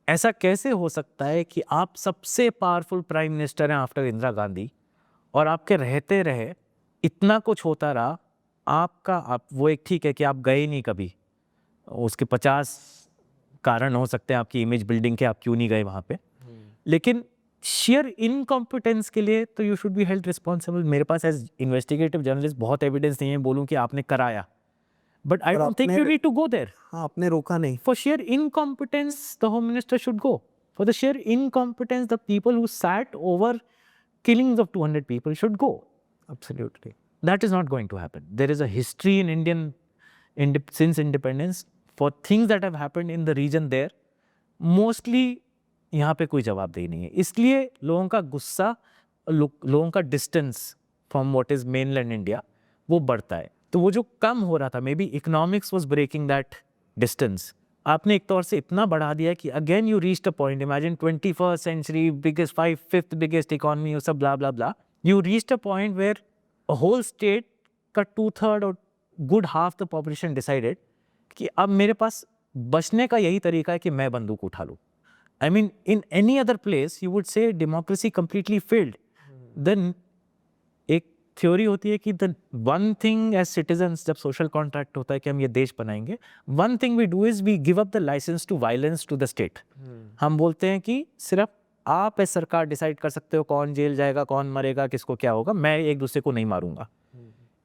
ऐसा कैसे हो सकता है कि आप सबसे पावरफुल प्राइम मिनिस्टर हैं आफ्टर इंदिरा गांधी और आपके रहते रहे इतना कुछ होता रहा, आप वो एक ठीक है कि आप गए नहीं कभी, उसके 50 कारण हो सकते हैं आपकी इमेज बिल्डिंग के, आप क्यों नहीं गए वहाँ पे, लेकिन शेयर इनकॉम्पिटेंस के लिए तो you should be held responsible. मेरे पास एज इन्वेस्टिगेटिव जर्नलिस्ट बहुत एविडेंस नहीं है बोलूँ कि आपने कराया, but I don't think you need to go there. हाँ, आपने रोका नहीं। For sheer incompetence, the Home Minister should go. For the sheer incompetence, the people who sat over killings of 200 people should go. Absolutely. That is not going to happen. There is a history in Indian since independence for things that have happened in the region there. Mostly यहाँ पे कोई जवाबदेही नहीं है, इसलिए लोगों का गुस्सा, लोगों का distance from what is mainland India वो बढ़ता है। तो वो जो कम हो रहा था, maybe economics was breaking that distance, आपने एक तौर से इतना बढ़ा दिया कि again you reached a point, imagine 21st century biggest 5th biggest economy, सब blah blah blah, you reached a point where a whole state का 2/3 और good half the population decided कि अब मेरे पास बचने का यही तरीका है कि मैं बंदूक उठा लूँ। I mean, in any other place, you would say democracy completely failed. Then एक थ्योरी होती है कि the one thing as citizens, जब social contract होता है कि हम ये देश बनाएंगे, one thing we do is we give up the license to violence to the state. हम बोलते हैं कि सिर्फ आप एज सरकार डिसाइड कर सकते हो कौन जेल जाएगा, कौन मरेगा, किसको क्या होगा, मैं एक दूसरे को नहीं मारूंगा।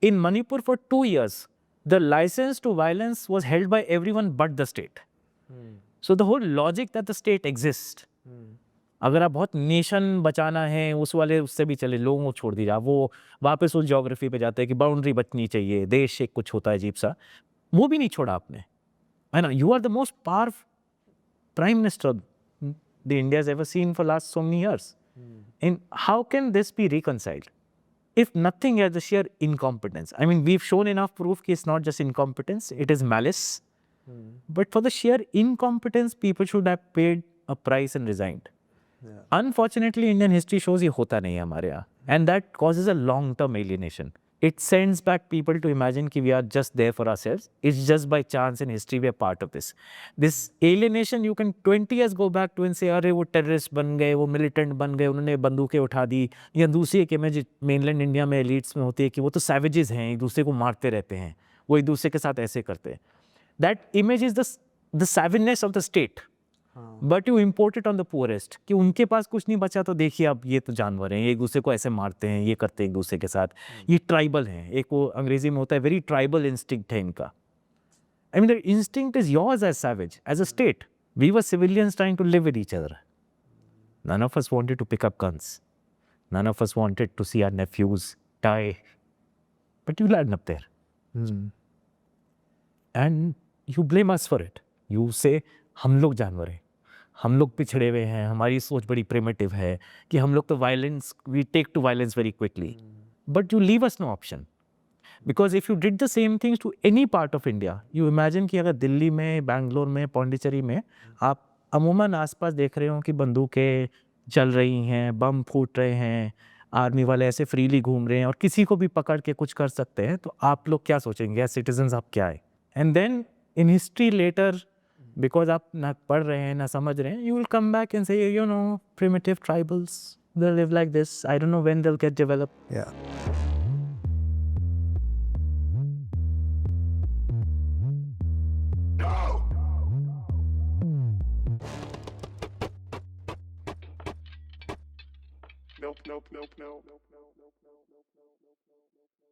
In Manipur for 2 years, the license to violence was held by everyone but the state. So the whole logic that the state exists, अगर आप बहुत नेशन बचाना है उस वाले उससे भी चले, लोगों को छोड़ दीजिए, वो वापस उस ज्योग्राफी पे जाते हैं कि बाउंड्री बचनी चाहिए, देश एक कुछ होता है अजीब सा, वो भी नहीं छोड़ा आपने, है ना। You are the most powerful prime minister the India has ever seen for last so many years, and how can this be reconciled if nothing as the sheer incompetence? I mean, we've shown enough proof कि it's not just incompetence, it is malice. But for the sheer incompetence, people should have paid a price and resigned. Unfortunately, Indian history shows ये होता नहीं है हमारे यहाँ, and that causes a long-term alienation. It sends back people to imagine कि we are just there for ourselves. It's just by chance in history we are part of this. This alienation you can 20 years go back to and say अरे वो terrorist बन गए, वो militant बन गए, उन्होंने बंदूकें उठा दी, या दूसरी एक इमेज मेनलैंड इंडिया में एलिट्स में होती है कि वो तो savages हैं, एक दूसरे को मारते रहते हैं, वो एक दूसरे के साथ ऐसे करते हैं। That image is the savageness of the state. But you import it on the poorest कि उनके पास कुछ नहीं बचा तो देखिए अब ये तो जानवर हैं, एक दूसरे को ऐसे मारते हैं, ये करते हैं एक दूसरे के साथ, ये ट्राइबल हैं, एक वो अंग्रेजी में होता है वेरी ट्राइबल इंस्टिंक्ट है इनका। I mean the instinct is yours as savage, as a state we were civilians trying to live with each other, none of us wanted to pick up guns, none of us wanted to see our nephews die, but you land up there and you blame us for it. You say हम लोग जानवर हैं, हम लोग पिछड़े हुए हैं, हमारी सोच बड़ी प्रिमिटिव है कि हम लोग तो violence, we take to violence very quickly, but you leave us no option, because if you did the same things to any part of India, you imagine कि अगर दिल्ली में, बैंगलोर में, पौंडीचेरी में आप अमूमन आसपास देख रहे हो कि बंदूकें, चल रही हैं, बम फूट रहे हैं, आर्मी वाले ऐसे फ्रीली घूम रहे हैं और किसी को भी पकड़ के कुछ कर सकते हैं, तो आप लोग क्या सोचेंगे एज सिटीजन्स, आप क्या है? And then in history later, because आप ना पढ़ रहे हैं ना समझ रहे हैं, you will come back and say you know primitive tribals they live like this. I don't know when they'll get developed. Yeah. Nope.